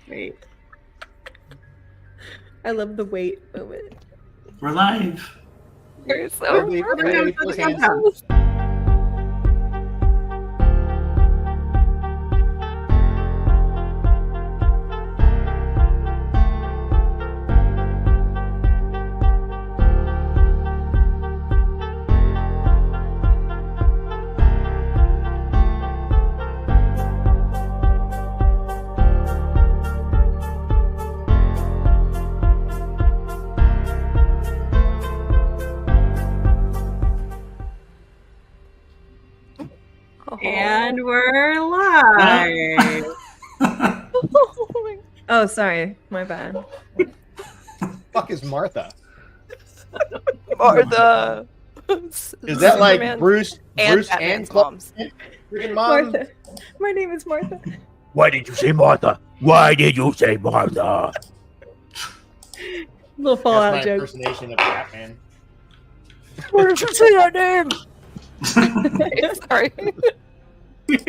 Wait. I love the wait moment. We're live. You're so perfect. And we're live. Oh, sorry. My bad. Fuck is Martha? Martha. Is that like Superman Bruce and and Batman's moms? Freaking mom? Martha. My name is Martha. Why did you say Martha? Why did you say Martha? Little That's Fallout my joke. impersonation of Batman. Why did you say that name? Sorry. You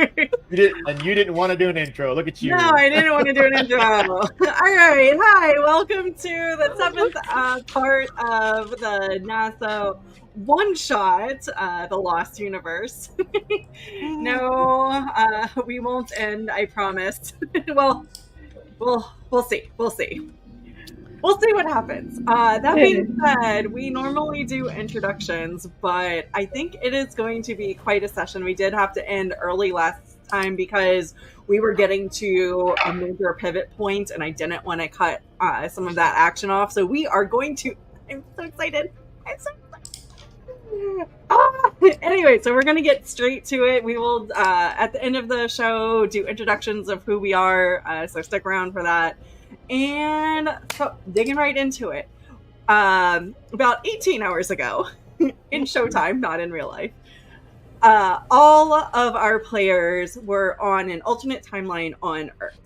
didn't want to do an intro. Look at you. No, I didn't want to do an intro. All right. Hi. Welcome to the 7th part of the NASA one-shot, The Lost Universe. No, we won't end, I promise. Well, we'll see. We'll see. We'll see what happens. That being said, we normally do introductions, but I think it is going to be quite a session. We did have to end early last time because we were getting to a major pivot point, and I didn't want to cut some of that action off. So we are going to... I'm so excited. I'm so excited. Anyway, so we're going to get straight to it. We will, at the end of the show, do introductions of who we are, so stick around for that. And so, digging right into it, about 18 hours ago, in Showtime, not in real life, all of our players were on an alternate timeline on Earth.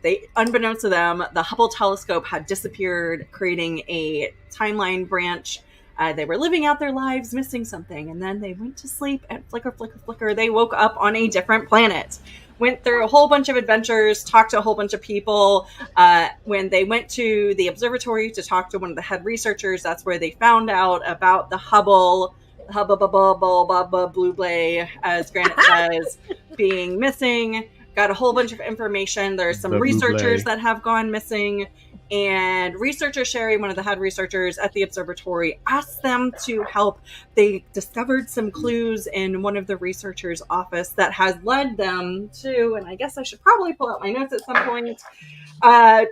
They, unbeknownst to them, the Hubble telescope had disappeared, creating a timeline branch. They were living out their lives, missing something, and then they went to sleep, and flicker, flicker, flicker, they woke up on a different planet. Went through a whole bunch of adventures, talked to a whole bunch of people. When they went to the observatory to talk to one of the head researchers, that's where they found out about the Hubble Blue Blay, as Granite says, being missing. Got a whole bunch of information. There's some researchers that have gone missing. And researcher Sherry, one of the head researchers at the observatory, asked them to help. They discovered some clues in one of the researchers' office that has led them to, and I guess I should probably pull out my notes at some point,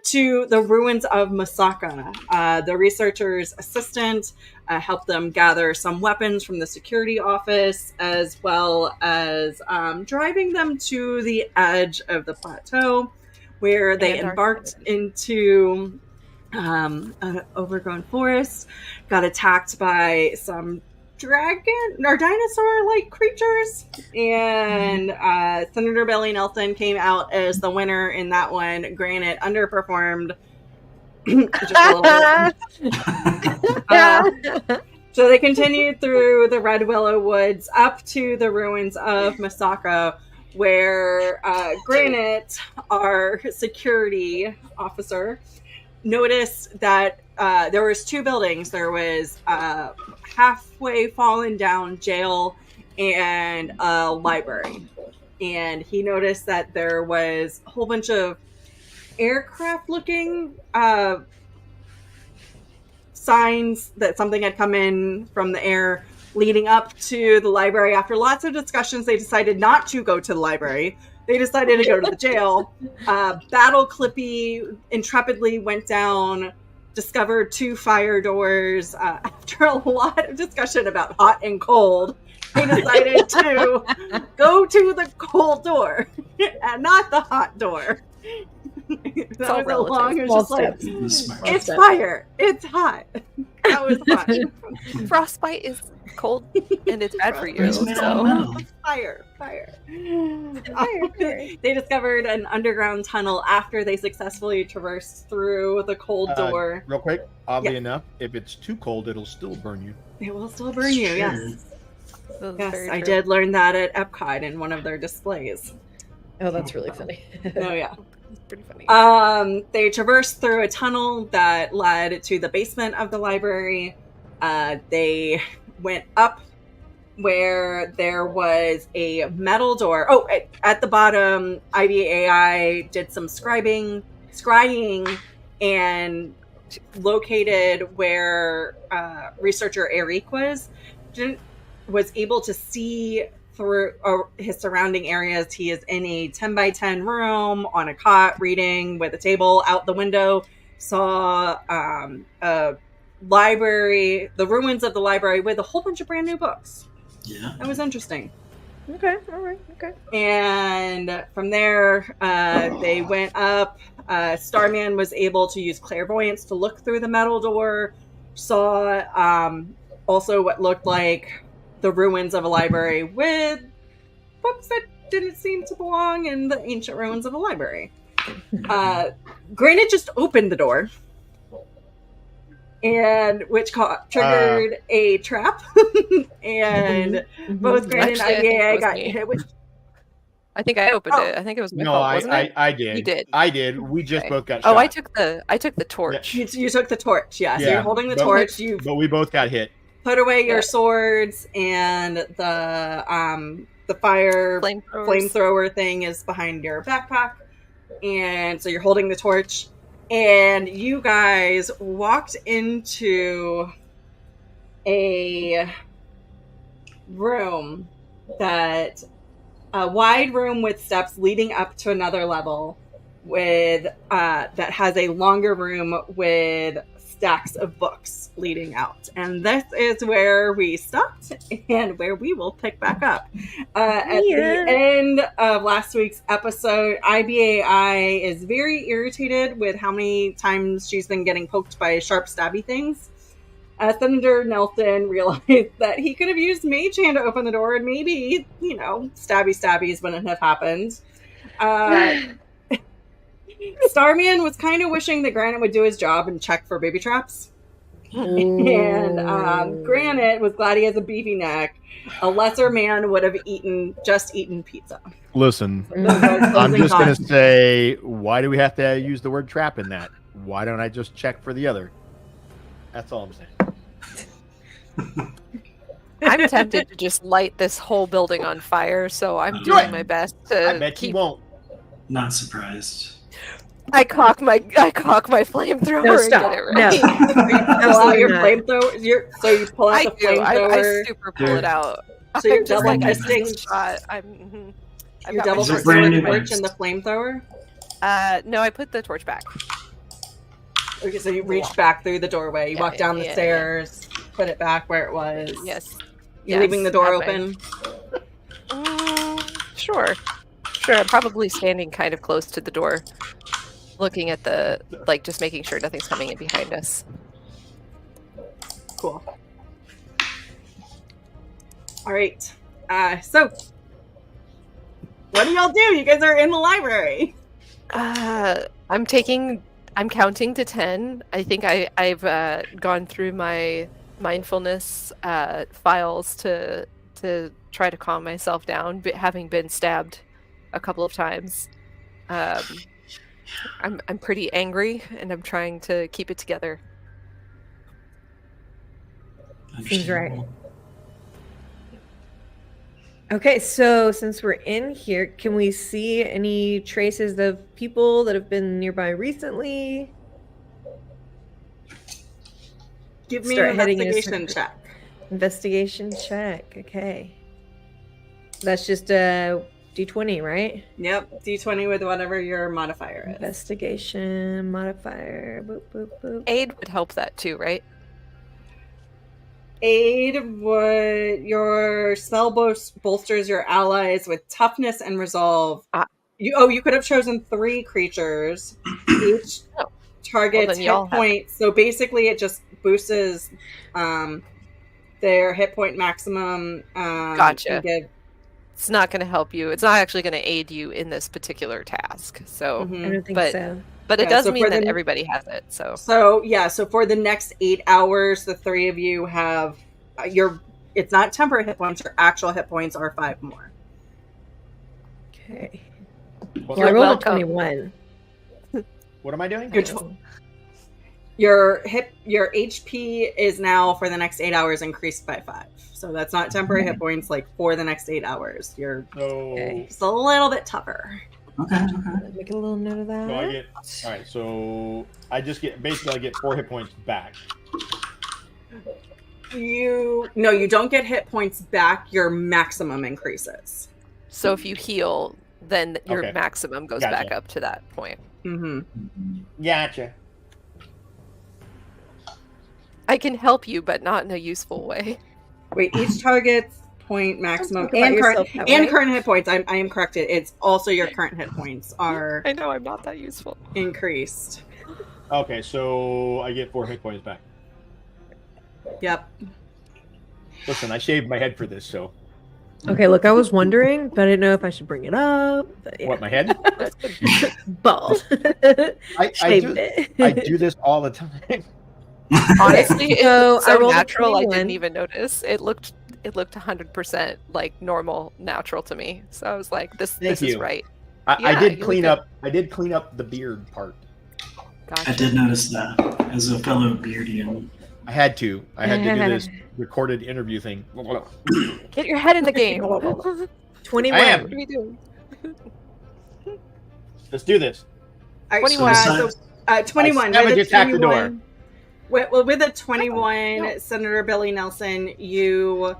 to the ruins of Masaka. The researcher's assistant helped them gather some weapons from the security office, as well as driving them to the edge of the plateau, where they embarked into an overgrown forest, got attacked by some dragon or dinosaur-like creatures, and Senator Billy Nelson came out as the winner in that one. Granted, underperformed just a little bit. So they continued through the Red Willow Woods up to the ruins of Masaka, where Granite, our security officer, noticed that there was two buildings. There was a halfway fallen down jail and a library. And he noticed that there was a whole bunch of aircraft-looking signs that something had come in from the air leading up to the library. After lots of discussions, they decided not to go to the library. They decided to go to the jail. Battle Clippy intrepidly went down, discovered two fire doors. After a lot of discussion about hot and cold, they decided to go to the cold door and not the hot door. That was a long, it was just like, it's fire, it's hot. That was fun. Frostbite is cold and it's bad for you. So. Fire. They discovered an underground tunnel after they successfully traversed through the cold door. Real quick, oddly enough, if it's too cold, it'll still burn you. It will still burn you, yes. Yes, I true. did learn that at Epcot in one of their displays. Oh, that's really funny. Oh, yeah. It's pretty funny. They traversed through a tunnel that led to the basement of the library. They went up where there was a metal door. Oh, at the bottom, IBAI did some scrying, and located where researcher Eric was able to see through his surrounding areas. He is in a 10 by 10 room on a cot reading with a table out the window. Saw a library, the ruins of the library with a whole bunch of brand new books. Yeah. That was interesting. Okay, all right, okay. And from there, they went up. Starman was able to use clairvoyance to look through the metal door. Saw also what looked like the ruins of a library with books that didn't seem to belong in the ancient ruins of a library. Granite just opened the door, and which triggered a trap, and both Granite and IBA got hit with. I think I opened it. I think it was my fault, wasn't it? I did. You did. I did. We just both got shot. Oh, I took the torch. You took the torch, yeah. So you're holding the torch. But we both got hit. Put away your swords, and the fire flamethrower thing is behind your backpack, and so you're holding the torch. And you guys walked into a room a wide room with steps leading up to another level with that has a longer room with stacks of books leading out. And this is where we stopped and where we will pick back up. At the end of last week's episode, IBAI is very irritated with how many times she's been getting poked by sharp stabby things. Senator Nelson realized that he could have used Mage Hand to open the door, and maybe, stabbies wouldn't have happened. Starman was kind of wishing that Granite would do his job and check for baby traps. And Granite was glad he has a beefy neck. A lesser man would have just eaten pizza. Listen, I'm just going to say, why do we have to use the word trap in that? Why don't I just check for the other? That's all I'm saying. I'm tempted to just light this whole building on fire, so I'm doing my best to I bet you won't. Not surprised. I cock my flamethrower and get it ready. No. Pull out your flamethrower. So you pull out the flamethrower. I super pull it out. So you're I'm just double like fisting. shot. You're double Is it fisting brand the new torch based? and the flamethrower. No, I put the torch back. Okay, so you reached back through the doorway. You walked down the stairs, put it back where it was. Yes. You're leaving the door open? Sure. I'm probably standing kind of close to the door, looking at just making sure nothing's coming in behind us. Cool. All right. So, what do y'all do? You guys are in the library. I'm counting to 10. I think I've gone through my mindfulness files to try to calm myself down, having been stabbed a couple of times. I'm pretty angry, and I'm trying to keep it together. Seems right. Okay, so since we're in here, can we see any traces of people that have been nearby recently? Give me an investigation check. Investigation check, okay. That's just a D20, right? Yep, D20 with whatever your modifier is. Investigation modifier. Boop, boop, boop. Aid would help that too, right? Aid would your spell bolsters your allies with toughness and resolve. You could have chosen 3 creatures. Each target's hit point. So basically, it just boosts their hit point maximum. Gotcha. It's not going to help you. It's not actually going to aid you in this particular task. So, I don't think so. But it does mean that everybody has it. So for the next 8 hours, the 3 of you have it's not temporary hit points, your actual hit points are 5 more. Okay. Well, I rolled a 21. What am I doing? Your HP is now for the next 8 hours increased by 5. So that's not temporary hit points. Like for the next 8 hours, you're just a little bit tougher. Okay. Make a little note of that. So I get all right. So I just get 4 hit points back. You don't get hit points back. Your maximum increases. So if you heal, then your Okay. maximum goes Gotcha. back up to that point. Mm-hmm. Gotcha. I can help you, but not in a useful way. Wait, each target's point maximum Talk about and yourself that way. current hit points. I am corrected. It's also your current hit points are I know I'm not that useful. increased. Okay, so I get 4 hit points back. Yep. Listen, I shaved my head for this, so Okay, look, I was wondering, but I didn't know if I should bring it up. But yeah. what? My head? Bald. I Shaved it. do this all the time. Honestly, So it's I so rolled a natural. I 21. didn't even notice. It looked 100% like normal, natural to me. So I was like, this is you. right. I Yeah, did you clean look up. I did clean up the beard part. Gotcha. I did notice that as a fellow beardian. I had to. I had to do this recorded interview thing. Get your head in the game. 21. I am. What are we doing? Let's do this. All right, 21. so 21. I With a attack the door. 21 with a 21, Senator Billy Nelson, you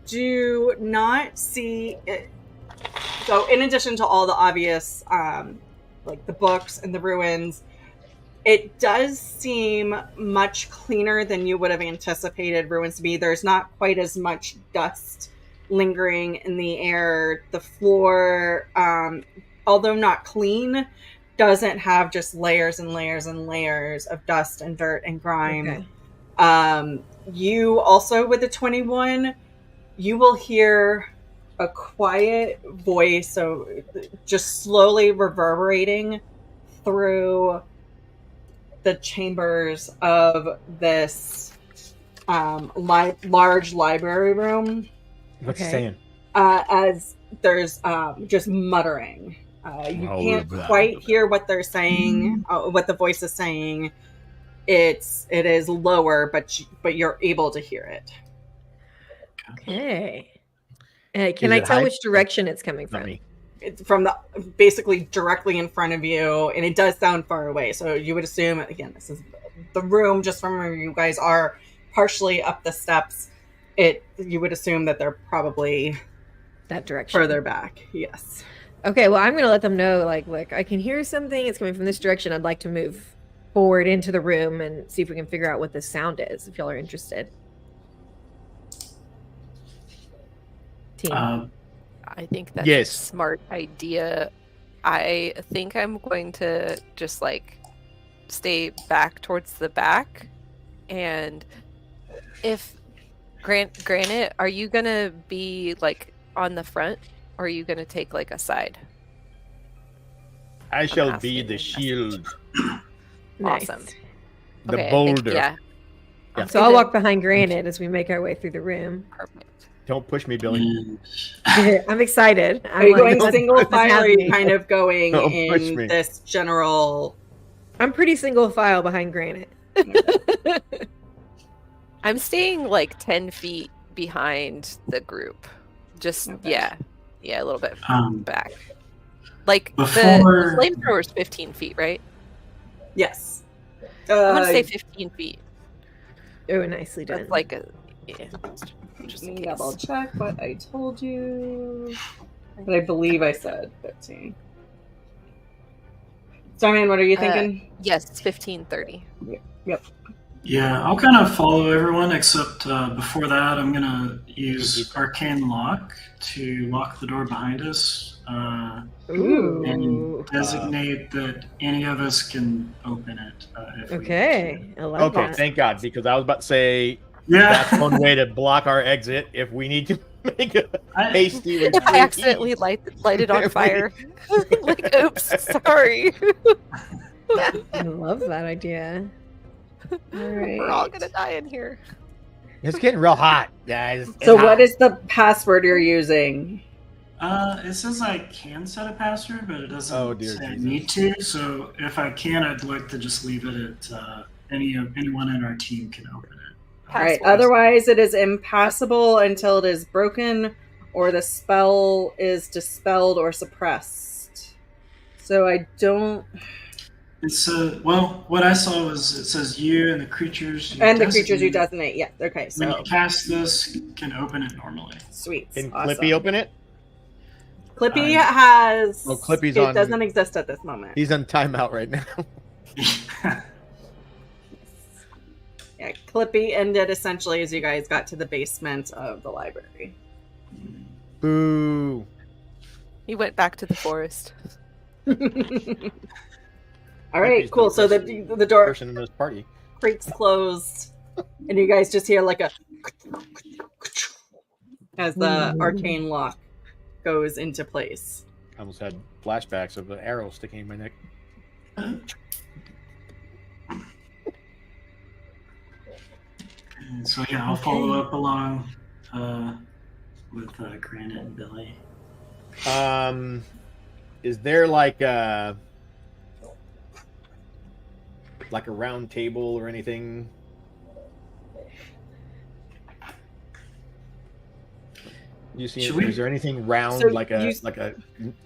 do not see it. So, in addition to all the obvious, like the books and the ruins, it does seem much cleaner than you would have anticipated ruins to be. There's not quite as much dust lingering in the air. The floor, although not clean, doesn't have just layers and layers and layers of dust and dirt and grime. Okay. You also, with the 21, you will hear a quiet voice, so just slowly reverberating through the chambers of this large library room. What's Okay. he saying? As there's just muttering. You can't quite hear what they're saying, what the voice is saying. It is lower, but you're able to hear it. Okay. Is Can I it tell high? which direction it's coming Not from? me. It's from basically directly in front of you, and it does sound far away. So you would assume, again, this is the room just from where you guys are, partially up the steps. You would assume that they're probably That direction. further back. Yes. Okay, well, I'm going to let them know, like, look, I can hear something. It's coming from this direction. I'd like to move forward into the room and see if we can figure out what this sound is, if y'all are interested. Team. I think that's Yes. a smart idea. I think I'm going to just like stay back towards the back, and if Granite, are you gonna be like on the front, or are you gonna take like a side? I shall asking be the you. shield, Nice. Awesome. the Okay, I think- boulder. yeah. Yeah. So I'll walk behind Granite as we make our way through the room. Perfect. Don't push me, Billy. And I'm excited. Are you going let's- single let's file, or have are you me. kind of going Don't push me. in this general? I'm pretty single file behind Granite. I'm staying like 10 feet behind the group. Just Okay. yeah, a little bit um, back. Like the Before- flamethrower's 15 feet, right? Yes. I'm gonna say 15 feet. Oh, nicely done. That's like a just Let in me case. double check what I told you. But I believe I said 15. Starman, what are you thinking? Yes, 15:30. yeah, I'll kind of follow everyone, except before that, I'm going to use Arcane Lock to lock the door behind us Ooh. and designate that any of us can open it. If we Okay. I love Okay, that. thank God, because I was about to say Yeah. that's one way to block our exit if we need to make a hasty If retreat. I accidentally light it on fire, like oops, sorry. I love that idea. All right. We're all gonna die in here. It's getting real hot, guys. So what is the password you're using? It says I can set a password, but it doesn't say I Jesus. need to. So if I can, I'd like to just leave it at anyone in our team can open it. All right. Otherwise, it is impassable until it is broken or the spell is dispelled or suppressed. So I don't. It's well, what I saw was it says you and the creatures you and the creatures you designate. Yeah. Okay. So when you cast this, can open it normally. Sweet. Can awesome. Clippy open it? Clippy has. Oh, Clippy's it on. doesn't exist at this moment. He's on timeout right now. Yeah, Clippy ended essentially as you guys got to the basement of the library. Boo. He went back to the forest. All right, cool. So the door Person in this party creaks closed, and you guys just hear like a as the arcane lock goes into place. I almost had flashbacks of the arrow sticking in my neck. So yeah, I'll follow up along with Granite and Billy. Is there like a round table or anything? You see? Is there anything round, So like a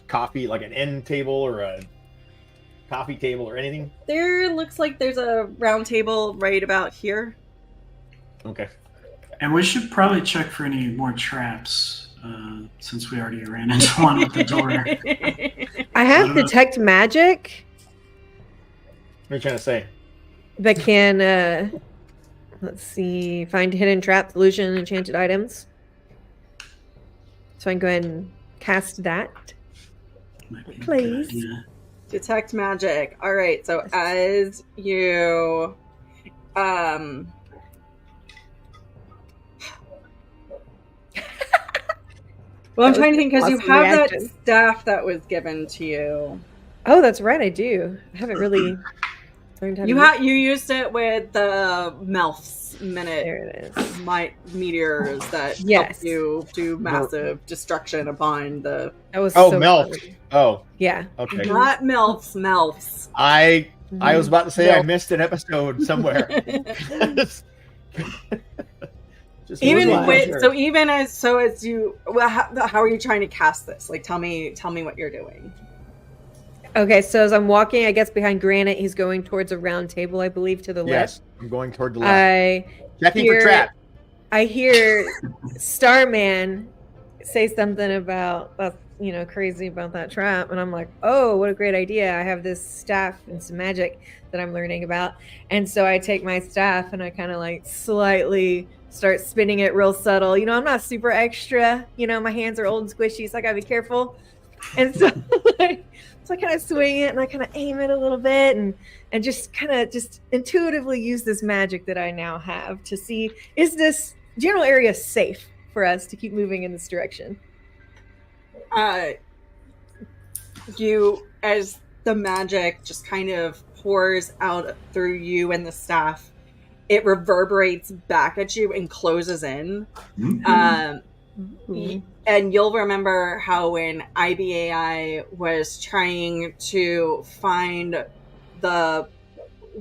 coffee, like an end table or a coffee table or anything? There looks like there's a round table right about here. Okay. And we should probably check for any more traps, since we already ran into one at the door. I have detect magic What are you trying to say? that can, let's see, find hidden traps, illusion, enchanted items. So I can go ahead and cast that. Might be a good Please. idea. Detect magic. All right. So as you, well, I'm trying to think because you Awesome have reaction. that staff that was given to you. Oh, that's right, I do. I haven't really learned how to You used it with the Melf's minute There it is. meteors that Yes. help you do massive destruction upon the That was Oh, so Melf. fun. Oh, Yeah. okay. not Melf's. I was about to say I Melf. missed an episode somewhere. Just Even wasn't with sure. as you, well, how are you trying to cast this? Like, tell me what you're doing. Okay, so as I'm walking, I guess behind Granite, he's going towards a round table, I believe, to the Yes, left. I'm going toward the left. I Checking for hear- trap. I hear Starman say something about crazy about that trap, and I'm like, oh, what a great idea! I have this staff and some magic that I'm learning about, and so I take my staff and I kind of like slightly start spinning it real subtle. I'm not super extra. My hands are old and squishy, so I gotta be careful. And so, so I kind of swing it and I kind of aim it a little bit and just kind of just intuitively use this magic that I now have to see, is this general area safe for us to keep moving in this direction? You, as the magic just kind of pours out through you and the staff, it reverberates back at you and closes in. And you'll remember how when IBAI was trying to find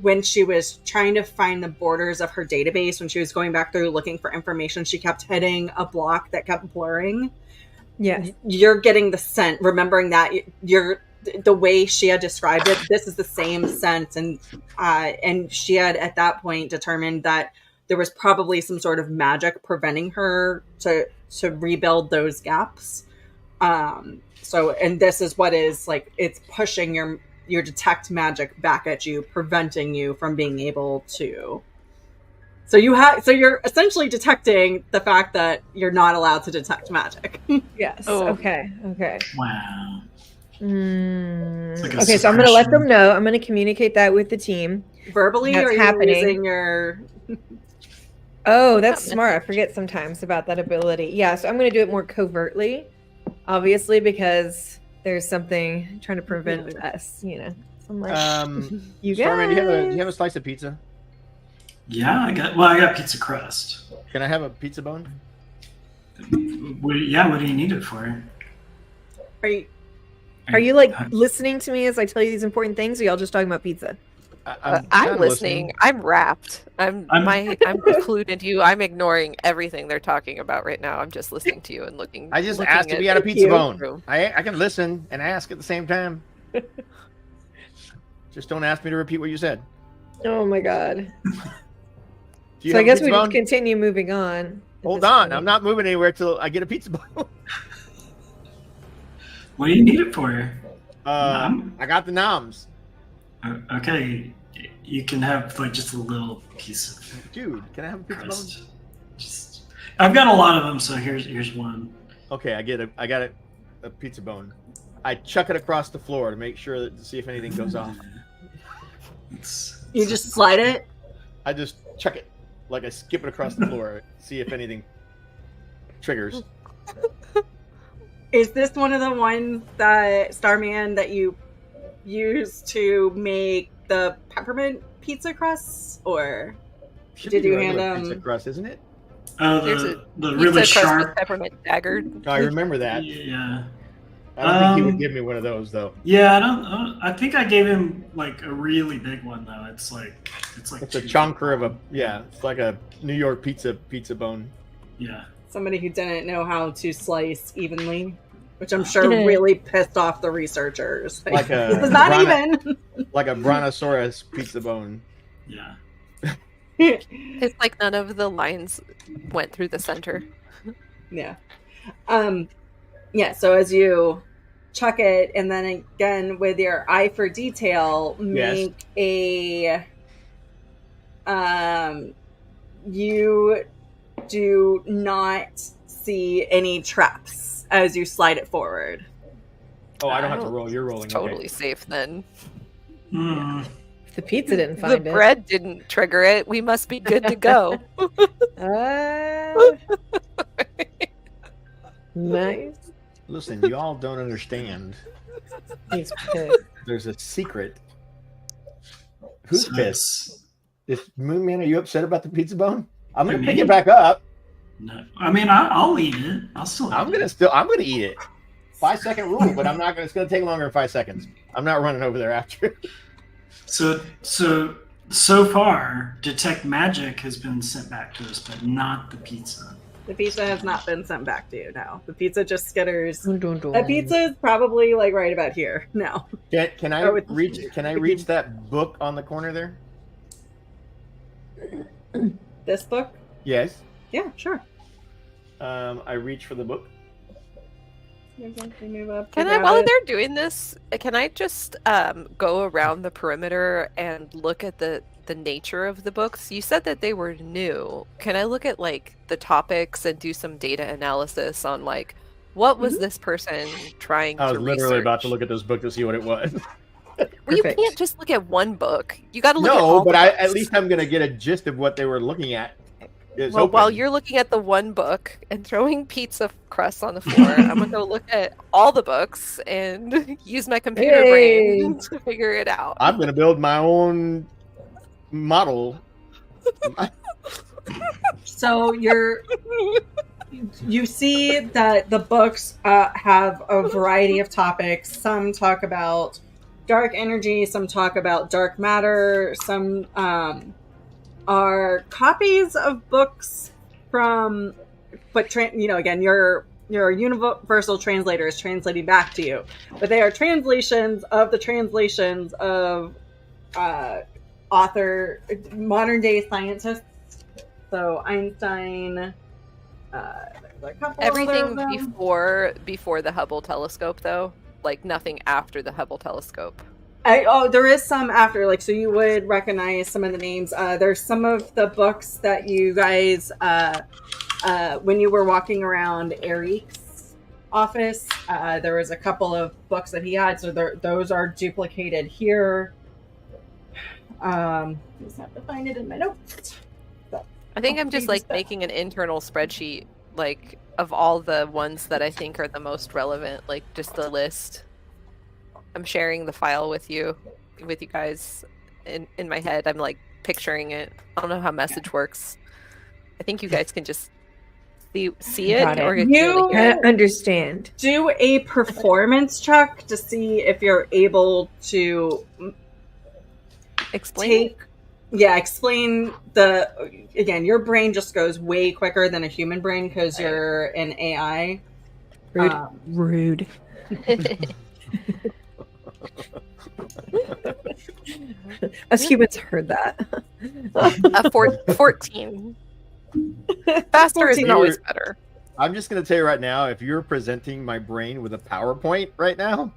when she was trying to find the borders of her database, when she was going back through looking for information, she kept hitting a block that kept blurring. Yes. You're getting the scent, remembering that the way she had described it, this is the same sense. And she had at that point determined that there was probably some sort of magic preventing her to rebuild those gaps. And this is what is like, it's pushing your detect magic back at you, preventing you from being able to. So you're essentially detecting the fact that you're not allowed to detect magic. Yes. Oh. Okay. Wow. like a Okay, so I'm going to let suppression. them know. I'm going to communicate that with the team. Verbally, That's or are you happening. using your... Oh, that's smart. I forget sometimes about that ability. Yeah, so I'm going to do it more covertly, obviously, because there's something trying to prevent us, So I'm like, you guys. Starman, do you have a slice of pizza? Yeah, I got pizza crust. Can I have a pizza bone? What do you need it for? Are you like listening to me as I tell you these important things, or y'all just talking about pizza? I'm listening. I'm rapt. I'm clued into you. I'm ignoring everything they're talking about right now. I'm just listening to you and looking. I just looking asked if at you had a pizza bone. room. I can listen and ask at the same time. Just don't ask me to repeat what you said. Oh my god. Do you So I have a guess pizza we bone? just continue moving on. at Hold this on. point. I'm not moving anywhere till I get a pizza bone. What do you need it for? I got the noms. Okay, you can have like just a little piece of Dude, can I have a pizza crust. bone? Just, I've got a lot of them, so here's one. Okay, I got a pizza bone. I chuck it across the floor to make sure to see if anything goes off. You just slide it? I just chuck it. Like I skip it across the floor, see if anything triggers. Is this one of the ones that Starman that you use to make the peppermint pizza crusts, or did you hand them pizza crust, isn't it? Oh, There's the Pizza really crust with sharp. peppermint dagger. I remember that. Yeah. I don't think he would give me one of those though. Yeah, I think I gave him like a really big one though. It's like It's a chunker of it's like a New York pizza bone. Yeah. somebody who didn't know how to slice evenly, which I'm sure really pissed off the researchers. Like a this is not even. Like a brontosaurus pizza bone. Yeah. It's like none of the lines went through the center. Yeah. Yeah, so as you chuck it, and then again with your eye for detail, make a you do not see any traps as you slide it forward. Oh, I don't have to roll. You're rolling. It's totally safe then. Mm. If the pizza didn't find The it. bread didn't trigger it. We must be good to go. Nice. Listen, you all don't understand. He's pissed. There's a secret. Who's So pissed? Is Moonman, are you upset about the pizza bone? I'm gonna For pick me? it back up. No, I mean I'll eat it. I'll still. Eat I'm gonna eat it. 5-second rule, but I'm not gonna. It's gonna take longer than 5 seconds. I'm not running over there after it. So far, detect magic has been sent back to us, but not the pizza. The pizza has not been sent back to you now. The pizza just skitters. Dun, dun, dun. That pizza is probably like right about here now. Can I reach? Can I reach that book on the corner there? This book? Yes. Yeah, sure. I reach for the book. Move up to Can I, grab while it. they're doing this, can I just go around the perimeter and look at the nature of the books? You said that they were new. Can I look at like the topics and do some data analysis on like what was this person trying to I was literally about to research? look at this book to see what it was. Well, you Perfect. can't just look at one book. You got to look at No, all but the at books. least I'm gonna get a gist of what they were looking at. It's Well, while open. you're looking at the one book and throwing pizza crusts on the floor, I'm gonna go look at all the books and use my computer brain to figure it out. I'm gonna build my own model. So you see that the books have a variety of topics. Some talk about dark energy, some talk about dark matter, some are copies of books from, but again, your universal translator is translating back to you, but they are translations of the translations of modern day scientists. So Einstein, there's a couple Everything of them. before the Hubble telescope, though, like nothing after the Hubble telescope. There is some after, like, so you would recognize some of the names. There's some of the books that you guys, when you were walking around Eric's office, there was a couple of books that he had, so those are duplicated here. Just have to find it in my notes. I think I'm just like making an internal spreadsheet, like of all the ones that I think are the most relevant, like just the list. I'm sharing the file with you guys in my head. I'm like picturing it. I don't know how message works. I think you guys can just see Got it, or it. it's You- really good? Understand. Do a performance check to see if you're able to Explain. explain again, your brain just goes way quicker than a human brain because you're an AI. Rude. Rude. Us humans heard that. A 14. Faster 14. isn't always better. I'm just going to tell you right now, if you're presenting my brain with a PowerPoint right now,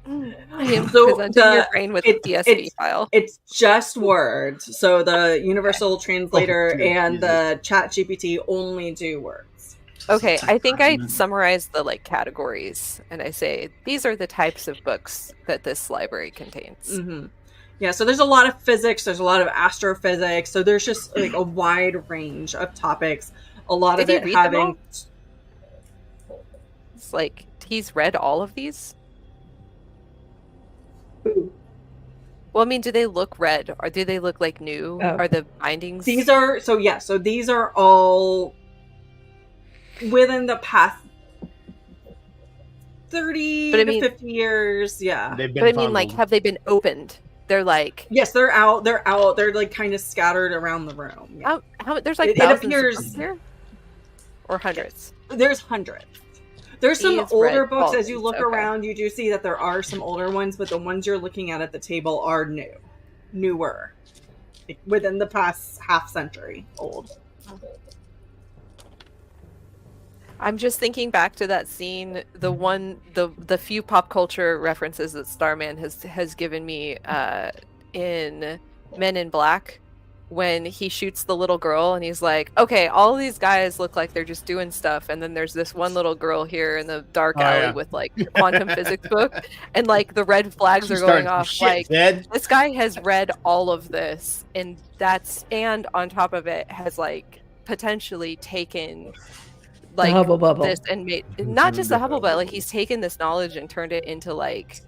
I am So presenting your brain with a CSV file. It's just words. So the universal translator dear and Jesus. the chat GPT only do words. Okay, I think I document. summarize the categories, and I say these are the types of books that this library contains. Hmm. Yeah, so there's a lot of physics, there's a lot of astrophysics, so there's just like a wide range of topics. A lot Did of he it read them having It's like he's read all of these. Well, I mean, do they look red, or do they look like new? Oh. Are the bindings? these are these are all within the past 30 But I to mean- 50 years. Yeah. they've been But I mean, fondled. have they been opened? They're like Yes, they're out. They're like kind of scattered around the room. Yeah. how there's like It thousands appears- of books here, or hundreds. There's hundreds. There's some These older red books as you volumes, look okay. around. You do see that there are some older ones, but the ones you're looking at the table are newer, like within the past half century old. I'm just thinking back to that scene, the few pop culture references that Starman has given me in Men in Black, when he shoots the little girl and he's like, okay, all these guys look like they're just doing stuff, and then there's this one little girl here in the dark alley yeah. with like a quantum physics book, and like the red flags are She's going starting some off. shit, Like, Zed. this guy has read all of this, and on top of it has like potentially taken like Hubble bubble. this and made not just a hubble, but like he's taken this knowledge and turned it into like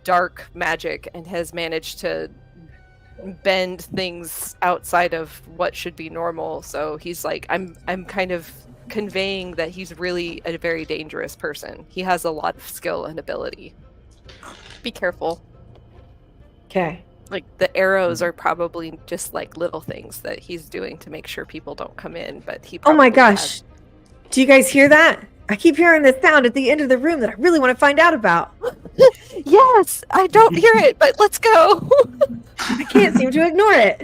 dark magic and has managed to bend things outside of what should be normal. So he's like, I'm kind of conveying that he's really a very dangerous person. He has a lot of skill and ability. Be careful. Okay. Like the arrows are probably just like little things that he's doing to make sure people don't come in, but he Oh my probably gosh. has- Do you guys hear that? I keep hearing this sound at the end of the room that I really want to find out about. Yes, I don't hear it, but let's go. I can't seem to ignore it.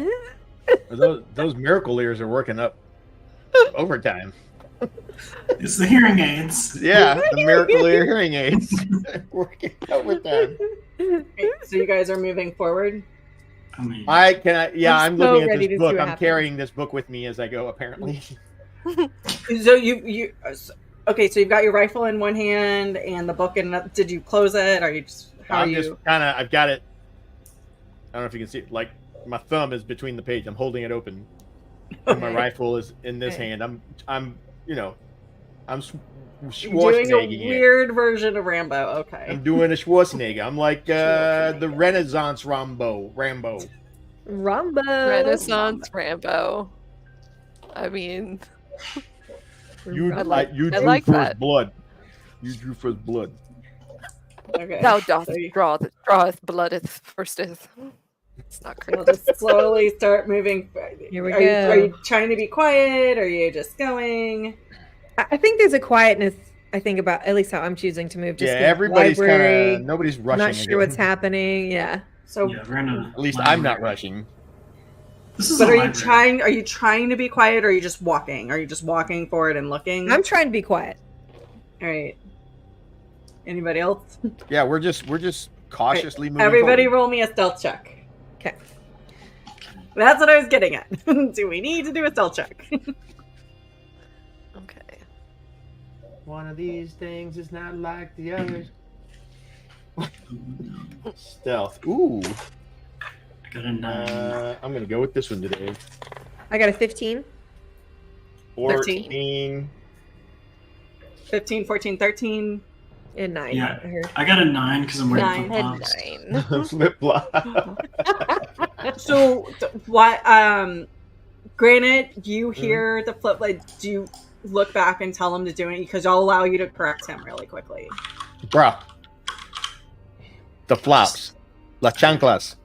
Those miracle ears are working up overtime. It's the hearing aids. Yeah, the miracle ear hearing aids working overtime. So you guys are moving forward. I mean, I'm I'm so looking at ready to this see book. what I'm happens. carrying this book with me as I go, apparently. So you okay? So you've got your rifle in one hand and the book in. Did you close it? Or you just how I'm are just you? kind of, I've got it. I don't know if you can see it. Like, my thumb is between the page. I'm holding it open. And my Okay. rifle is in this Okay. hand. I'm You're doing Schwarzenegger. a weird version of Rambo. Okay. I'm doing a Schwarzenegger. I'm like the Renaissance Rambo. Rumbo. Renaissance Rambo. I mean, You, I like- you I drew like first that. blood. You drew first blood. Okay. thou doth So you- draweth bloodeth firsteth. It's not We'll correct. just slowly start moving. Here we are go. are you trying to be quiet? Or are you just going? I think there's a quietness. I think about at least how I'm choosing to move. Just Yeah, in the everybody's library. kind of, nobody's I'm rushing. not sure what's happening. Yeah. So, yeah, we're in a At least I'm not library. rushing. This is but a are you library. trying? Are you trying to be quiet? Or are you just walking? Are you just walking forward and looking? I'm trying to be quiet. All right. Anybody else? Yeah, we're just cautiously moving. Everybody, forward. roll me a stealth check. Okay. That's what I was getting at. Do we need to do a stealth check? Okay. One of these things is not like the others. Stealth. Ooh. I got a 9. I'm gonna go with this one today. I got a 15. 14. 15, 14, 13. And 9. Yeah. I heard. I got a 9 because I'm wearing Nine. flip Head flops. 9. Flip flop. So, what? Granted, you hear the flip. Like, do look back and tell him to do it because I'll allow you to correct him really quickly. Bruh. The flops. Las chanclas.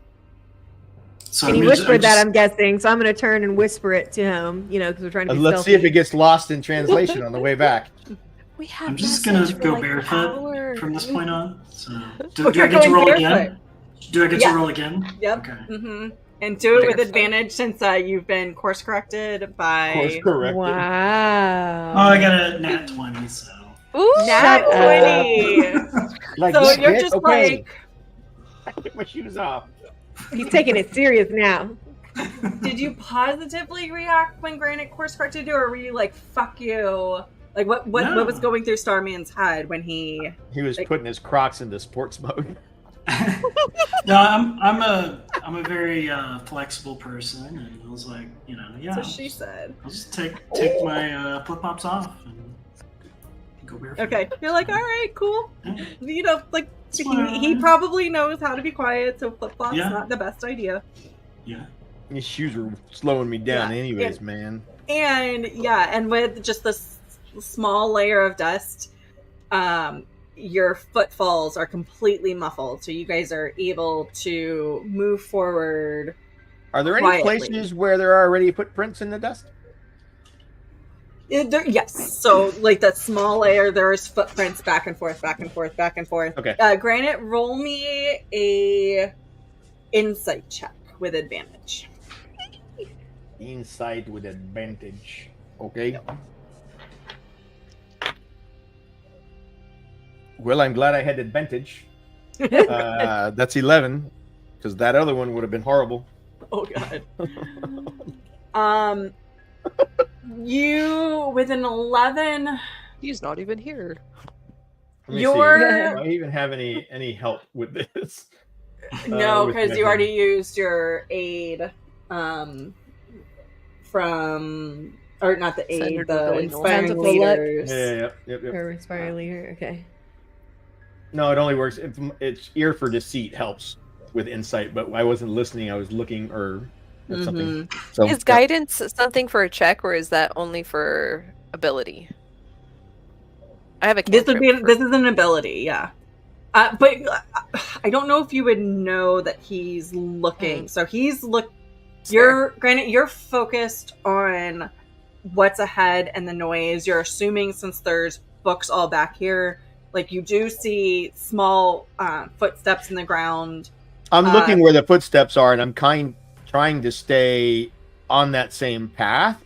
So And he whispered that, I'm guessing, so I'm going to turn and whisper it to him, because we're trying to be Let's stealthy. see if it gets lost in translation on the way back. We have I'm just gonna message for, go like, barefoot hours. from this point on. So, Oh, do I you're get to going roll barefoot. again? Do I get Yeah. to roll again? Yep. Okay. Mm-hmm. And do it with Barefoot. advantage since you've been course corrected by Course corrected. Wow. Oh, I got a nat 20, so. Ooh, Nat Shut 20. Like, So this you're shit? just Okay. like, I took my shoes off. He's taking it serious now. did you positively react when Granite course corrected you, or were you like, fuck you? Like, what No. was going through Starman's head when he... He was putting his Crocs into sports mode. No, I'm a very flexible person, and I was like, yeah, That's what she said. I'll just take my flip flops off and go barefoot. Okay, you're like, all right, cool. Yeah. Like he probably knows how to be quiet, so flip flops Yeah. not the best idea. Yeah. These shoes were slowing me down Yeah. anyways, man. And with just this small layer of dust, your footfalls are completely muffled, so you guys are able to move forward. Are there any Quietly. places where there are already footprints in the dust? Yes, so like that small layer, there's footprints back and forth, back and forth, back and forth. Okay. Granite, roll me a insight check with advantage. Inside with advantage. Okay. Well, I'm glad I had advantage. That's 11, because that other one would have been horrible. Oh god. You with an 11. He's not even here. Let me Your- see. Do I even have any help with this? No, with because my you already hand. used your aid from, or not the aid, Standard the ability. inspiring Bountiful luck. leaders. Yep. Or inspire leader. Okay. No, it only works. It's ear for deceit helps with insight, but I wasn't listening. I was looking or something. So Is guidance something for a check, or is that only for ability? I have a This cantrip. is an ability, yeah. But I don't know if you would know that he's looking. So he's granted, you're focused on what's ahead and the noise. You're assuming since there's books all back here, like you do see small footsteps in the ground. I'm looking where the footsteps are, and I'm trying to stay on that same path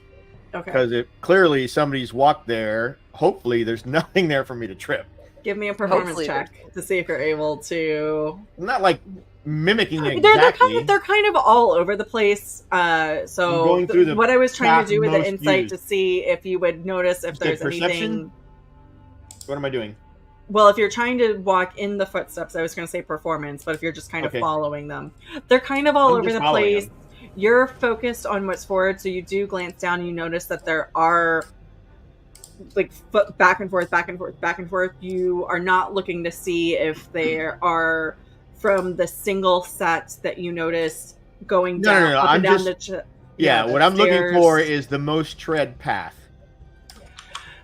Okay. because clearly somebody's walked there. Hopefully, there's nothing there for me to trip. Give me a performance Hopefully. check to see if you're able to. I'm not like mimicking it They're exactly. they're kind of all over the place. So I'm going through the what I was trying path to do with the most insight used. to see if you would notice if You said there's perception? anything. What am I doing? Well, if you're trying to walk in the footsteps, I was going to say performance, but if you're just kind of Okay. following them, they're kind of all I'm over just the following place. them. You're focused on what's forward, so you do glance down and you notice that there are like foot back and forth, back and forth, back and forth. You are not looking to see if there are from the single set that you notice going No, down, no, no, up and I'm down just- the Yeah, the what I'm looking stairs. for is the most tread path.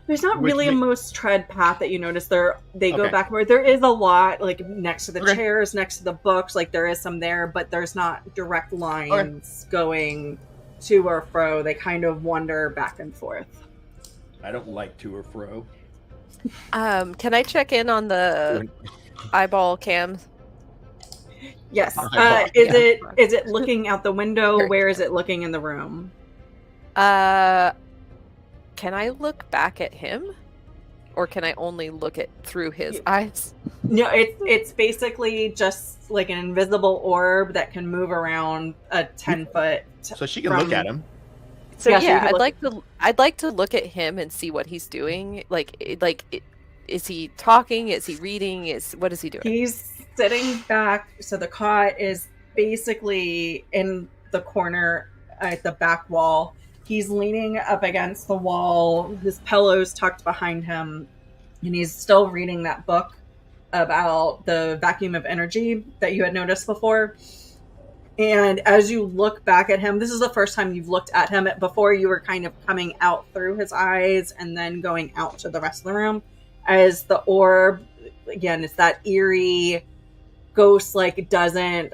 There's not Which really a ma- most tread path that you notice. They go Okay. backward. There is a lot like next to the Okay. chairs, next to the books. Like there is some there, but there's not direct lines going to or fro. They kind of wander back and forth. I don't like to or fro. Can I check in on the eyeball cam? Yes. Eyeball. Is it looking out the window? Sure. Where is it looking in the room? Can I look back at him, or can I only look at through his eyes? No, it's basically just like an invisible orb that can move around a 10-foot. So she can look at him. So Yeah, so you yeah, can I'd like to look at him and see what he's doing. Is he talking? Is he reading? What is he doing? He's sitting back, so the cot is basically in the corner at the back wall. He's leaning up against the wall, his pillow's tucked behind him, and he's still reading that book about the vacuum of energy that you had noticed before. And as you look back at him, this is the first time you've looked at him. Before, you were kind of coming out through his eyes and then going out to the rest of the room. As the orb, again, it's that eerie ghost, like it doesn't,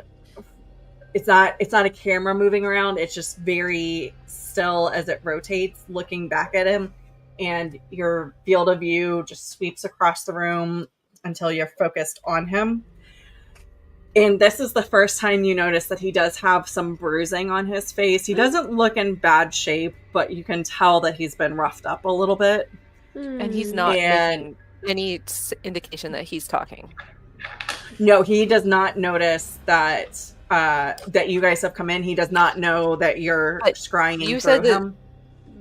it's not a camera moving around. It's just very still as it rotates, looking back at him. And your field of view just sweeps across the room until you're focused on him. And this is the first time you notice that he does have some bruising on his face. He doesn't look in bad shape, but you can tell that he's been roughed up a little bit. And he's not making any indication that he's talking. No, he does not notice that that you guys have come in. He does not know that you're scrying. You said that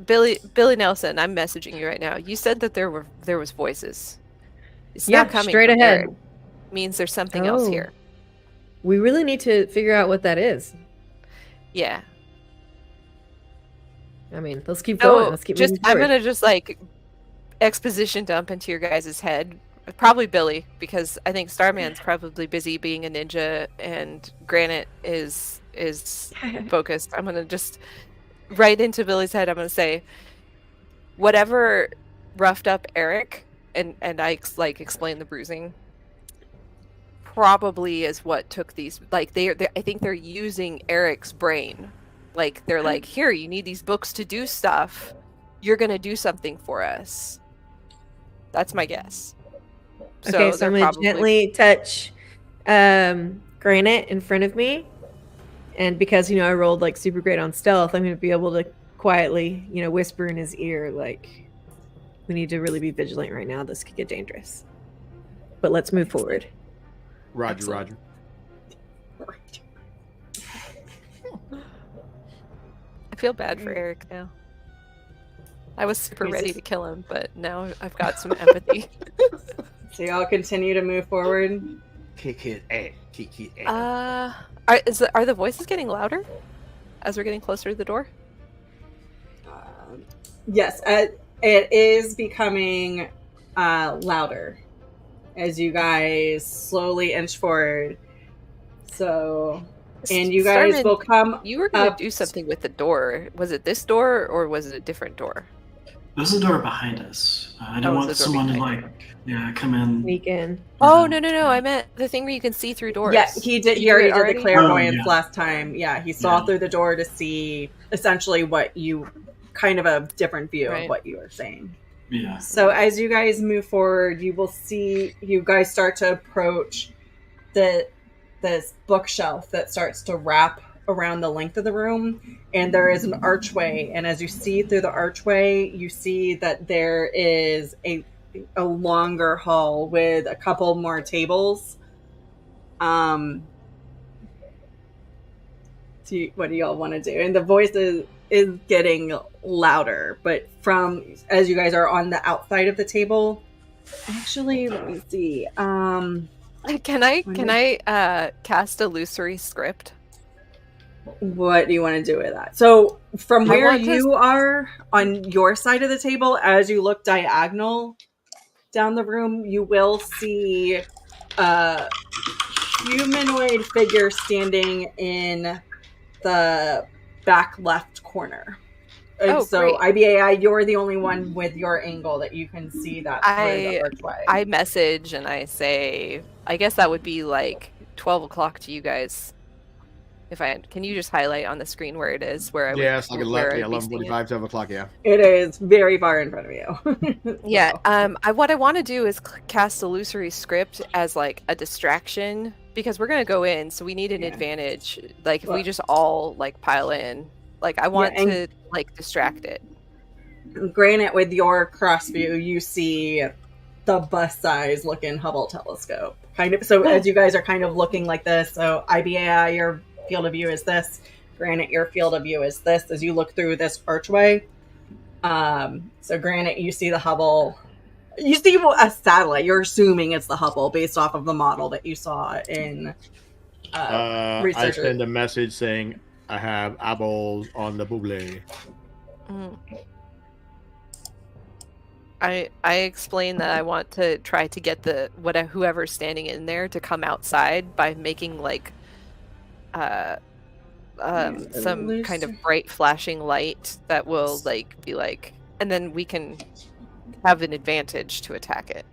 Billy Nelson, I'm messaging you right now. You said that there was voices. It's not coming straight ahead. Eric. Means there's something else here. We really need to figure out what that is. Yeah. I mean, let's keep going. Let's keep moving forward. I'm gonna just like exposition dump into your guys' head. Probably Billy, because I think Starman's probably busy being a ninja and Granite is focused. I'm gonna just right into Billy's head. I'm gonna say whatever roughed up Eric and I like explain the bruising. Probably is what took these, like they I think they're using Eric's brain. Like they're like, here, you need these books to do stuff. You're gonna do something for us. That's my guess. Okay, so I'm gonna gently touch Granite in front of me, and because I rolled like super great on stealth, I'm gonna be able to quietly whisper in his ear like, we need to really be vigilant right now. This could get dangerous, but let's move forward. Roger. I feel bad for Eric now. I was super ready to kill him, but now I've got some empathy. So y'all continue to move forward. Kick his ass. Are the voices getting louder as we're getting closer to the door? Yes, it is becoming louder as you guys slowly inch forward. So, and you guys Starman, will come. You were going to do something with the door. Was it this door or was it a different door? There's a door behind us. I don't want someone to come in. Sneak in. Oh no! I meant the thing where you can see through doors. Yeah, he did. He already did the clairvoyance last time. Yeah, he saw through the door to see essentially what you, kind of a different view of what you were saying. Yeah. So as you guys move forward, you will see you guys start to approach this bookshelf that starts to wrap around the length of the room, and there is an archway. And as you see through the archway, you see that there is a longer hall with a couple more tables. What do y'all want to do? And the voice is getting louder, but from as you guys are on the outside of the table. Actually, let me see. Can I cast illusory script? What do you want to do with that? So from where you are on your side of the table, as you look diagonal down the room, you will see a humanoid figure standing in the back left corner. And so great. IBAI, you're the only one with your angle that you can see that through the archway. I message and I say, I guess that would be like 12 o'clock to you guys. Can you just highlight on the screen where it is? Where I would, it's like 11:45, 12 o'clock. Yeah, it is very far in front of you. Yeah. What I want to do is cast illusory script as like a distraction because we're gonna go in, so we need an advantage. Like if we just all like pile in, like I want to like distract it. Granted, with your cross view, you see the bus-size looking Hubble telescope. Kind of. So as you guys are kind of looking like this, so IBAI, your field of view is this. Granite, your field of view is this. As you look through this archway, so Granite, you see the Hubble. You see a satellite. You're assuming it's the Hubble based off of the model that you saw in. I send a message saying I have eyeballs on the bouble. I explain that I want to try to get whoever's standing in there to come outside by making like some kind of bright flashing light that will like be like, and then we can have an advantage to attack it.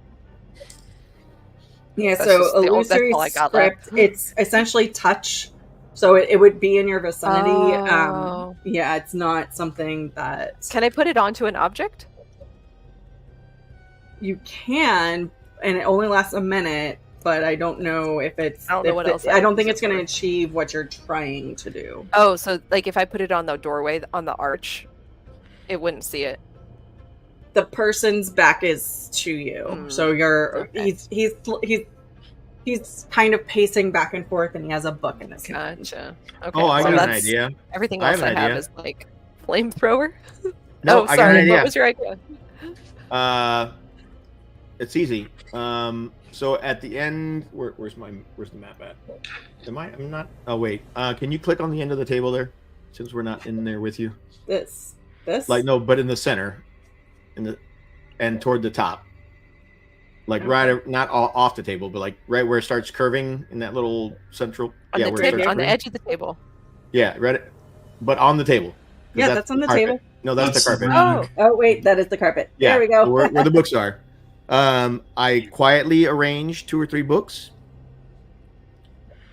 Yeah, That's so just illusory all I got script, left. it's essentially touch. So it would be in your vicinity. Oh. Yeah, it's not something that... Can I put it onto an object? You can, and it only lasts a minute, but I don't know if it's... I don't know what else I don't think use it's it going to for. achieve what you're trying to do. Oh, so like if I put it on the doorway, on the arch, it wouldn't see it. The person's back is to you, so you're... Okay. He's kind of pacing back and forth, and he has a book in his hand. Gotcha. Okay. Oh, I so got an that's idea. Everything I else have I an have idea. is like flamethrower. No, Oh, I got sorry. an idea. What was your idea? It's easy. So at the end, where's the map at? I'm not. Oh wait. Can you click on the end of the table there, since we're not in there with you? This? Like no, but in the center, and toward the top. Like right, not off the table, but like right where it starts curving in that little central. On where the it table, starts on the curving. edge of the table. Yeah, right. But on the table. 'Cause Yeah, that's on the carpet. table. No, that's the carpet. Oh, Oh, wait, that is the carpet. Yeah, There we go. where the books are. I quietly arrange 2 or 3 books.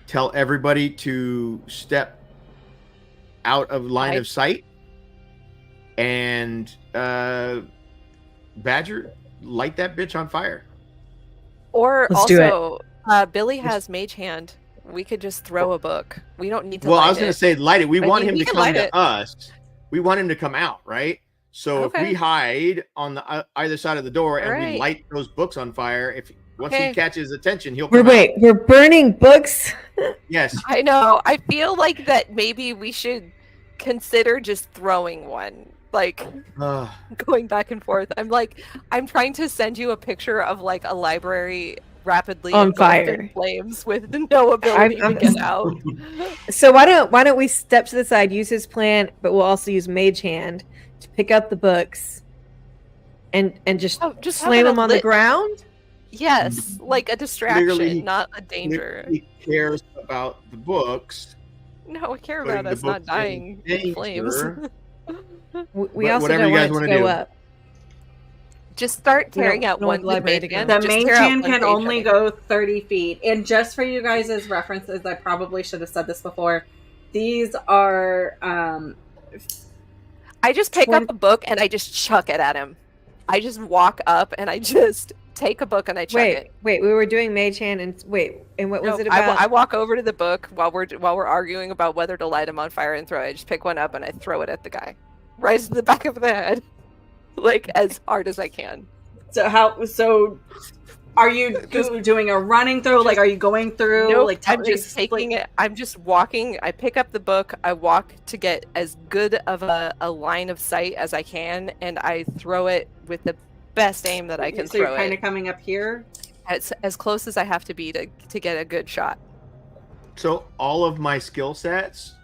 Tell everybody to step out of line of sight. And Badger, light that bitch on fire. or Let's do it. also, Billy has Mage Hand. We could just throw a book. We don't need to. Well, light I was going it. to say light it. We I want mean, him we to can come light to it. us. We want him to come out, right? So if Okay. we hide on the either side of the door and we Alright. light those books on fire, once Okay. he catches attention, he'll come out. Wait, we're burning books. Yes. I know. I feel like that maybe we should consider just throwing one. Like going back and forth. I'm trying to send you a picture of like a library rapidly On engulfed fire. in flames with no ability I'm- to get out. So why don't we step to the side, use his plan, but we'll also use Mage Hand to pick up the books and just Just slam have it them on the lit- ground. Yes, like a distraction, Clearly- not a danger. He cares about the books. No, I care putting about the us not books in dying in flames. danger. We But also whatever don't you guys want it wanna to go do. up. Just start tearing don't out want one the library to go. The just mage tear out hand one can page only at a go 30 feet. And just for you guys' references, I probably should have said this before. These are I just pick up a book and I just chuck it at him. I just walk up and I just take a book and I chuck it. Wait, we were doing Mage Hand and what was No, it about? I walk over to the book while we're arguing about whether to light him on fire and throw it. I just pick one up and I throw it at the guy, right in the back of the head, like as hard as I can. so are you doing a running throw? Like, are you going through? Nope, like, I'm just taking it. I'm just walking. I pick up the book. I walk to get as good of a line of sight as I can, and I throw it with the best aim that I can So throw you're kind it. of coming up here. As close as I have to be to get a good shot. So all of my skill sets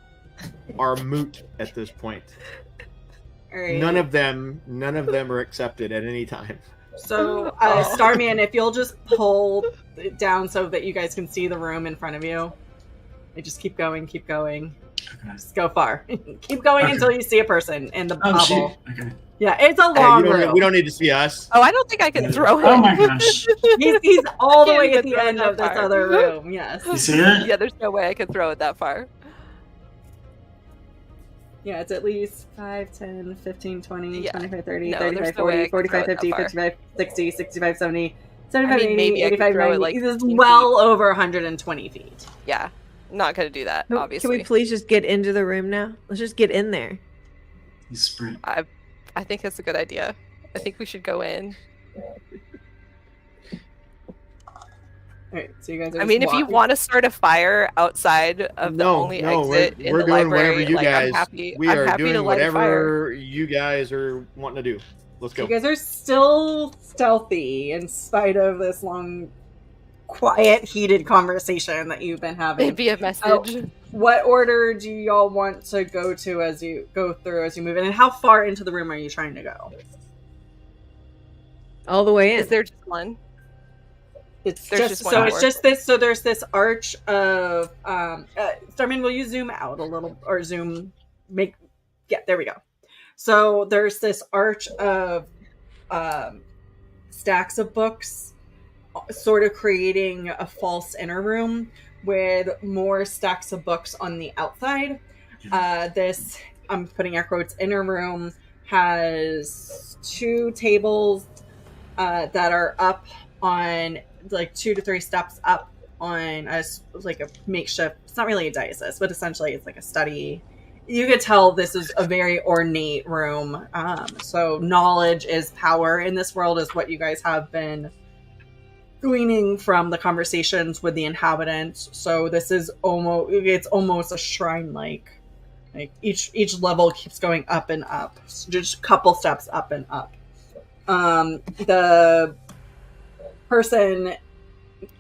are moot at this point. All right. None of them are accepted at any time. So, Starman, if you'll just pull it down so that you guys can see the room in front of you. And just keep going. Okay. Just go far. Keep going Okay. until you see a person in the Oh, bubble. shoot. Okay. Yeah, it's a long room. We don't need to see us. Oh, I don't think I can throw it. Oh my gosh. He's all the Can't way even at the throw it end that of this far. other room. Yes. You see it? Yeah, there's no way I can throw it that far. Yeah, it's at least 5, 10, 15, 20, Yeah. 25, 30, No, 35, there's no way I 40, can 45, throw it 50, that far. 55, 60, 65, 70, 75, I mean, 80, maybe I could 85, throw it 90. like This is 15 well over 120 feet. Yeah, not gonna do that. Can Obviously, we please just get into the room now? Let's just get in there. He's sprint. I think that's a good idea. I think we should go in. Alright, so you guys are I mean, if you want to start a fire outside of the only exit in we're the doing library, whatever you like, guys. I'm happy. We I'm are happy to doing light a fire. whatever you guys are wanting to do. Let's go. You guys are still stealthy in spite of this long, quiet, heated conversation that you've been having. Maybe a message. What order do y'all want to go to as you go through, as you move in? And how far into the room are you trying to go? All the way in. Is there just one? It's There's just just one so door. it's just this. So there's this arch of. Starman, will you zoom out a little or zoom? Yeah, there we go. So there's this arch of stacks of books, sort of creating a false inner room with more stacks of books on the outside. This, I'm putting air quotes, inner room has 2 tables that are up on like 2 to 3 steps up on a makeshift. It's not really a diocese, but essentially it's like a study. You could tell this is a very ornate room. So knowledge is power in this world, is what you guys have been gleaning from the conversations with the inhabitants. So this is almost a shrine like each level keeps going up and up, just a couple steps up and up. The person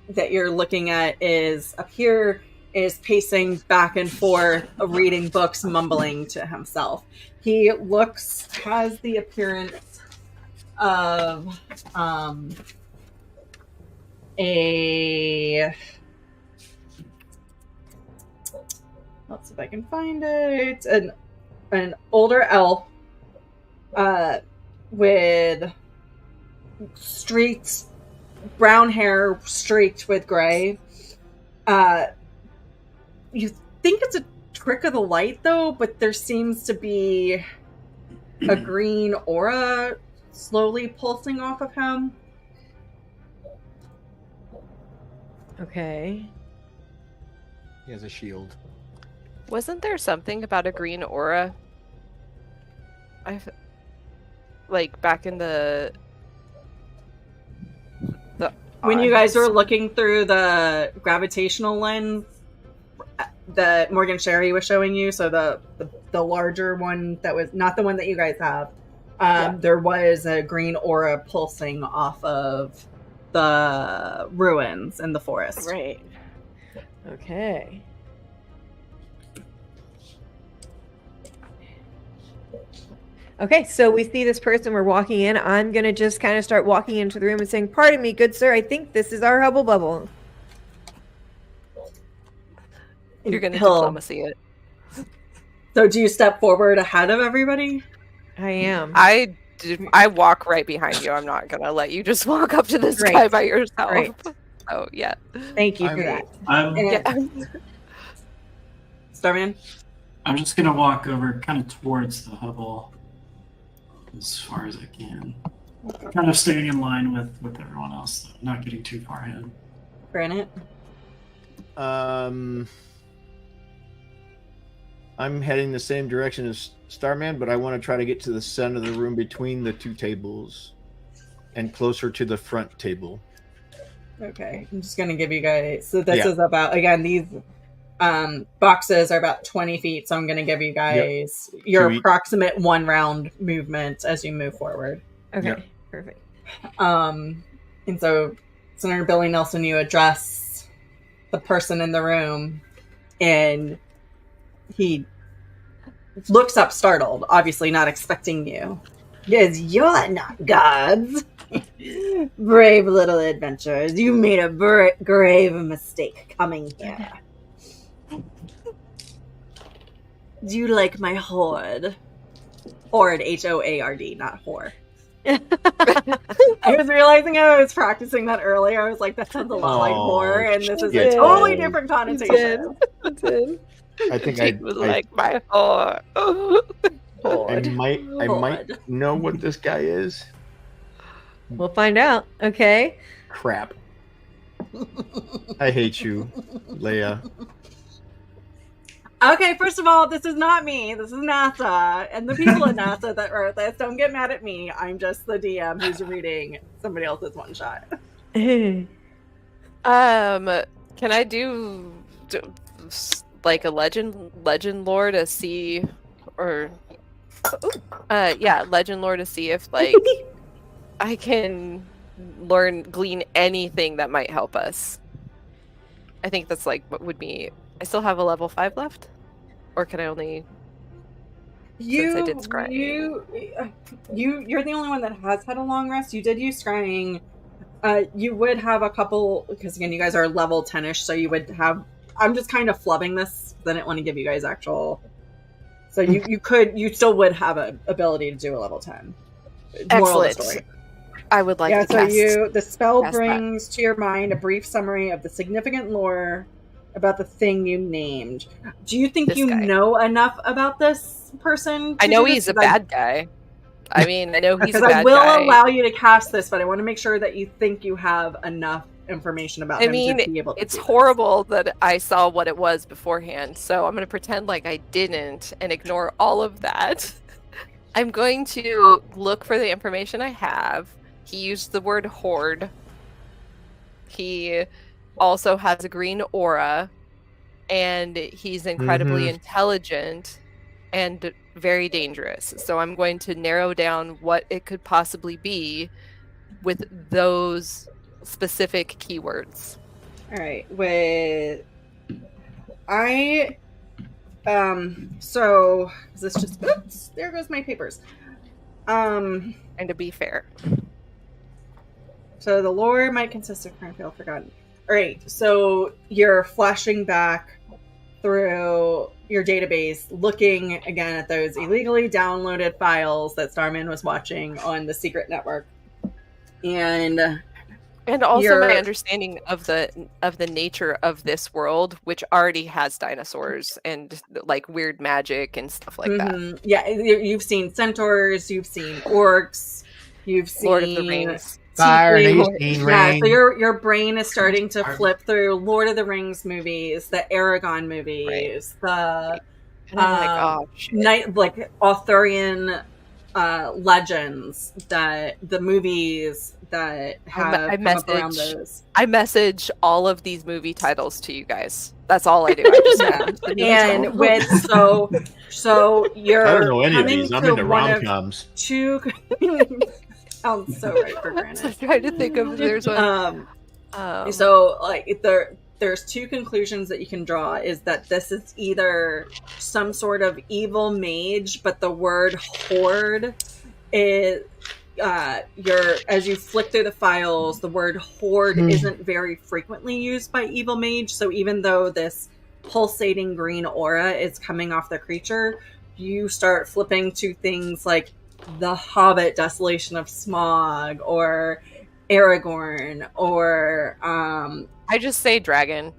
that you're looking at is up here, is pacing back and forth, reading books, mumbling to himself. He has the appearance of let's see if I can find it. An older elf with streaked brown hair streaked with gray. You think it's a trick of the light though, but there seems to be a green aura slowly pulsing off of him. Okay. He has a shield. Wasn't there something about a green aura? Like back in the when you guys were looking through the gravitational lens that Morgan Sherry was showing you, so the larger one that was not the one that you guys have, there was a green aura pulsing off of the ruins in the forest. Right. Okay. Okay, so we see this person, we're walking in. I'm going to just kind of start walking into the room and saying, "Pardon me, good sir, I think this is our Hubble Bubble." You're going to diplomacy it. So do you step forward ahead of everybody? I am. I walk right behind you. I'm not going to let you just walk up to this Right. guy by yourself. Right. Oh, yeah. Thank you for that. Starman? I'm just gonna walk over kind of towards the Hubble as far as I can. Kind of staying in line with everyone else, though, not getting too far ahead. Granite? I'm heading the same direction as Starman, but I want to try to get to the center of the room between the 2 tables and closer to the front table. Okay, I'm just going to give you guys... So this is about... Again, these boxes are about 20 feet, so I'm going to give you guys your approximate 1 round movement as you move forward. Okay, perfect. And so, Senator Billy Nelson, you address the person in the room, and he looks up startled, obviously not expecting you. Because you're not gods. Brave little adventurers. You made a grave mistake coming here. Do you like my horde? Horde, H-O-A-R-D, not whore. I was realizing I was practicing that earlier. I was like, that sounds a lot like whore, and this is a totally different connotation. I think I was like my whore. I might know what this guy is. We'll find out. Okay. Crap. I hate you, Leia. Okay, first of all, this is not me. This is NASA, and the people at NASA that wrote this. Don't get mad at me. I'm just the DM who's reading somebody else's one shot. Can I do like a legend lore to see, or legend lore to see if like I can glean anything that might help us? I think that's like what would be. I still have a level 5 left, or can I only? Since I did scrying. You're the only one that has had a long rest. You did use scrying You would have a couple, because again, you guys are level 10-ish, so you would have... I'm just kind of flubbing this, because I didn't want to give you guys actual... So you still would have an ability to do a level 10. Moral of the story. I would like to so cast, the spell cast brings to your mind a brief summary of the significant lore about the thing you named. Do you think you know enough about this person? I know he's a bad guy. I mean, I know he's a bad guy. Because I will allow you to cast this, but I want to make sure that you think you have enough information about him to be able to it's do horrible that I saw what it was beforehand, so I'm going to pretend like I didn't and ignore all of that. I'm going to look for the information I have. He used the word horde. He also has a green aura, and he's incredibly intelligent and very dangerous. So I'm going to narrow down what it could possibly be with those specific keywords. All right. So is this just... Oops, there goes my papers. And to be fair. So the lore might consist of current fail forgotten. All right, so you're flashing back through your database, looking again at those illegally downloaded files that Starman was watching on the secret network, and also my understanding of the nature of this world, which already has dinosaurs and like weird magic and stuff like that. Yeah, you've seen centaurs, you've seen orcs, you've seen Lord of the Rings. Fire and so your brain is starting to flip through Lord of the Rings movies, the Aragon movies, the Arthurian legends, that the movies that have come up around those. I message all of these movie titles to you guys. That's all I do. I just and with so you're... I don't know any of these. I'm into rom-coms. Two... Sounds so right for granted. I'm trying to think of there's one. So like there's two conclusions that you can draw, is that this is either some sort of evil mage, but the word horde is as you flick through the files, the word horde isn't very frequently used by evil mage. So even though this pulsating green aura is coming off the creature, you start flipping to things like The Hobbit, Desolation of Smog, or Aragorn, or I just say dragon.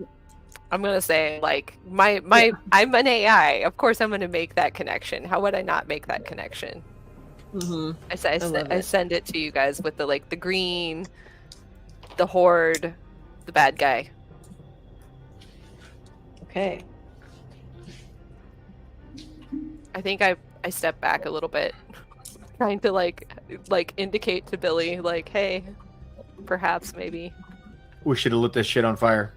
I'm gonna say like I'm an AI. Of course, I'm gonna make that connection. How would I not make that connection? I send it to you guys with the green, the horde, the bad guy. Okay. I think I step back a little bit, trying to like indicate to Billy, like, hey, perhaps maybe we should have lit this shit on fire.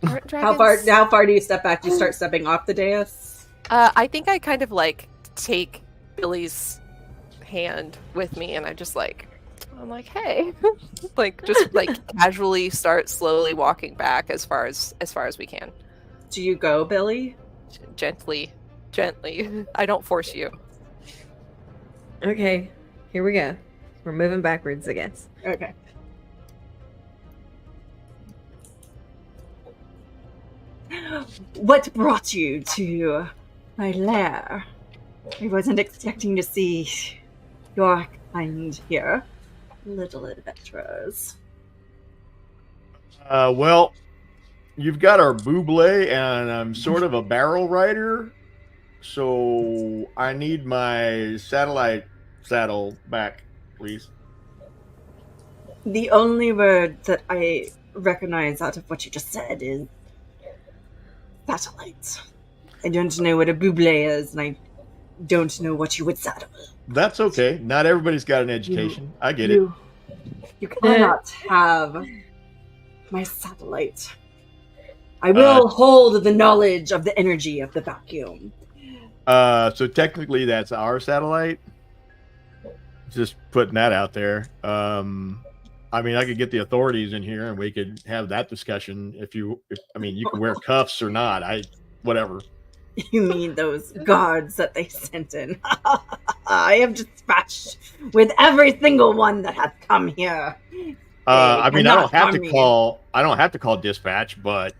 How far do you step back? Do you start stepping off the dais? I think I kind of like take Billy's hand with me, and I'm like, hey, like just like casually start slowly walking back as far as we can. Do you go, Billy? Gently. I don't force you. Okay, here we go. We're moving backwards, I guess. Okay. What brought you to my lair? I wasn't expecting to see your kind here, little adventurers. Well, you've got our buble, and I'm sort of a barrel rider, so I need my satellite saddle back, please. The only word that I recognize out of what you just said is satellite. I don't know what a buble is, and I don't know what you would saddle. That's okay. Not everybody's got an education. I get it. You cannot have my satellite. I will hold the knowledge of the energy of the vacuum. So technically that's our satellite. Just putting that out there. I mean, I could get the authorities in here and we could have that discussion. You can wear cuffs or not. Whatever. You mean those guards that they sent in? I have dispatched with every single one that has come here. I mean, I don't have to me. call. I don't have to call dispatch, but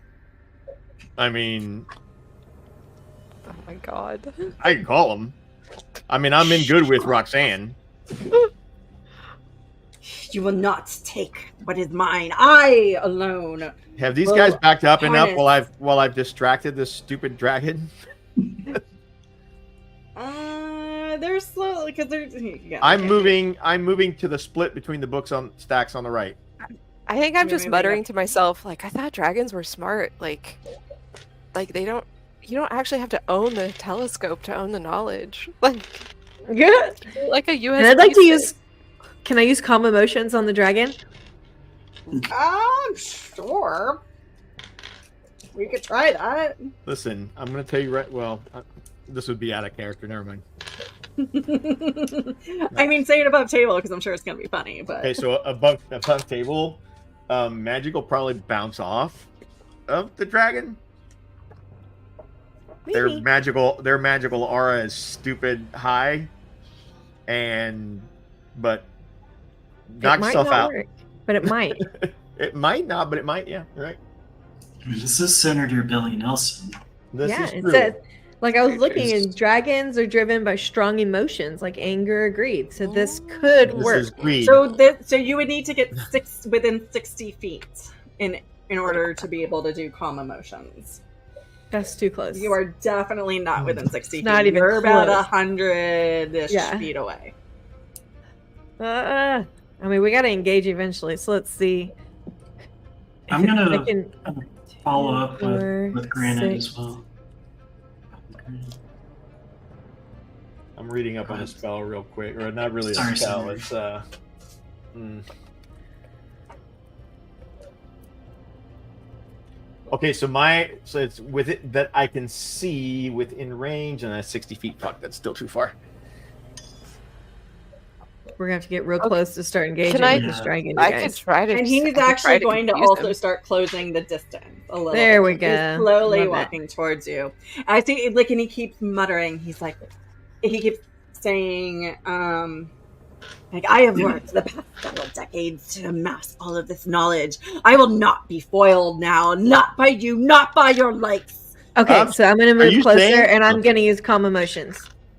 I mean, Oh my god. I can call them. I mean, I'm in good with Roxanne. You will not take what is mine. I alone. Have these guys backed up enough harness. while I've distracted this stupid dragon? They're slow because they're. Yeah, I'm moving to the split between the books on stacks on the right. I think I'm Maybe just we muttering got- to myself, like, I thought dragons were smart. Like they don't. You don't actually have to own the telescope to own the knowledge. Like a US. And I'd like to use. Can I use calm emotions on the dragon? Sure. We could try that. Listen, I'm going to tell you right. Well, this would be out of character. Never mind. I mean, say it above table because I'm sure it's gonna be funny. But Okay, so above table, magic will probably bounce off of the dragon. Their Maybe. magical aura is stupid high, but knock It might yourself not out. work, but it might. It might not, but it might. Yeah, you're right. This is Senator Billy Nelson. This Yeah, is it true. says, like I was looking, It's- and dragons are driven by strong emotions, like anger or greed. So this could This work. is greed. so you would need to get within 60 feet in order to be able to do calm emotions. That's too close. You are definitely not within 60 feet. Not even You're about close. 100-ish Yeah. feet away. I mean, we got to engage eventually. So let's see. I'm gonna I can- follow up 4, with Granite 6. as well. I'm reading up on a spell real quick, or not really a Sorry, spell. sorry. It's Okay, so it's with it that I can see within range, and that's 60 feet. Fuck, that's still too far. We're gonna have to get real close to start engaging Can I- with this dragon. You I could guys. try to. And I he's could try actually going to confuse also him. start closing the distance a little. There we He's go. slowly Love it. walking towards you. I see, like, and he keeps muttering. He keeps saying, like, I have worked the past several decades to amass all of this knowledge. I will not be foiled now. Not by you. Not by your likes. Okay, so I'm gonna move you closer, saying- and I'm gonna use calm emotions.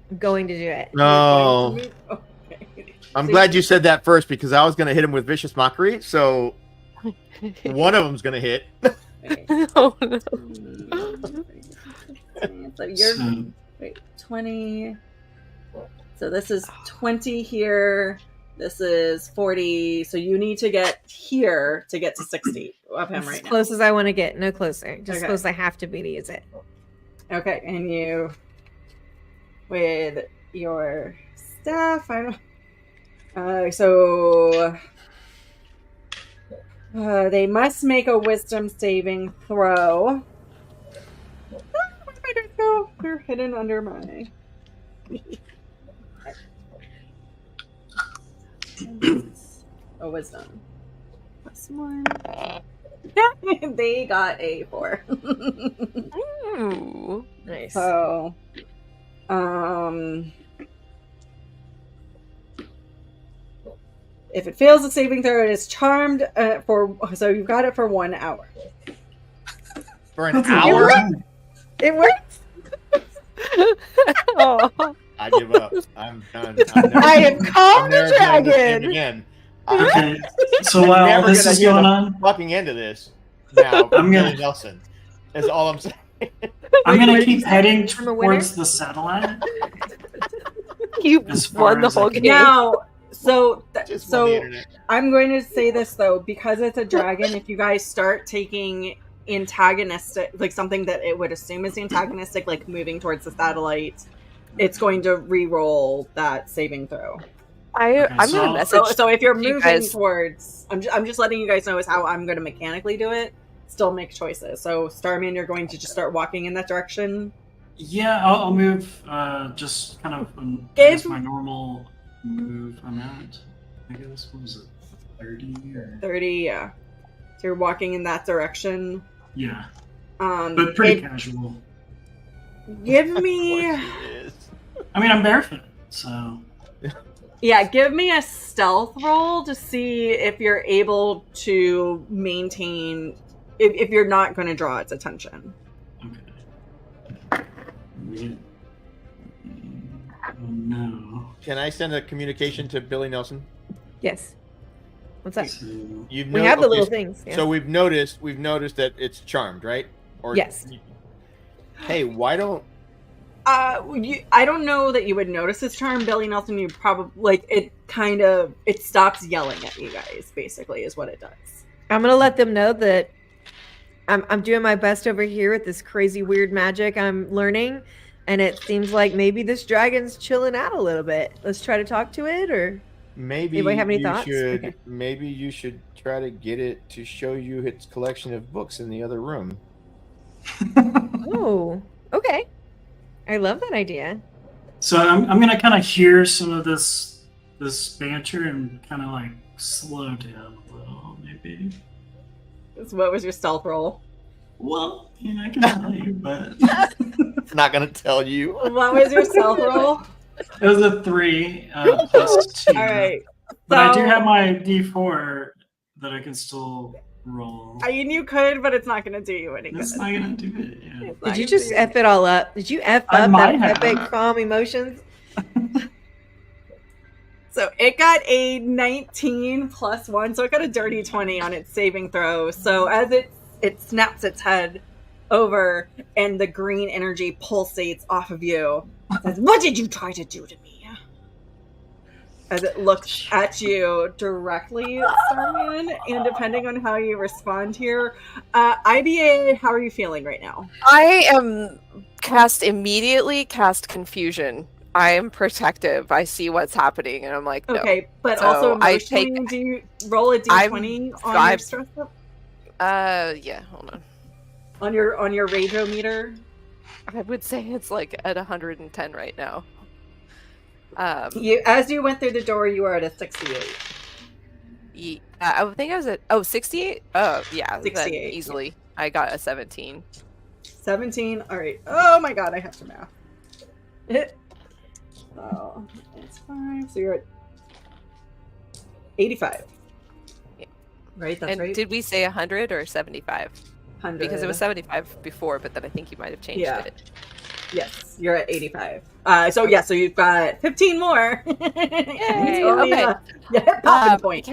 I'm going to do it. No, Okay. I'm So glad you said that first because I was going to hit him with vicious mockery. So one of them's going to hit. Oh no. So you're So, 20. So this is 20 here. This is 40. So you need to get here to get to 60 of him As right now. close as I want to get, no closer. Just Okay. close I have to be to use it. Okay, and you with your staff. I don't. They must make a wisdom saving throw. Where did it go? They're hidden under my. A wisdom. +1. They got a 4. Ooh. Nice. So, if it fails the saving throw, it is charmed so you've got it for 1 hour. For an that's a hour? long time. It works. Oh. I give up. I'm done. I'm never, I have I'm calmed never the playing this game dragon. again. Okay, so I'm while never this gonna is hear going the on, fucking end of this. Now, I'm gonna- Billy Nelson. That's all I'm saying. I'm gonna Wait, keep heading I'm a winner? towards the satellite. You As far won the as I whole can- game. Now, so Just on the so internet. I'm going to say this though, because it's a dragon. If you guys start taking antagonistic, like something that it would assume is antagonistic, like moving towards the satellite, it's going to re-roll that saving throw. I'm so gonna I'll- message. So if you're you moving guys. towards, I'm just letting you guys know is how I'm going to mechanically do it. Still make choices. So Starman, you're going to just start walking in that direction. Yeah, I'll move just kind of I Give- guess my normal move amount. I guess, what was it, 30 or 30, yeah. So you're walking in that direction. yeah, but pretty casual. Give me. Of course he is. I mean, I'm barefoot, so. Yeah, give me a stealth roll to see if you're able to maintain. If you're not going to draw its attention. Okay. Oh, no. Can I send a communication to Billy Nelson? Yes. What's up? So, We have the little things. Yeah. So we've noticed that it's charmed, right? Or Yes. Hey, why don't I don't know that you would notice this charm, Billy Nelson. You probably it stops yelling at you guys. Basically, is what it does. I'm gonna let them know that I'm doing my best over here with this crazy weird magic I'm learning, and it seems like maybe this dragon's chilling out a little bit. Let's try to talk to it, or maybe anybody have any you thoughts? should Okay. maybe you should try to get it to show you its collection of books in the other room. Oh, okay. I love that idea. So I'm gonna kind of hear some of this banter and kind of like slow down a little, maybe. So what was your stealth roll? Well, I can tell you, but It's not gonna tell you. What was your stealth roll? it was a 3 plus 2. All right. But I do So- have my D4 that I can still roll. I mean, you could, but it's not going to do you any good. That's not gonna do it. Yeah. It's not Did you gonna just do F it all up? Did you F I up might that have. epic calm emotions? So it got a 19 plus 1, so it got a dirty 20 on its saving throw. So as it snaps its head over and the green energy pulsates off of you, it says, "What did you try to do to me?" As it looks at you directly, Starman, and depending on how you respond here, IBA, how are you feeling right now? I am cast confusion. I am protective. I see what's happening, and I'm like, no. Okay, but So also I emotionally, do you roll a d20 on your I'm- stress up? Yeah, hold on. On your rageometer? I would say it's like at 110 right now. As you went through the door, you were at a 68. I think I was at 68. Oh yeah, 68, then easily. I got a 17. 17. All right. Oh my god, I have to math. So it's 5. So you're at 85. Yeah. Right. That's And right. did we say 100 or 75? 100. Because it was 75 before, but then I think you might have changed Yeah. it. Yes, you're at 85. So you've got 15 more. Yay, Totally okay. enough. Yeah, popping point.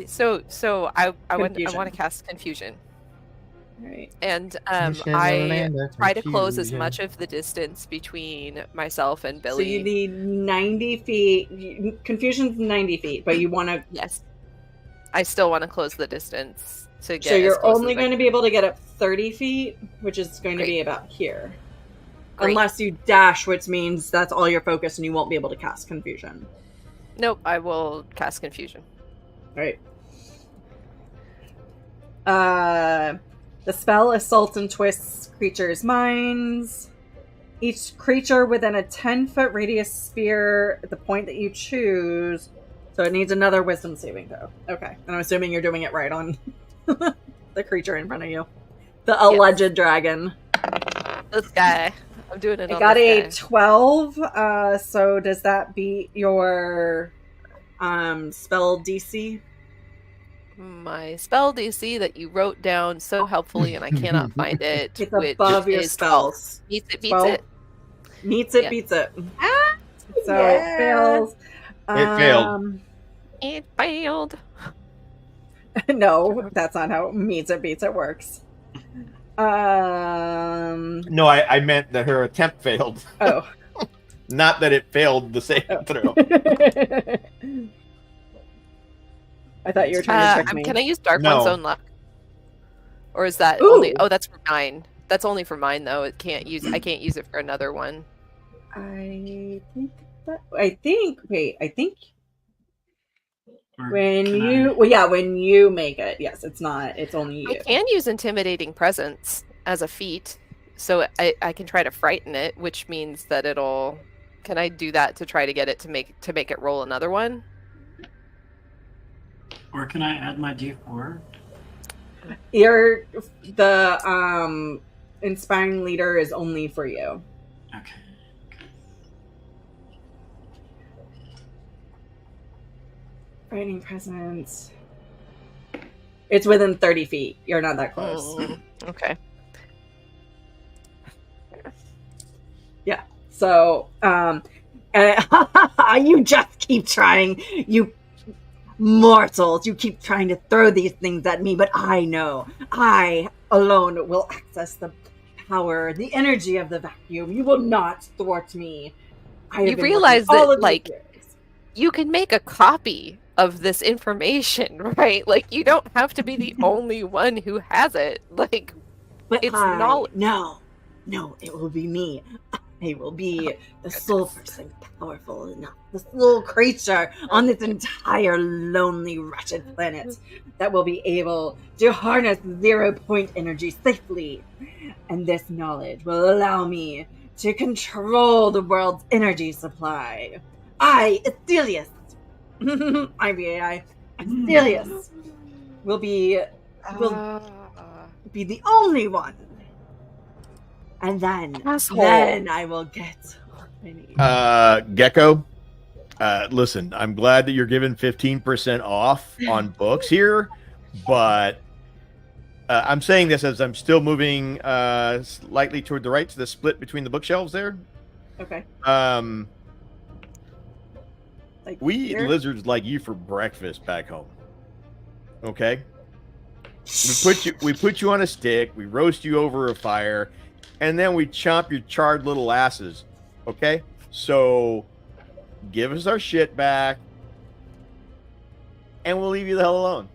So I want Confusion. to cast confusion, All right. and I try to close as much of the distance between myself and Billy. So you need 90 feet. Confusion's 90 feet, but you want to. Yes, I still want to close the distance to get. So as you're close only as I going to be able to get up 30 feet, which is going to be Great. about here. Great. Unless you dash, which means that's all your focus and you won't be able to cast confusion. Nope, I will cast confusion. All right. The spell assaults and twists creatures' minds. Each creature within a 10-foot radius sphere at the point that you choose. So it needs another wisdom saving throw. Okay. And I'm assuming you're doing it right on the creature in front of you. The alleged dragon. This guy. I'm doing it. I on got this a guy. 12. So does that beat your spell DC? My spell DC that you wrote down so helpfully, and I cannot find it. It's which above your is spells. 12. Beats it. Beats 12? it. Meets it, Yeah. beats it. Ah, So yeah. it fails. It failed. It failed. No, that's not how meets it, beats it works. No, I meant that her attempt failed. Oh. Not that it failed the saving throw. I thought you were trying to trick me. Can I use Dark No. One's Own Luck? Or is that Ooh. only? Oh, that's for mine. That's only for mine though. It can't use. I can't use it for another one. I think. Wait. I think Or when can you. I- Well, yeah, when you make it. Yes, it's not. It's only you. I can use Intimidating Presence as a feat, so I can try to frighten it, which means that it'll. Can I do that to try to get it to make it roll another one? Or can I add my D4? You're the inspiring leader is only for you. Okay. Writing presence. It's within 30 feet. You're not that close. Okay. Yeah. So, you just keep trying. You mortals, you keep trying to throw these things at me, but I know. I alone will access the power, the energy of the vacuum. You will not thwart me. You realize that, like, you can make a copy of this information, right? Like, you don't have to be the only one who has it. Like, but it's knowledge. No, it will be me. I will be the sole person powerful enough, the sole creature on this entire lonely, wretched planet that will be able to harness 0-point energy safely. And this knowledge will allow me to control the world's energy supply. I, Athelius, IBAI, Athelius, will be the only one. And then I will get what I need. Gecko, listen, I'm glad that you're giving 15% off on books here, but I'm saying this as I'm still moving slightly toward the right to the split between the bookshelves there. Okay. Like we eat lizards like you for breakfast back home. Okay? We put you on a stick, we roast you over a fire, and then we chomp your charred little asses. Okay? So give us our shit back, and we'll leave you the hell alone.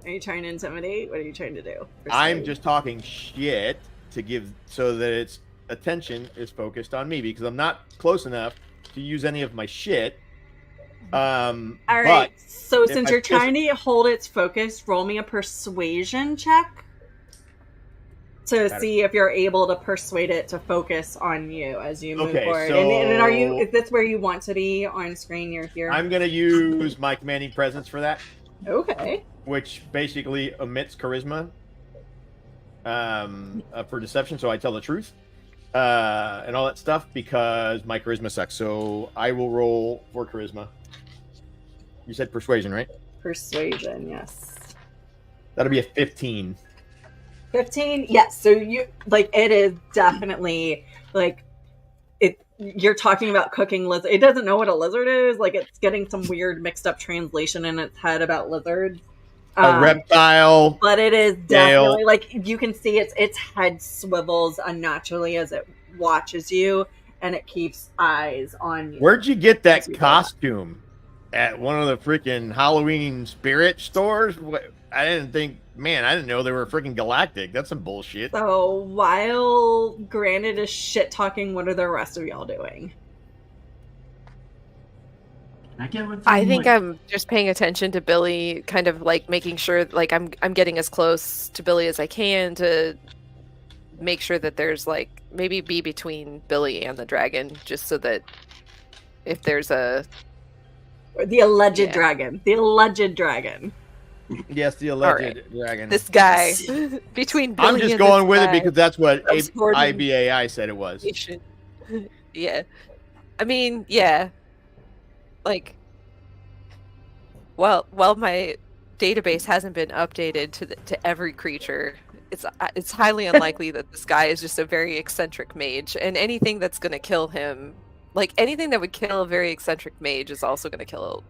Are you trying to intimidate? What are you trying to do? I'm just talking shit to give so that its attention is focused on me because I'm not close enough to use any of my shit. All right. So since you're trying to hold its focus, roll me a persuasion check to see if you're able to persuade it to focus on you as you move forward. So and is this where you want to be on screen? You're here. I'm gonna use my commanding presence for that. Okay. Which basically omits charisma for deception, so I tell the truth and all that stuff because my charisma sucks. So I will roll for charisma. You said persuasion, right? Persuasion, yes. That'll be a 15. 15? Yes. So you it is definitely you're talking about cooking lizard. It doesn't know what a lizard is. Like it's getting some weird mixed up translation in its head about lizards. A reptile. But it is definitely you can see its head swivels unnaturally as it watches you and it keeps eyes on you. Where'd you get that costume? At one of the freaking Halloween spirit stores? I didn't know they were freaking galactic. That's some bullshit. So while Granted is shit talking, what are the rest of y'all doing? I think I'm just paying attention to Billy, kind of making sure I'm getting as close to Billy as I can to make sure that there's maybe be between Billy and the dragon, just so that if there's the alleged dragon. The alleged dragon. Yes, the alleged dragon. This guy. Between Billy I'm just and going this with guy. it because that's what IBAI said it was. Yeah. I mean, yeah. Well, my database hasn't been updated to every creature. It's highly unlikely that this guy is just a very eccentric mage, and anything that's going to kill him, anything that would kill a very eccentric mage is also going to kill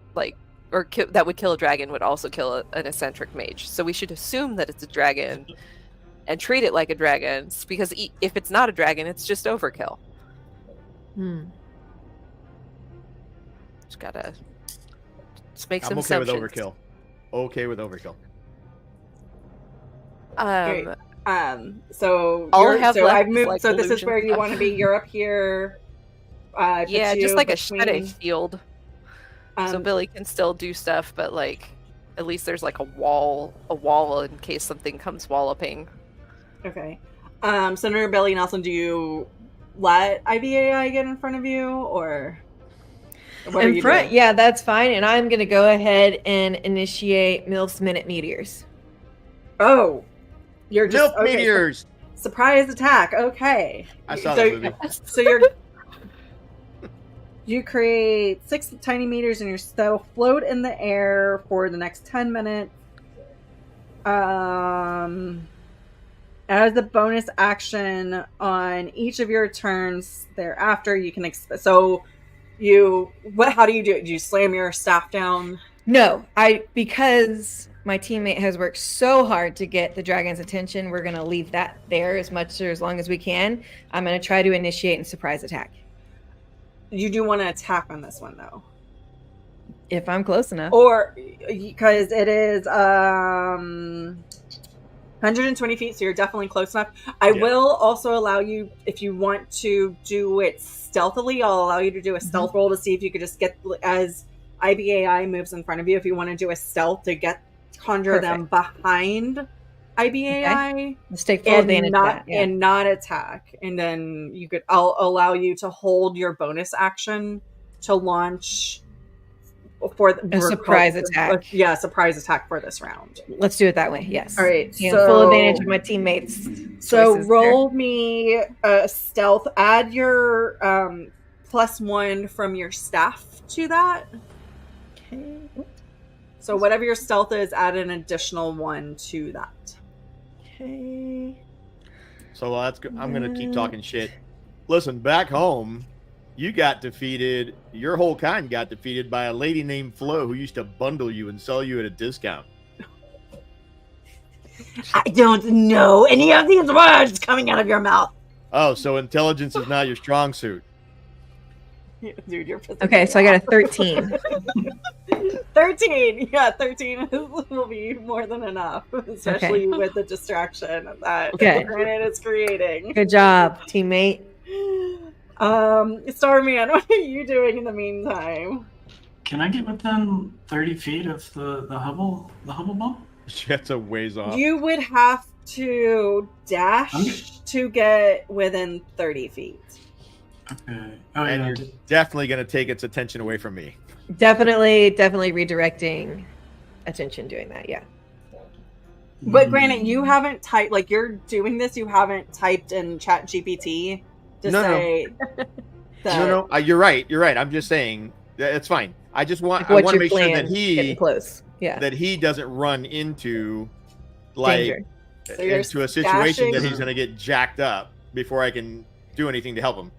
that would kill a dragon would also kill an eccentric mage. So we should assume that it's a dragon and treat it like a dragon, because if it's not a dragon, it's just overkill. Just gotta make some assumptions. I'm okay with overkill. So all I have left I've moved. is, so this is where you want to be. You're up here. Yeah, just like a shadow field. So Billy can still do stuff, but at least there's a wall in case something comes walloping. Okay. Senator Billy Nelson, do you let IBAI get in front of you, or what are you doing? Yeah, that's fine. And I'm gonna go ahead and initiate MILF's Minute Meteors. Oh, you're just MILF Meteors. Surprise attack. Okay. I saw that movie. So you create 6 tiny meters and they'll float in the air for the next 10 minutes. As a bonus action on each of your turns thereafter, you can how do you do it? Do you slam your staff down? No, because my teammate has worked so hard to get the dragon's attention, we're going to leave that there as much or as long as we can. I'm going to try to initiate and surprise attack. You do want to attack on this one, though? If I'm close enough. Or, because it is 120 feet, so you're definitely close enough. I will also allow you, if you want to do it stealthily, I'll allow you to do a stealth roll to see if you could just get, as IBAI moves in front of you, if you want to do a stealth to conjure them behind IBAI. Okay. Let's take full advantage of that. Yeah. And not attack. And then I'll allow you to hold your bonus action to launch for a surprise attack. Surprise attack for this round. Let's do it that way. Yes. All right. So full advantage of my teammates. So roll me a stealth. Add your +1 from your staff to that. Okay. So whatever your stealth is, add an additional 1 to that. Okay. So that's good. I'm gonna keep talking shit. Listen, back home, you got defeated. Your whole kind got defeated by a lady named Flo who used to bundle you and sell you at a discount. I don't know any of these words coming out of your mouth. Oh, so intelligence is not your strong suit. Dude, you're okay, so I got a 13. 13. Yeah, 13 will be more than enough, especially with the distraction that Granite is creating. Good job, teammate. Starman, what are you doing in the meantime? Can I get within 30 feet of the hubble bomb? That's a ways off. You would have to dash to get within 30 feet. Okay. And you're definitely going to take its attention away from me. Definitely redirecting attention doing that, yeah. But granted, you haven't typed, like you're doing this, you haven't typed in ChatGPT to say that... No, you're right. I'm just saying, it's fine. I want to make sure that he doesn't run into, into a situation that he's going to get jacked up before I can do anything to help him.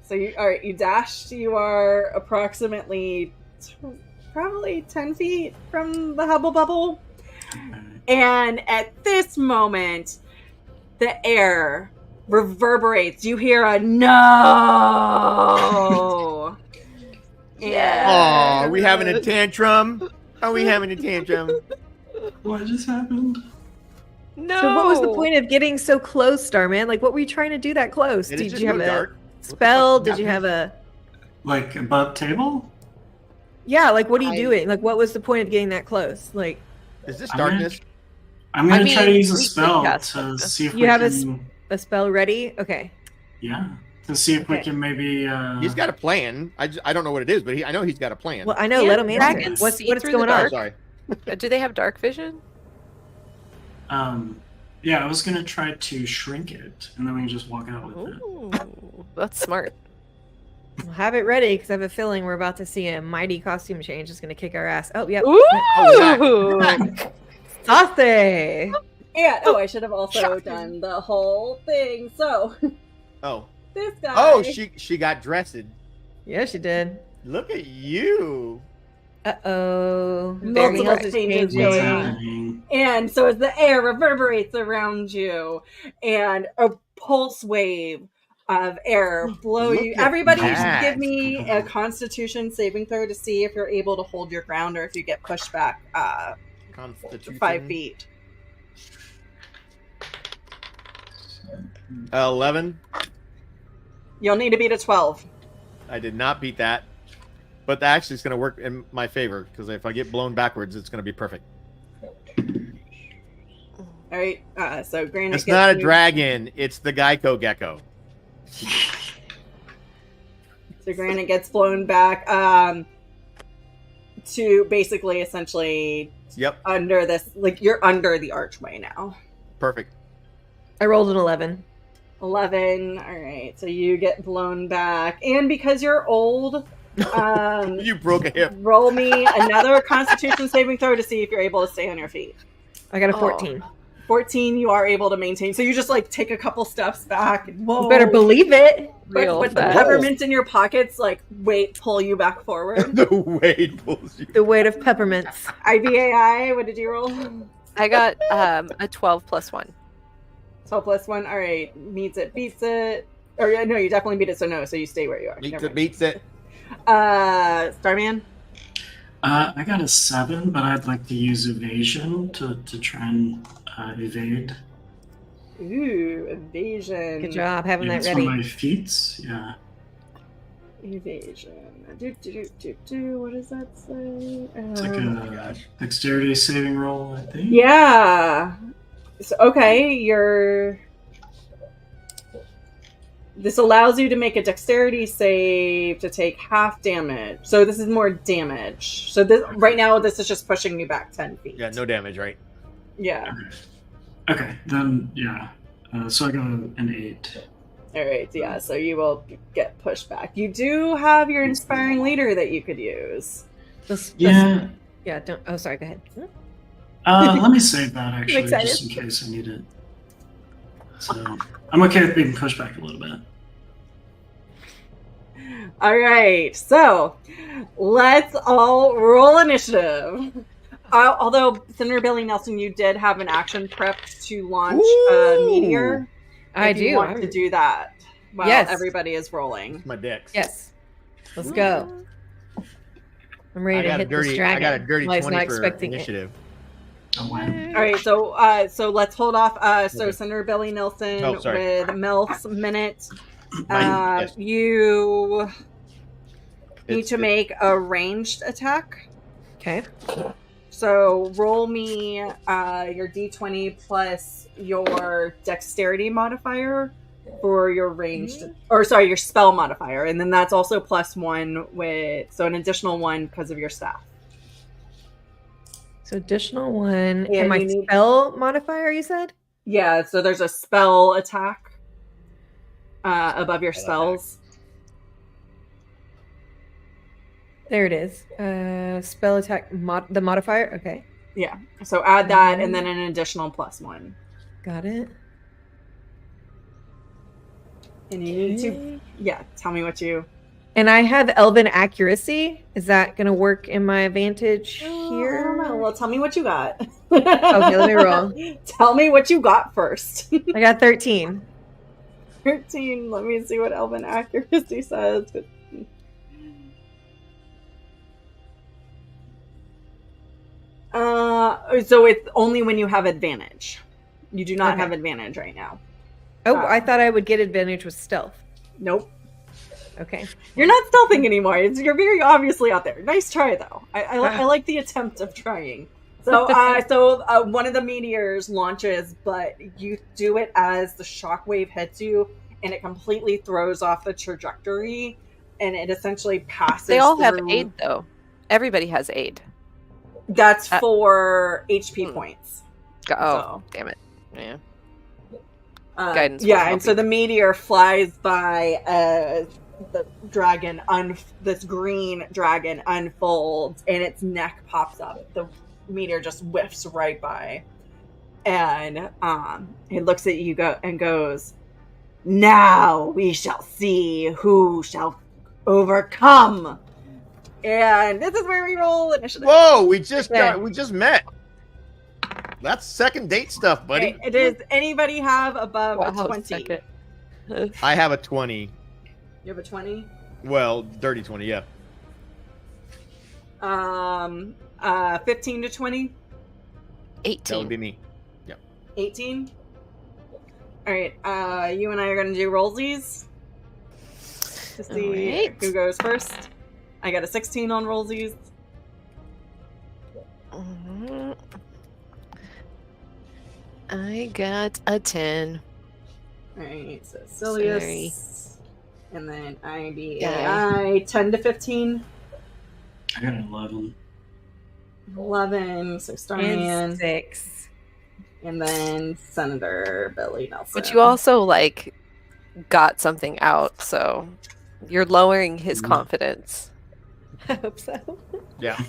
So you dashed. You are approximately probably 10 feet from the hubble bubble. And at this moment, the air reverberates. You hear a no. Oh, are we having a tantrum? What just happened? No. So what was the point of getting so close, Starman? Like, what were you trying to do that close? Did you have a spell? Did you have a above table? Yeah, like what are you doing? Like, what was the point of getting that close? Like, is this darkness? I'm gonna try to use a spell to see if you have a spell ready. Okay. Yeah, to see if we can maybe. He's got a plan. I don't know what it is, but I know he's got a plan. Well, I know. Let him answer. What's going on? Oh, sorry. Do they have dark vision? Yeah, I was gonna try to shrink it, and then we can just walk out with it. That's smart. We'll have it ready because I have a feeling we're about to see a mighty costume change. It's going to kick our ass. Oh, yep. Ooh! Sase! Yeah. Oh, I should have also done the whole thing. So. Oh. This guy. Oh, she got dressed. Yeah, she did. Look at you. Uh-oh. Multiple changes going on. And so as the air reverberates around you, and a pulse wave of air blow you. Everybody should give me a Constitution saving throw to see if you're able to hold your ground or if you get pushed back 5 feet. 11. You'll need to beat a 12. I did not beat that. But that actually is going to work in my favor, because if I get blown backwards, it's going to be perfect. All right, so Granite. It's not a dragon; it's the Geico gecko. So Granite gets blown back to basically, essentially, Yep. under this. Like you're under the archway now. Perfect. I rolled an 11. 11. All right, so you get blown back, and because you're old, You broke a hip. roll me another Constitution saving throw to see if you're able to stay on your feet. I got a 14. 14, you are able to maintain. So you just like take a couple steps back. And, whoa! You better believe it. But the peppermint in your pockets, like, pull you back forward. The weight pulls you. The weight of peppermints. IBAI, what did you roll? I got a 12 plus 1. 12 plus 1. All right, meets it, beats it. Or no, you definitely beat it. So no, so you stay where you are. Beats it. Starman. I got a 7, but I'd like to use evasion to try and evade. Ooh, evasion. Good job having that It's ready. one of my feats, yeah. Evasion. What does that say? It's like a dexterity saving roll, I think. Yeah. So, okay, this allows you to make a dexterity save to take half damage. So this is more damage. So this right now, this is just pushing you back 10 feet. Yeah, no damage, right? Yeah. Okay, then, yeah. So I got an 8. All right, yeah, so you will get pushed back. You do have your inspiring leader that you could use. Yeah. Yeah, don't. Oh, sorry, go ahead. Let me save that, actually, excited. just in case I need it. So, I'm okay with being pushed back a little bit. All right, so let's all roll initiative. Although, Senator Billy Nelson, you did have an action prepped to launch a meteor. I if you do. want to do that while Yes. everybody is rolling. My dex. Yes. Let's go. I'm ready to hit this dragon. I got a dirty while he's 20 not for expecting it. initiative. Oh, wow. All right, so let's hold off. So Okay. Senator Billy Nelson Oh, sorry. with Melf's minute. Yes. You need It's- to make a ranged attack. Okay. So roll me your d20 plus your dexterity modifier for your ranged, or sorry, your spell modifier, and then that's also +1 so an additional 1 because of your staff. So additional 1. Yeah, and my you need- spell modifier, you said? Yeah, so there's a spell attack above your spells. There it is. Spell attack, the modifier. Okay. Yeah, so add that and then an additional +1. Got it. And you need to, tell me what you. And I have Elven Accuracy. Is that going to work in my advantage I don't here? know. Well, tell me what you got. Okay, let me roll. Tell me what you got first. I got 13. 13. Let me see what Elven Accuracy says. So it's only when you have advantage. You do not have advantage right now. Oh, I thought I would get advantage with stealth. Nope. Okay. You're not stealthing anymore. You're very obviously out there. Nice try, though. I like the attempt of trying. So, one of the meteors launches, but you do it as the shockwave hits you, and it completely throws off the trajectory, and it essentially passes. They all have through- aid, though. Everybody has aid. That's for HP points. Oh, damn it. Yeah. Guidance. Yeah, and so the meteor flies by. The dragon, this green dragon unfolds, and its neck pops up. The meteor just whiffs right by, and it looks at you and goes, "Now we shall see who shall overcome." And this is where we roll initiative. Whoa, we just met. That's second date stuff, buddy. Okay, does anybody have above a 20? Second. I have a 20. You have a 20? Well, dirty 20, yeah. 15 to 20? 18. That would be me. 18? Alright, you and I are going to do rollsies to see Alright. who goes first. I got a 16 on rollsies. I got a 10. Alright, so Silius. Sorry. And then IBAI, 10 to 15. I got an 11. 11, so Starman. And 6. And then Senator Billy Nelson. But you also like got something out, so you're lowering his confidence. I hope so. Yeah.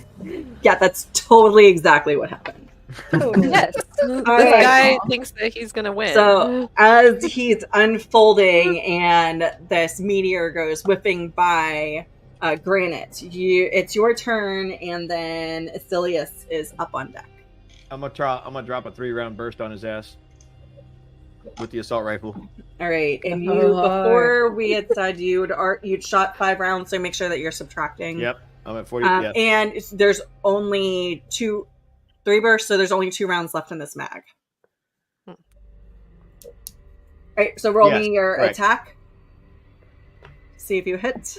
Yeah, that's totally exactly what happened. Yes. This right. guy thinks that he's gonna win. So as he's unfolding and this meteor goes whipping by, Granite, it's your turn, and then Asilius is up on deck. I'm gonna drop a 3-round burst on his ass with the assault rifle. All right, and before we had said you'd shot 5 rounds, so make sure that you're subtracting. Yep, I'm at 40. Yeah. And there's only 3 bursts, so there's only 2 rounds left in this mag. All right, so roll me your attack. See if you hit.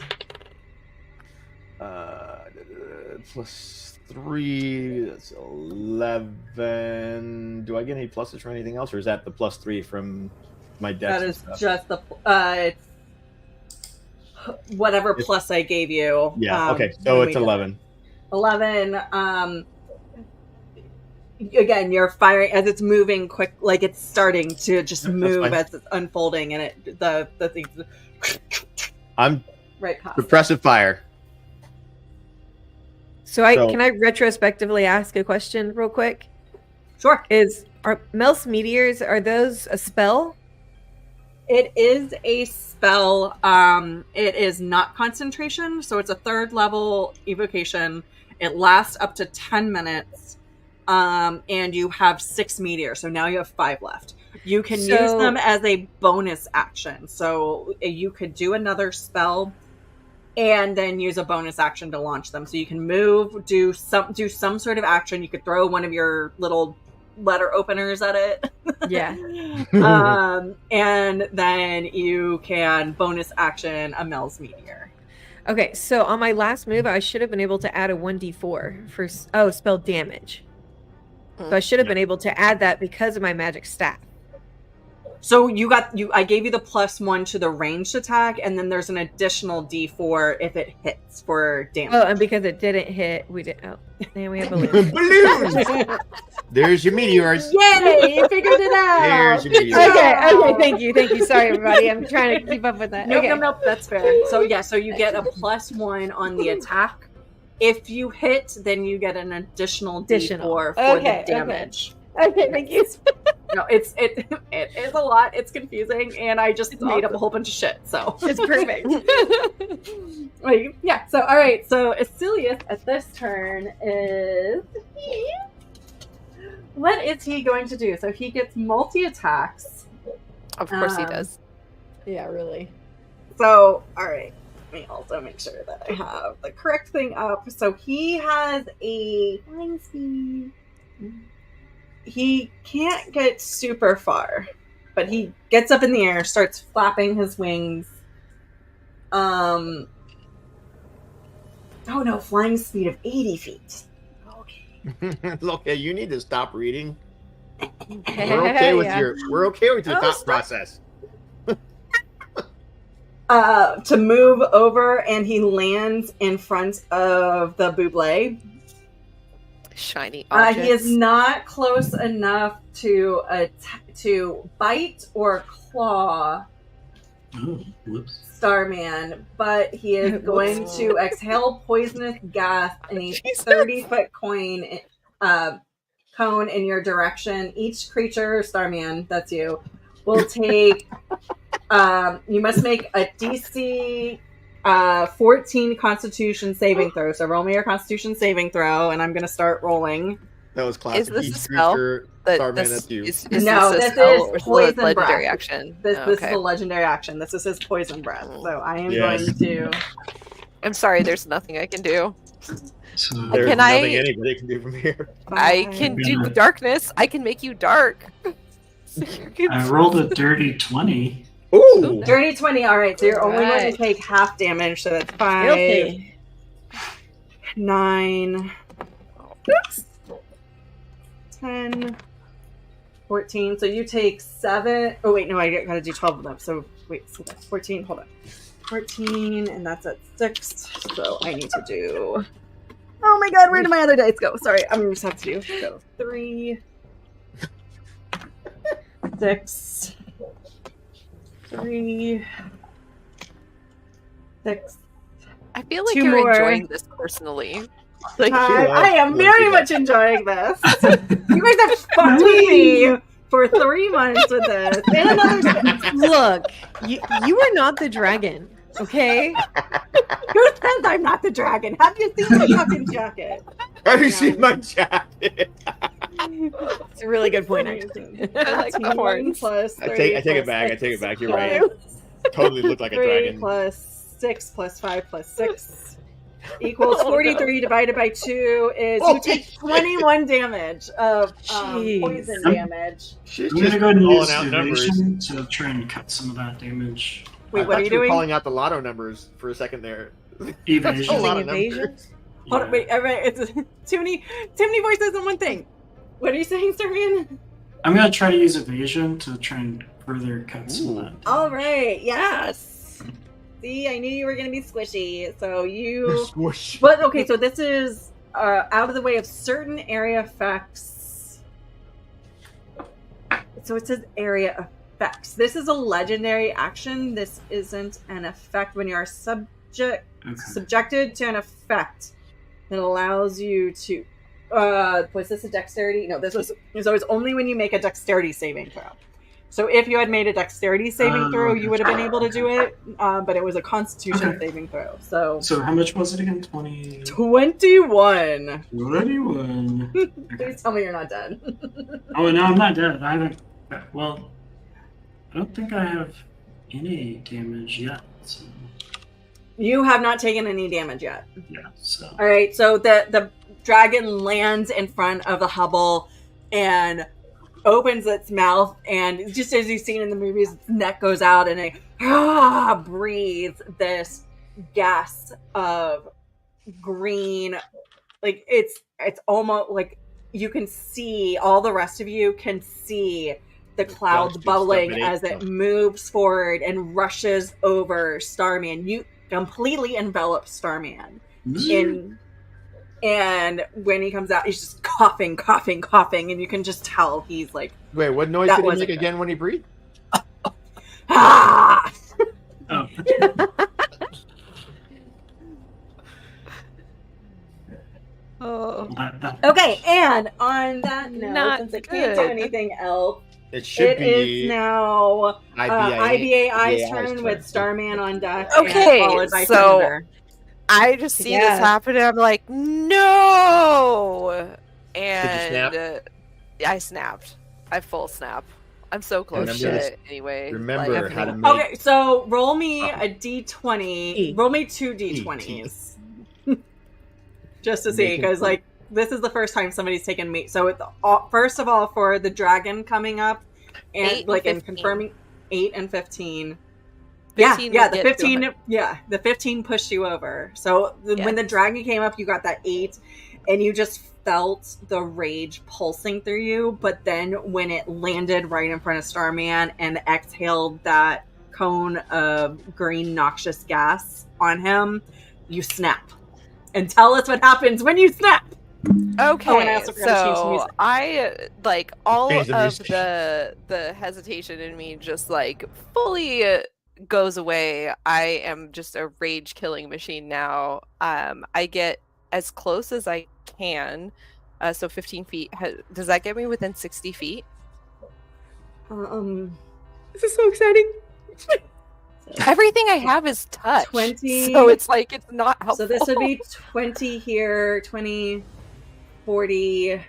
+3, that's 11. Do I get any pluses for anything else, or is that the +3 from my dex? That is just the it's whatever plus I gave you. Yeah. Okay. So it's 11. 11. Again, you're firing as it's moving quick, like it's starting to just move as it's unfolding, and the thing. I'm right past. Suppressive fire. So can I retrospectively ask a question real quick? Sure. Are Mel's meteors, are those a spell? It is a spell. It is not concentration, so it's a 3rd level evocation. It lasts up to 10 minutes. And you have 6 meteors, so now you have 5 left. You can use them as a bonus action. So you could do another spell and then use a bonus action to launch them. So you can move, do some sort of action. You could throw one of your little letter openers at it. Yeah. And then you can bonus action a Mel's meteor. Okay, so on my last move, I should have been able to add a 1d4 for spell damage. So I should have been able to add that because of my magic staff. So I gave you the +1 to the ranged attack, and then there's an additional D4 if it hits for damage. Oh, and because it didn't hit, we did. Oh, and we have balloons. Balloons. There's your meteors. Yay! You figured it out. There's your meteors. Okay. Thank you. Sorry, everybody. I'm trying to keep up with that. Nope. That's fair. So so you get a +1 on the attack. If you hit, then you get an additional D4 for the damage. Okay, thank you. No, it is a lot. It's confusing, and I just made up a whole bunch of shit. So it's perfect. Yeah. So all right. So Asilius at this turn is what is he going to do? So he gets multi attacks. Of course he does. Yeah, really. So all right. Let me also make sure that I have the correct thing up. So he has a flying speed. He can't get super far, but he gets up in the air, starts flapping his wings. Oh no, flying speed of 80 feet. Okay. Look, you need to stop reading. We're okay with we're okay with your thought process. To move over, and he lands in front of the Buble. Shiny objects. He is not close enough to bite or claw Starman, but he is going to exhale poisonous gas in a 30-foot cone in your direction. Each creature, Starman, that's you, will take. You must make a DC 14 Constitution saving throw. So roll me your Constitution saving throw, and I'm going to start rolling. That was classic. Is this a spell? Starman, that's you. This is poison legendary breath. action. This is a legendary action. This is his poison breath. So I am going to. I'm sorry. There's nothing I can do. So there's nothing anybody can do from here. I can do darkness. I can make you dark. I rolled a dirty 20. Ooh! Dirty 20. All right, so you're only going to take half damage. So that's 5, 9, 10, 14. So you take 7. Oh wait, no, I got to do 12 of them. So wait, so that's 14. Hold on, 14, and that's at 6. So I need to do. Oh my God, where did my other dice go? Sorry, I'm just have to do 3. 6, 3, 6. I feel like 2 you're more. enjoying this personally. Like, I am very much enjoying this. You guys have fucked with me for 3 months with this. And another 6. Look, you are not the dragon, okay? Who says I'm not the dragon? Have you seen my fucking jacket? Have you seen my jacket? It's a really good point, actually. I like the horns. Plus I 3 take it plus back. I 6 take it back. You're plus right. Totally looked like a 3 dragon. plus 6 plus 5 plus 6 equals 43 divided by 2 is you take 21 damage of poison damage. She's I'm gonna just go ahead and use calling out numbers. evasion to try and cut some of that damage. Wait, I what thought are you were doing? calling out the lotto numbers for a second there. Evasion. A lot of Evasion? numbers. Hold on, wait, all right, it's too many voices on one thing. What are you saying, Starman? I'm gonna try to use evasion to try and further cut some of that. All right, yes. See, I knew you were gonna be squishy, so you. Squish. But okay, so this is out of the way of certain area effects. So it says area effects. This is a legendary action. This isn't an effect. When you are subjected to an effect that allows you to. Was this a dexterity? No, this was. So it's only when you make a dexterity saving throw. So if you had made a dexterity saving throw, you would have been able to do it, but it was a constitution saving throw. So how much was it again? 20... 21. 21. Okay. Please tell me you're not dead. Oh, no, I'm not dead. I haven't... Well, I don't think I have any damage yet. So... You have not taken any damage yet. Yeah, so... All right, so the dragon lands in front of the hovel and opens its mouth, and just as you've seen in the movies, its neck goes out and it breathes this gas of green. Like it's almost like you can see, all the rest of you can see the clouds bubbling as it moves forward and rushes over Starman. You completely envelop Starman and when he comes out, he's just coughing, and you can just tell he's like... Wait, what noise did he make again when he breathed? Ah! Oh. Oh. Okay, and on that note, Not since it can't do good. anything else, It should it is now IBAI's turn with Starman on deck. Okay, and followed by so Thunder. I just see Yeah. this happen, and I'm like, no! And snap? I snapped. I full snap. I'm so close to Remember- it anyway. Remember like, how to make... Okay, so roll me a d20. Roll me 2 d20s. Just to see, because like this is the first time somebody's taken me. So it's first of all for the dragon coming up, and 8 like and and 15. confirming 8 and 15. 15 Yeah, would the get to 15. 100. Yeah, the 15 pushed you over. So when the dragon came up, you got that 8, and you just felt the rage pulsing through you. But then when it landed right in front of Starman and exhaled that cone of green noxious gas on him, you snap. And tell us what happens when you snap. Okay, Oh, and I also forgot to change the so music. I like all Change the of music. the hesitation in me just like fully goes away. I am just a rage killing machine now. I get as close as I can. So 15 feet. Does that get me within 60 feet? This is so exciting. Everything I have is touch. 20. So it's like it's not helpful. So this would be 20 here, 20, 40,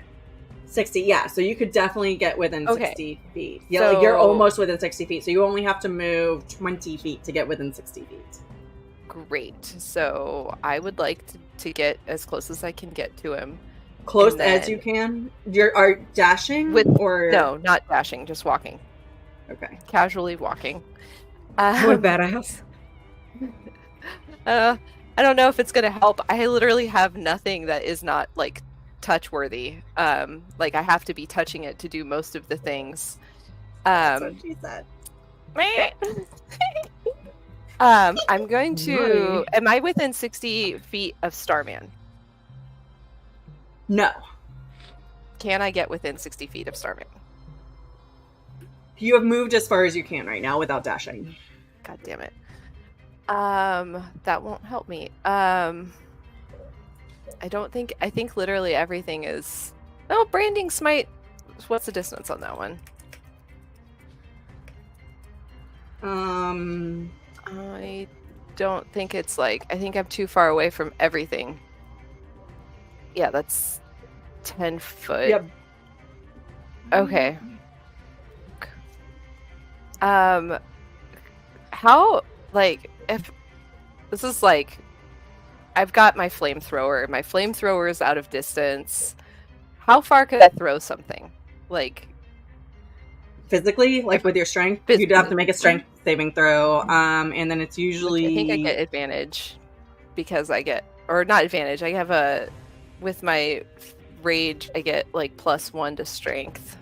60. Yeah, so you could definitely get within 60 feet. Yeah, like you're almost within 60 feet. So you only have to move 20 feet to get within 60 feet. Great. So I would like to get as close as I can get to him. Close And as then- you can. Are dashing or No, not dashing, just walking. Okay. Casually walking. What a badass. I don't know if it's gonna help. I literally have nothing that is not like touch worthy. Like I have to be touching it to do most of the things. That's what she said. I'm going to. Am I within 60 feet of Starman? No. Can I get within 60 feet of Starman? You have moved as far as you can right now without dashing. God damn it. That won't help me. I think literally everything is... Oh, Branding Smite. What's the distance on that one? I don't think it's like... I think I'm too far away from everything. Yeah, that's 10 foot. Yep. Okay. How, like, if this is like, I've got my flamethrower. My flamethrower is out of distance. How far could I throw something? Like, physically, like with your strength, you'd have to make a strength saving throw. And then it's usually. I think I get advantage because I get, or not advantage. I have a, with my rage, I get like +1 to strength.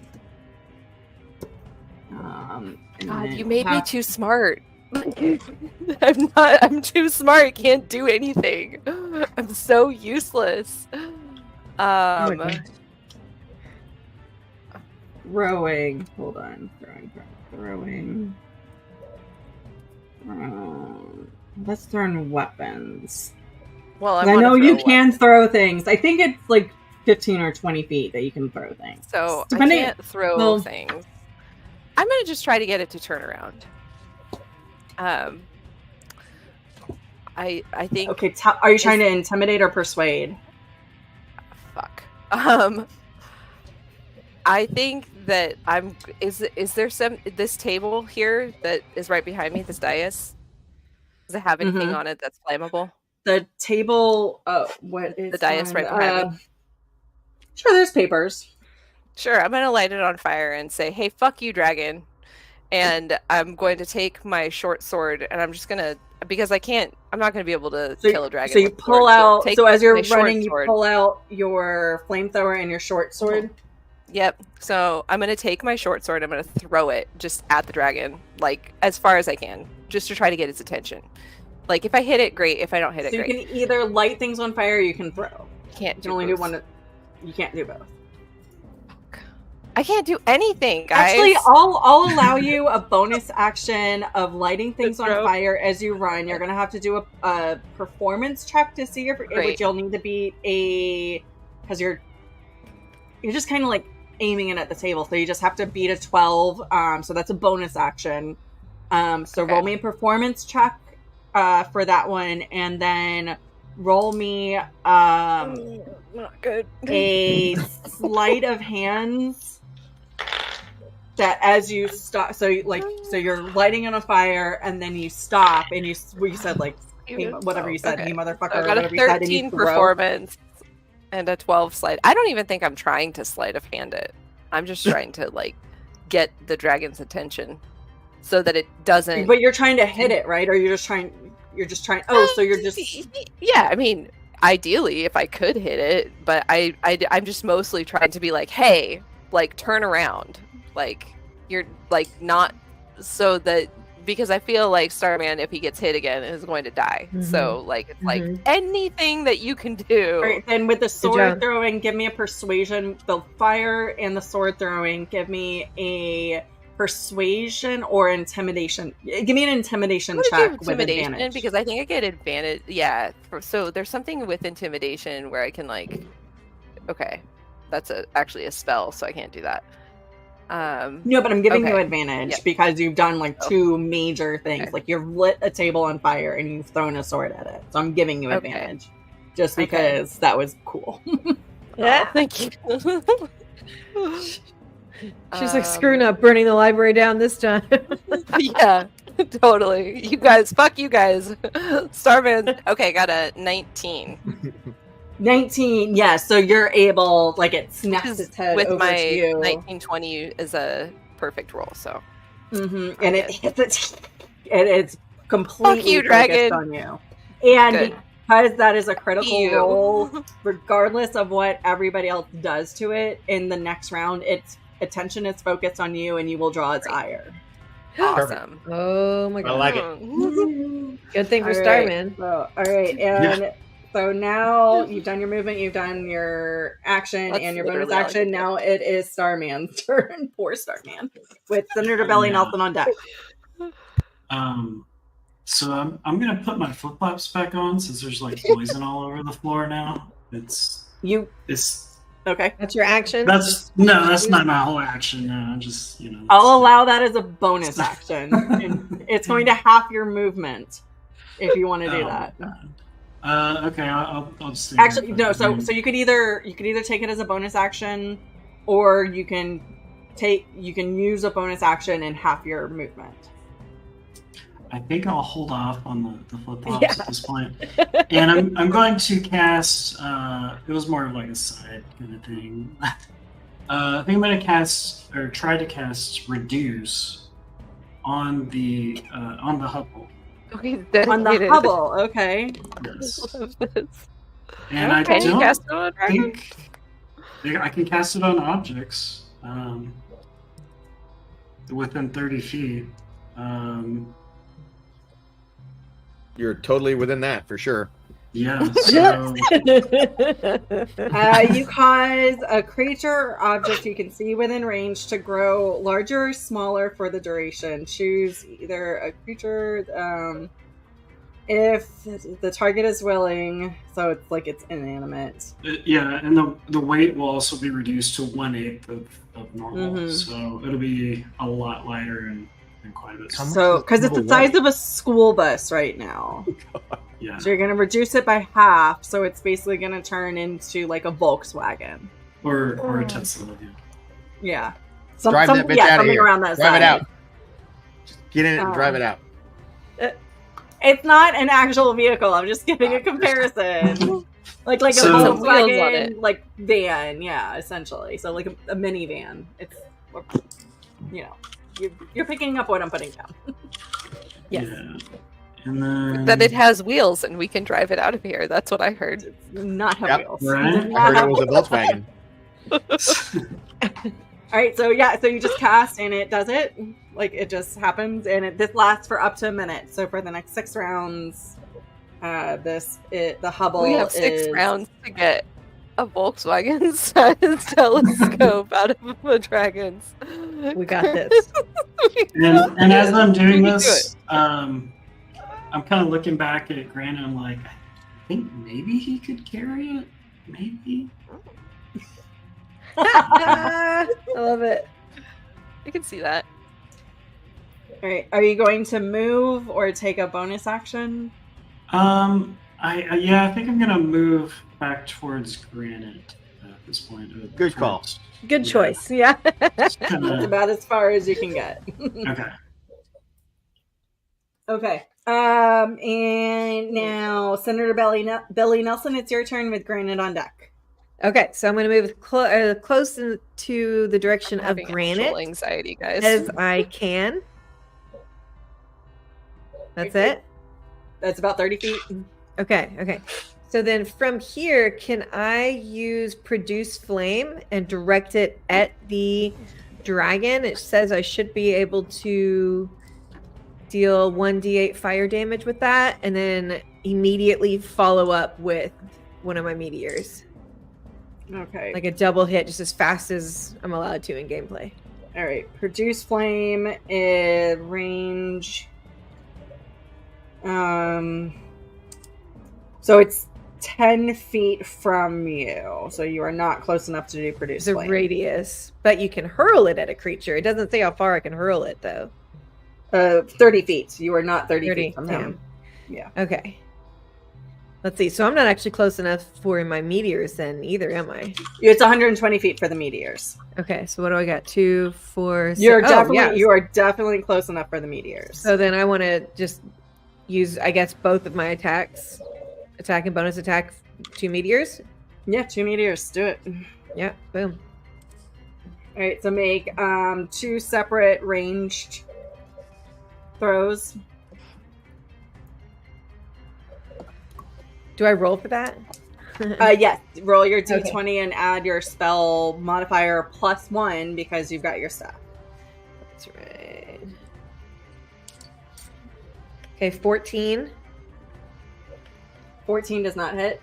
God, you made me too smart. I'm too smart. Can't do anything. I'm so useless. Throwing. Hold on. Throwing. Let's throw in weapons. Well, I know you can throw things. I think it's like 15 or 20 feet that you can throw things. So I can't throw things. I'm gonna just try to get it to turn around. I think. Okay, are you trying to intimidate or persuade? Fuck. I think that I'm. Is there this table here that is right behind me? This dais. Does it have anything on it that's flammable? The table. What is the dais right behind me? Sure, there's papers. Sure, I'm gonna light it on fire and say, "Hey, fuck you, dragon." And I'm going to take my short sword, and I'm just gonna, because I'm not gonna be able to kill a dragon. So you pull out. So as you're running, you pull out your flamethrower and your short sword. Yep. So I'm gonna take my short sword. I'm gonna throw it just at the dragon, like as far as I can, just to try to get its attention. Like if I hit it, great. If I don't hit it, great. So you can either light things on fire, or you can throw. You can only do one. You can't do both. I can't do anything, guys. Actually, I'll allow you a bonus action of lighting things on fire as you run. You're gonna have to do a performance check to see which you'll need to beat because you're just kind of like aiming it at the table, so you just have to beat a 12. So that's a bonus action. Roll me a performance check for that one, and then roll me not good. A sleight of hands. That as you stop, so you're lighting on a fire, and then you stop, and you said like whatever you said, hey motherfucker. So I got a 13 performance and a 12 sleight. I don't even think I'm trying to sleight of hand it. I'm just trying to like get the dragon's attention so that it doesn't. But you're trying to hit it, right? Or you're just trying. Oh, so you're just. Yeah, I mean, ideally, if I could hit it, but I'm just mostly trying to be like, hey, like turn around. Like you're like not so that because I feel like Starman, if he gets hit again, is going to die. So like it's like anything that you can do. Right, then with the sword throwing, give me a persuasion. The fire and the sword throwing, give me a persuasion or intimidation. Give me an intimidation check with advantage. Because I think I get advantage. Yeah. So there's something with intimidation where I can like. Okay, that's actually a spell, so I can't do that. No, but I'm giving you advantage because you've done like two major things. Like you've lit a table on fire and you've thrown a sword at it. So I'm giving you advantage just because that was cool. Yeah, thank you. She's like, screw not burning the library down this time. Yeah, totally. You guys, fuck you guys. Starman. Okay, got a 19. 19, yeah, so you're able, like, it snaps its head with over my to you. 1920 is a perfect roll, so. And it hits it, and it's completely fuck you, focused dragon. on you. And because that is a critical roll, regardless of what everybody else does to it, in the next round, its attention is focused on you, and you will draw its ire. Awesome. Oh my god. I like it. Good thing for Starman. So, all right, and So now you've done your movement, you've done your action That's and your bonus literally all I action. can do. Now it is Starman's turn. Poor Starman. With Senator Belly Nelson on deck. So I'm gonna put my flip flops back on since there's like poison all over the floor now. It's okay. That's your action? That's not my whole action. No, just I'll allow that as a bonus action. And it's going to half your movement if you want to do that. Okay, I'll just actually no. So you could either take it as a bonus action, or you can use a bonus action and half your movement. I think I'll hold off on the flip flops at this point, and I'm going to cast. It was more of like a side kind of thing. I think I'm going to cast or try to cast reduce on the Hubble. Okay, on the Hubble, okay. Yes. And I can you don't cast it on a dragon? think I can cast it on objects within 30 feet. You're totally within that for sure. Yeah. So, you cause a creature or object you can see within range to grow larger or smaller for the duration. Choose either a creature if the target is willing, so it's like it's inanimate. yeah, and the weight will also be reduced to 1/8 of normal, so it'll be a lot lighter and quite a bit. So, because it's the size of a school bus right now. Yeah. So you're going to reduce it by half, so it's basically going to turn into like a Volkswagen. Or a Tesla, yeah. Drive that bitch out of something here. around that Drive size. it out. Just get in it and drive it out. It's not an actual vehicle. I'm just giving a comparison. like a So- Volkswagen like van, yeah, essentially. So like a minivan. It's you're picking up what I'm putting down. Yes. Yeah. And then That it has wheels and we can drive it out of here. That's what I heard. It's not have Yep. wheels. Right. It does I not heard have it was a Volkswagen. All right, so you just cast and it does it. Like it just happens, and this lasts for up to a minute. So for the next 6 rounds, the Hubble. We have 6 is... rounds to get a Volkswagen size telescope out of a dragon's. We got this. and as I'm doing We can do this, I'm kind of looking back at Grant and I'm like, I think maybe he could carry it. Maybe. I love it. I can see that. All right, are you going to move or take a bonus action? I think I'm gonna move back towards Granite at this point. Good call. Good choice. Yeah. That's about as far as you can get. Okay. Okay. And now Senator Billy Nelson, it's your turn with Granite on deck. Okay, so I'm going to move close to the direction of Having Granite actual anxiety, guys. as I can. That's it? That's about 30 feet. Okay. So then from here, can I use Produce Flame and direct it at the dragon? It says I should be able to deal 1d8 fire damage with that, and then immediately follow up with one of my meteors. Okay. Like a double hit, just as fast as I'm allowed to in gameplay. All right. Produce Flame is range. So it's 10 feet from you. So you are not close enough to do Produce There's a Flame. radius, but you can hurl it at a creature. It doesn't say how far I can hurl it, though. 30 feet. You are not 30 feet from damn. him. Yeah. Okay. Let's see. So I'm not actually close enough for my meteors then either, am I? It's 120 feet for the meteors. Okay, so what do I got? 2, 4, 6. You are definitely close enough for the meteors. So then I want to just use, I guess, both of my attacks. Attack and bonus attack, 2 meteors. Yeah, 2 meteors. Do it. Yeah, boom. All right, so make 2 separate ranged throws. Do I roll for that? Yes, roll your d20 Okay. and add your spell modifier +1 because you've got your staff. That's right. Okay, 14. 14 does not hit.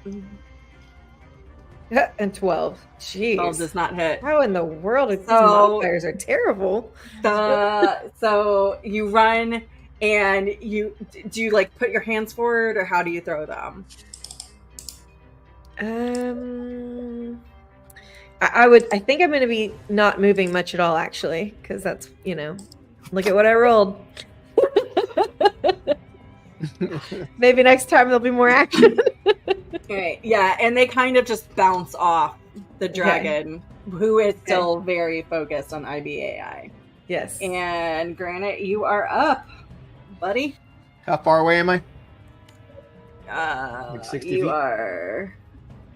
And 12. Jeez. 12 does not hit. How in the world? These modifiers are terrible. So you run and do you like put your hands forward, or how do you throw them? I think I'm going to be not moving much at all, actually, because that's, look at what I rolled. Maybe next time there'll be more action. Okay, yeah, and they kind of just bounce off the dragon, who is still very focused on IBAI. Yes. And Granite, you are up, buddy. How far away am I? Like 60 you feet? are.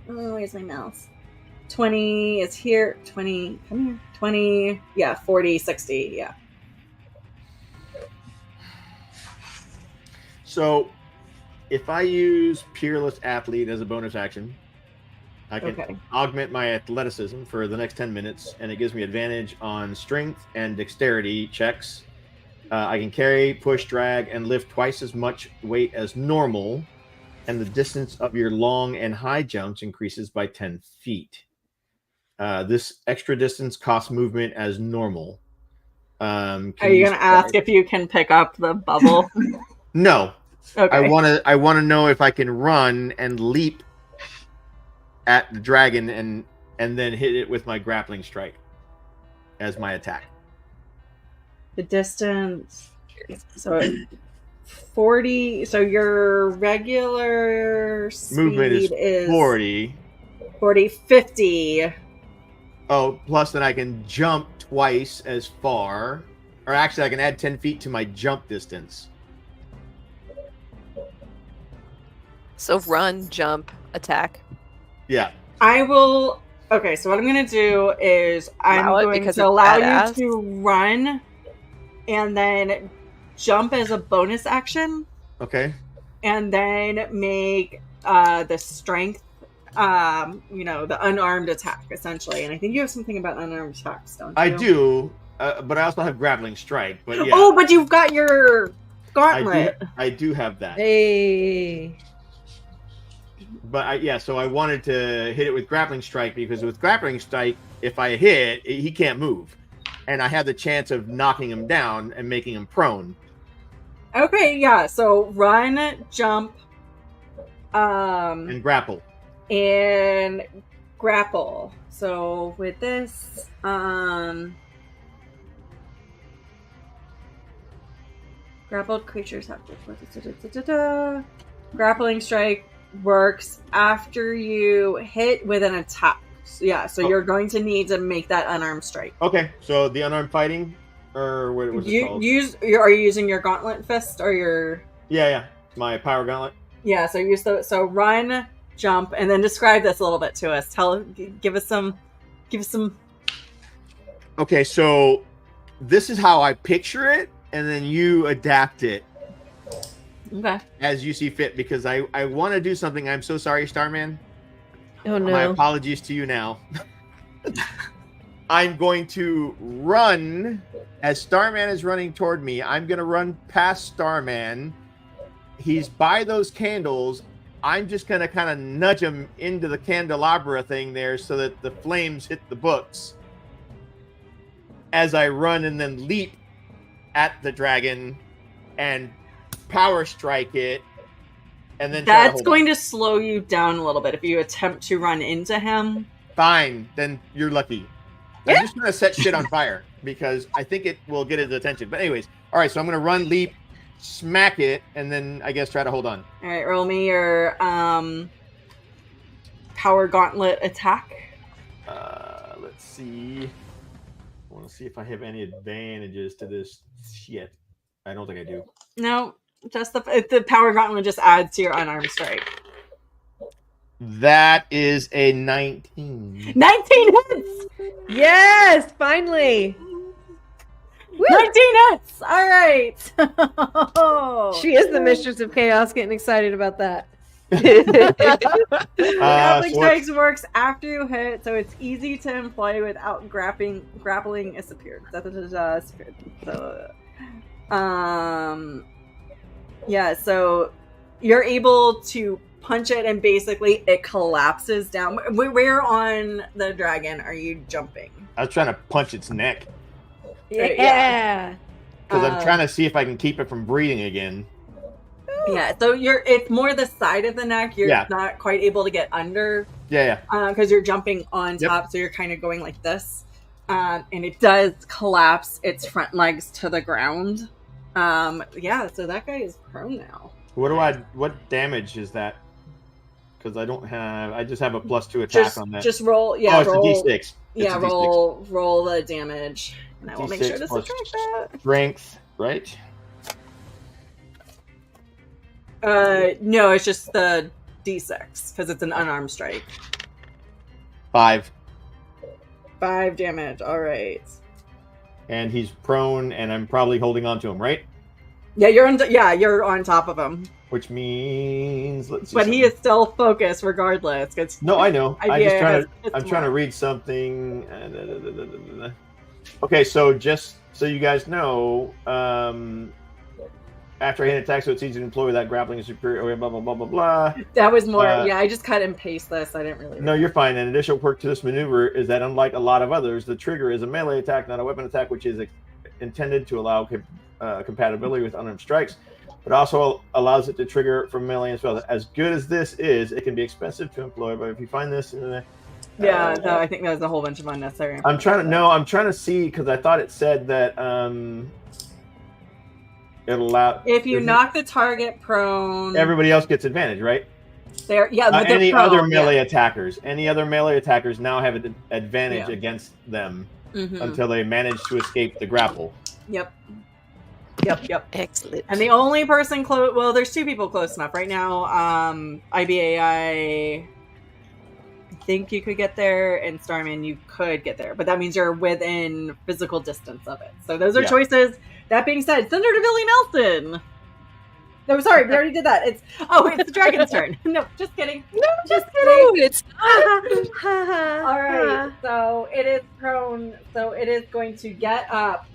Oh, where's my mouse? 20 is here. 20. Come here. 20. Yeah, 40, 60. Yeah. So, if I use Peerless Athlete as a bonus action, I can augment my athleticism for the next 10 minutes, and it gives me advantage on strength and dexterity checks. I can carry, push, drag, and lift twice as much weight as normal, and the distance of your long and high jumps increases by 10 feet. This extra distance costs movement as normal. Are you going to ask if you can pick up the bubble? No. Okay. I want to know if I can run and leap at the dragon and then hit it with my grappling strike as my attack. The distance. So 40. So your regular speed movement is 40. 50. Oh, plus then I can jump twice as far. Or actually, I can add 10 feet to my jump distance. So run, jump, attack. Yeah. I will. Okay, so what I'm going to do is I'm going to allow you to run and then jump as a bonus action. Okay. And then make the strength, the unarmed attack, essentially. And I think you have something about unarmed attacks, don't you? I do, but I also have grappling strike. But yeah. Oh, but you've got your gauntlet. I do have that. Hey. But so I wanted to hit it with grappling strike because with grappling strike, if I hit, he can't move. And I have the chance of knocking him down and making him prone. Okay, yeah. So run, jump, and grapple. And grapple. So with this, grappled creatures have to grappling strike works after you hit with an attack. So you're going to need to make that unarmed strike. Okay, so the unarmed fighting, or what was it called? Are you using your gauntlet fist or your? Yeah, my power gauntlet. Yeah, so use so run, jump, and then describe this a little bit to us. Give us some. Okay, so this is how I picture it, and then you adapt it. Okay. As you see fit, because I want to do something. I'm so sorry, Starman. Oh no. My apologies to you now. I'm going to run as Starman is running toward me. I'm going to run past Starman. He's by those candles. I'm just going to kind of nudge him into the candelabra thing there so that the flames hit the books as I run and then leap at the dragon and power strike it, and then that's going to slow you down a little bit if you attempt to run into him. Fine, then you're lucky. I'm just going to set shit on fire because I think it will get his attention. But anyways, all right, so I'm going to run, leap, smack it, and then I guess try to hold on. All right, roll me your power gauntlet attack. Let's see. I want to see if I have any advantages to this shit. I don't think I do. No, just the power gauntlet just adds to your unarmed strike. That is a 19. 19 hits! Yes, finally. Woo! 19 hits! All right. She is the Mistress of Chaos, getting excited about that. Grappling strikes works after you hit, so it's easy to employ without grappling is appeared. So, so you're able to punch it, and basically it collapses down. Where on the dragon are you jumping? I was trying to punch its neck. Yeah. Because I'm trying to see if I can keep it from breathing again. Yeah, so it's more the side of the neck. You're not quite able to get under. Yeah. Because you're jumping on top, so you're kind of going like this. And it does collapse its front legs to the ground. So that guy is prone now. What damage is that? Because I just have a +2 attack on that. Just roll, it's a D6. Roll the damage. And I will make sure to subtract that. Strength, right? No, it's just the D6, because it's an unarmed strike. 5. 5 damage, alright. And he's prone, and I'm probably holding on to him, right? Yeah, you're on top of him. Which means, let's see. But he is still focused regardless. No, I know. I'm trying to read something. Okay, so just so you guys know, after a hand attack, so it's easy to employ without grappling a superior, blah, blah, blah, blah, blah. That was more, I just cut and paste this. I didn't really... No, you're fine. An additional perk to this maneuver is that unlike a lot of others, the trigger is a melee attack, not a weapon attack, which is intended to allow compatibility with unarmed strikes, but also allows it to trigger from melee as well. As good as this is, it can be expensive to employ, but if you find this... I think there's a whole bunch of unnecessary... I'm trying to see, because I thought it said that... if you knock the target prone, everybody else gets advantage, right? Any other melee attackers now have an advantage against them until they manage to escape the grapple. Yep. Excellent. And the only person close, well, there's 2 people close enough right now. IBAI, I think you could get there, and Starman, you could get there, but that means you're within physical distance of it. So those are choices. That being said, send her to Billy Nelson. No, sorry, we already did that. It's the dragon's turn. No, just kidding. No, just kidding. It's all right. So it is prone. So it is going to get up.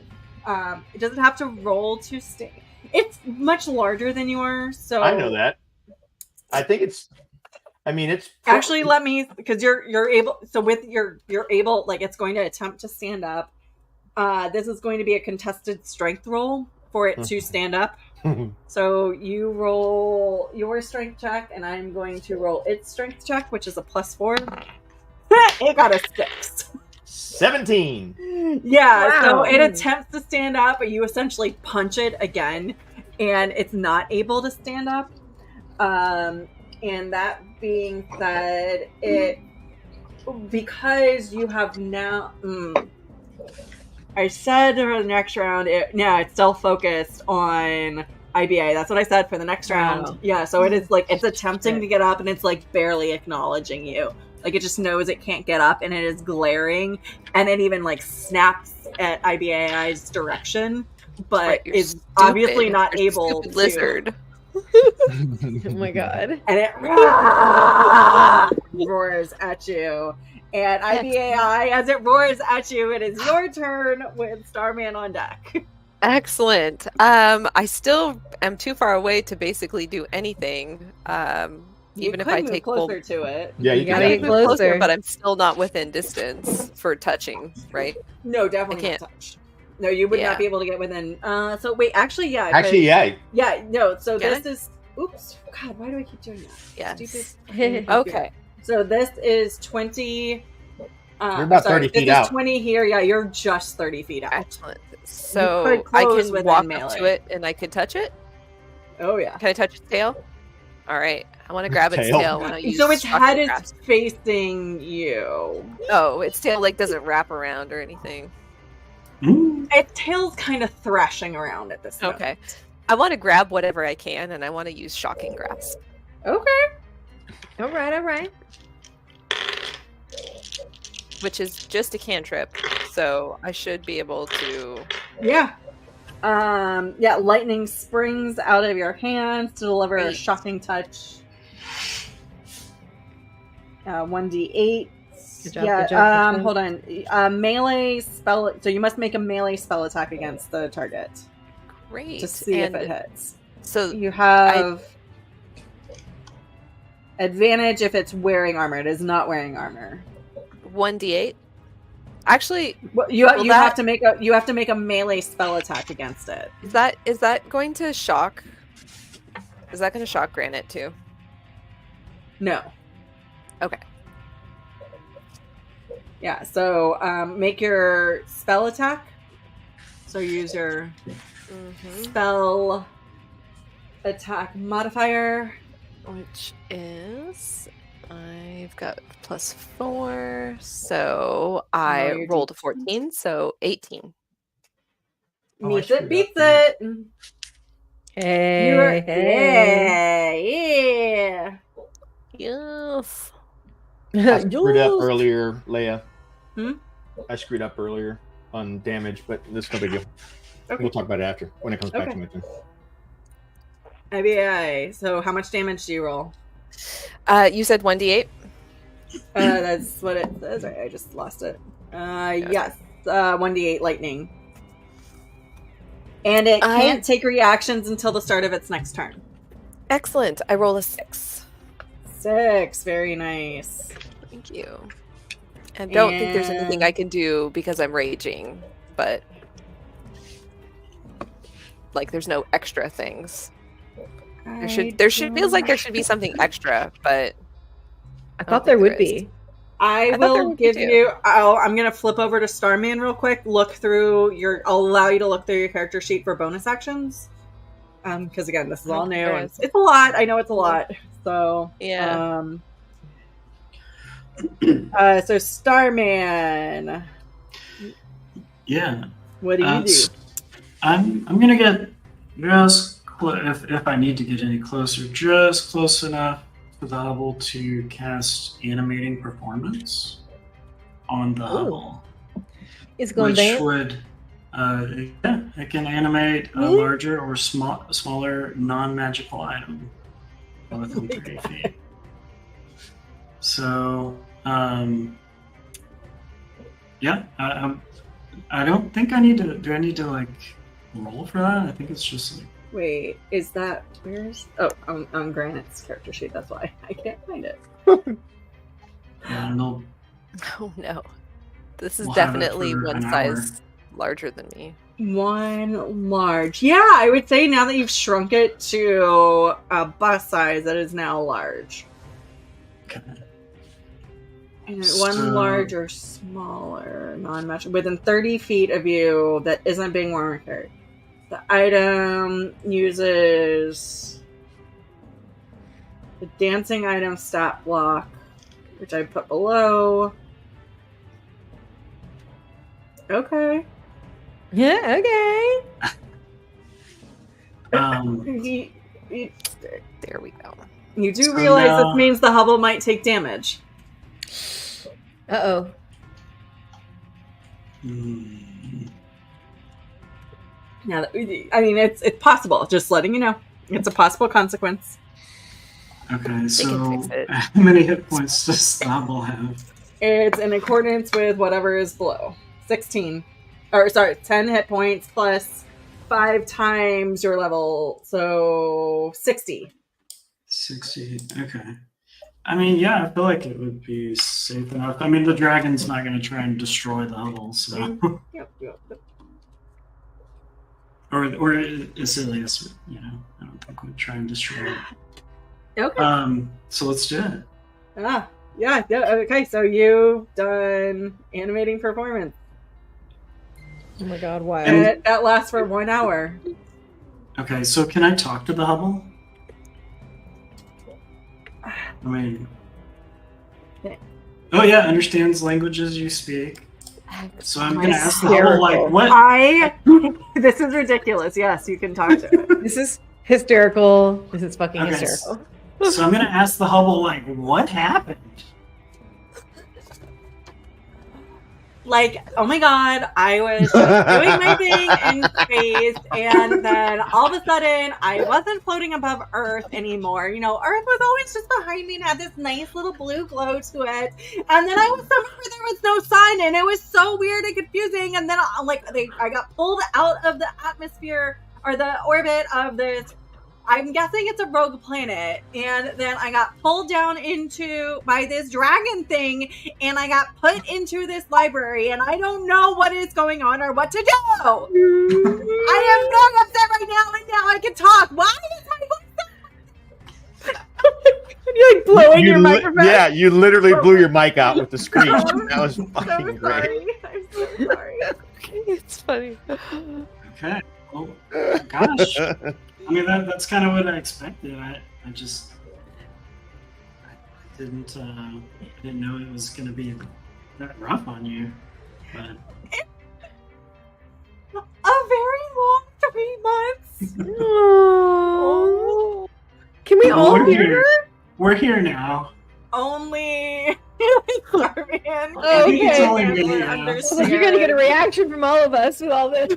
It doesn't have to roll to stay. It's much larger than you are. So I know that. I think it's. I mean, it's actually because you're able. So with you're able, like, it's going to attempt to stand up. This is going to be a contested strength roll for it to stand up. So you roll your strength check, and I'm going to roll its strength check, which is a +4. It got a 6. 17. Yeah, wow. So it attempts to stand up, but you essentially punch it again, and it's not able to stand up. And that being said, because you have now... I said for the next round, it's still focused on IBA. That's what I said for the next round. Yeah, so it is like, it's attempting to get up, and it's like barely acknowledging you. Like, it just knows it can't get up, and it is glaring, and it even like snaps at IBAI's direction, but is obviously not able to. Lizard. Oh my god. And it roars at you. And IBAI, as it roars at you, it is your turn with Starman on deck. Excellent. I still am too far away to basically do anything. Even if I take closer to it. Yeah, you gotta get closer, but I'm still not within distance for touching, right? No, definitely not touch. No, you would not be able to get within. So wait, actually, yeah. Yeah, no. So this is. Oops. God, why do I keep doing that? Yeah. Stupid. Okay. So this is 20. You're about 30 feet out. 20 here. Yeah, you're just 30 feet out. Excellent. So I can walk up to it and I can touch it? Oh, yeah. Can I touch its tail? All right. I want to grab its tail. So its head is facing you. Oh, its tail like doesn't wrap around or anything. Its tail's kind of thrashing around at this point. Okay. I want to grab whatever I can, and I want to use Shocking Grasp. Okay. All right. Which is just a cantrip, so I should be able to... Yeah. Lightning springs out of your hands to deliver a shocking touch. 1d8. Good job. Hold on. Melee spell. So you must make a melee spell attack against the target. Great. To see if it hits. So you have... Advantage if it's wearing armor. It is not wearing armor. 1d8. Actually, well, you have to make a melee spell attack against it. Is that going to shock? Is that going to shock Granite too? No. Okay. Yeah. So make your spell attack. So use your spell attack modifier, which is I've got +4, so I rolled a 14, so 18. Beats it. Hey, yeah. Yes. I screwed up earlier, Leia. Hmm? I screwed up earlier on damage, but this is no big deal. Okay. We'll talk about it after when it comes back to my turn. IBI. So how much damage do you roll? You said 1d8? That's what it says. Right, I just lost it. Yes. 1d8 lightning. And it can't take reactions until the start of its next turn. Excellent. I roll a 6. 6. Very nice. Thank you. I don't think there's anything I can do because I'm raging, but like there's no extra things. Feels like there should be something extra, but I thought there would be. I will give you. I'm gonna flip over to Starman real quick. I'll allow you to look through your character sheet for bonus actions. Because again, this is all new. And it's a lot. I know it's a lot. So yeah. So Starman. Yeah. What do you do? I'm gonna get just if I need to get any closer, just close enough for the Hubble to cast animating performance on the Hubble. It's going which would it can animate a larger or smaller non-magical item within 30 feet. So I don't think I need to. Do I need to like roll for that? I think it's just like. Wait, is that on Granite's character sheet? That's why I can't find it. Oh no, this is definitely one size larger than me. One large, yeah. I would say now that you've shrunk it to a bus size, that is now large. Okay. And one large or smaller, non-magical, within 30 feet of you that isn't being worn or carried. The item uses the dancing item stat block, which I put below. Okay. Yeah, okay. There we go. You do realize this means the Hubble might take damage. Uh-oh. Now, I mean, it's possible. Just letting you know, it's a possible consequence. Okay, so how many hit points does the Hubble have? It's in accordance with whatever is below. 10 hit points plus 5 times your level, so 60. 60. Okay. I mean, yeah, I feel like it would be safe enough. I mean, the dragon's not going to try and destroy the Hubble, so. Yep. Or Isilius, I don't think would try and destroy it. Okay. So let's do it. Yeah. Okay, so you've done animating performance. Oh my god, why? And that lasts for 1 hour. Okay, so can I talk to the Hubble? I mean... Oh yeah, understands languages you speak. So I'm going to ask the Hubble, like, what? This is ridiculous. Yes, you can talk to it. This is hysterical. This is fucking hysterical. So I'm going to ask the Hubble, like, what happened? Like, oh my god, I was doing my thing in space, and then all of a sudden, I wasn't floating above Earth anymore. Earth was always just behind me and had this nice little blue glow to it. And then I was somewhere where there was no sun, and it was so weird and confusing. And then, I got pulled out of the atmosphere, or the orbit of this I'm guessing it's a rogue planet, and then I got pulled down by this dragon thing, and I got put into this library, and I don't know what is going on or what to do. I am very upset right now, and now I can talk. Why is my voice You're like blowing your microphone. Yeah, you literally blew your mic out with the screech. That was fucking great. I'm so sorry. It's funny. Okay. Oh, gosh. I mean, that's kind of what I expected. I didn't know it was going to be that rough on you. But A very long 3 months. Oh. Can we all we're hear here. her? We're here now. Only Starman. Oh, okay. It's only me, Can yeah. understand. Well, you're gonna get a reaction from all of us with all this.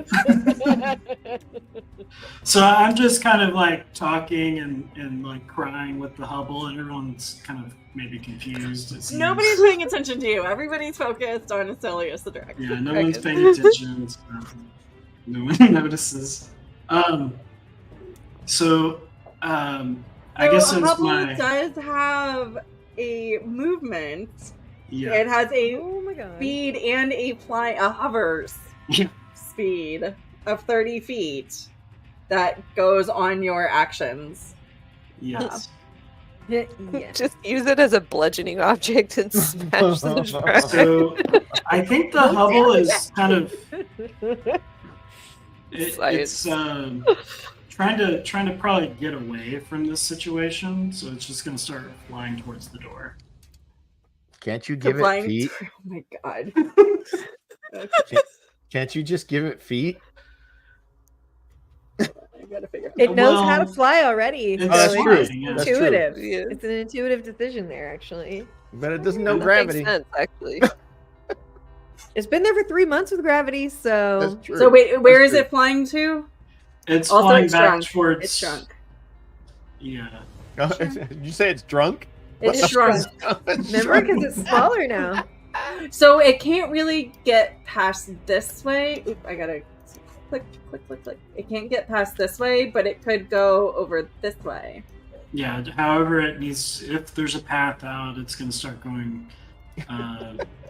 So I'm just kind of like talking and like crying with the Hubble, and everyone's kind of maybe confused. It seems. Nobody's paying attention to you. Everybody's focused on Asilius the Dragon. Yeah, no one's paying attention. So no one notices. I guess since Hubble does have a movement. Yeah. It has a Oh my god. speed and a hovers Yeah. speed of 30 feet that goes on your actions. Yes. Yeah. Just use it as a bludgeoning object and smash the dragon. So I think the Hubble is kind of it's trying to probably get away from this situation, so it's just gonna start flying towards the door. Can't you give it feet? Oh my god. Can't you just give it feet? I gotta figure It knows how to fly already. It's So that's it's true. just That's true. intuitive. Yeah. It's an intuitive decision there, actually. But it doesn't know That gravity. makes sense, actually. It's been there for 3 months with gravity, so That's true. So wait, where That's is true. it flying to? It's Also, flying it's back drunk. towards. It's drunk. Yeah. Did you say it's drunk? It's It's shrunk. remember, because it's smaller now. So it can't really get past this way. Oop, I gotta click. It can't get past this way, but it could go over this way. Yeah. However, it needs. If there's a path out, it's gonna start going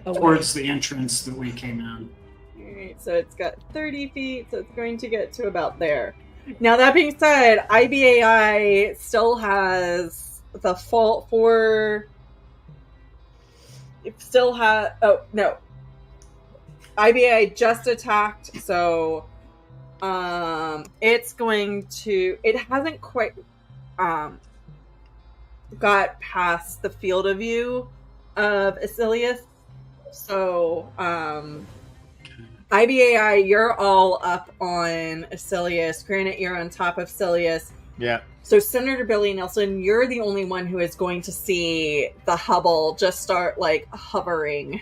towards the entrance that we came in. Alright, so it's got 30 feet, so it's going to get to about there. Now, that being said, IBAI still has the fault for... It still has... Oh, no. IBAI just attacked, so... it's going to... It hasn't quite... got past the field of view of Asilius. So, IBAI, you're all up on Asilius. Granite, you're on top of Asilius. Yeah. So, Senator Billy Nelson, you're the only one who is going to see the Hubble just start, like, hovering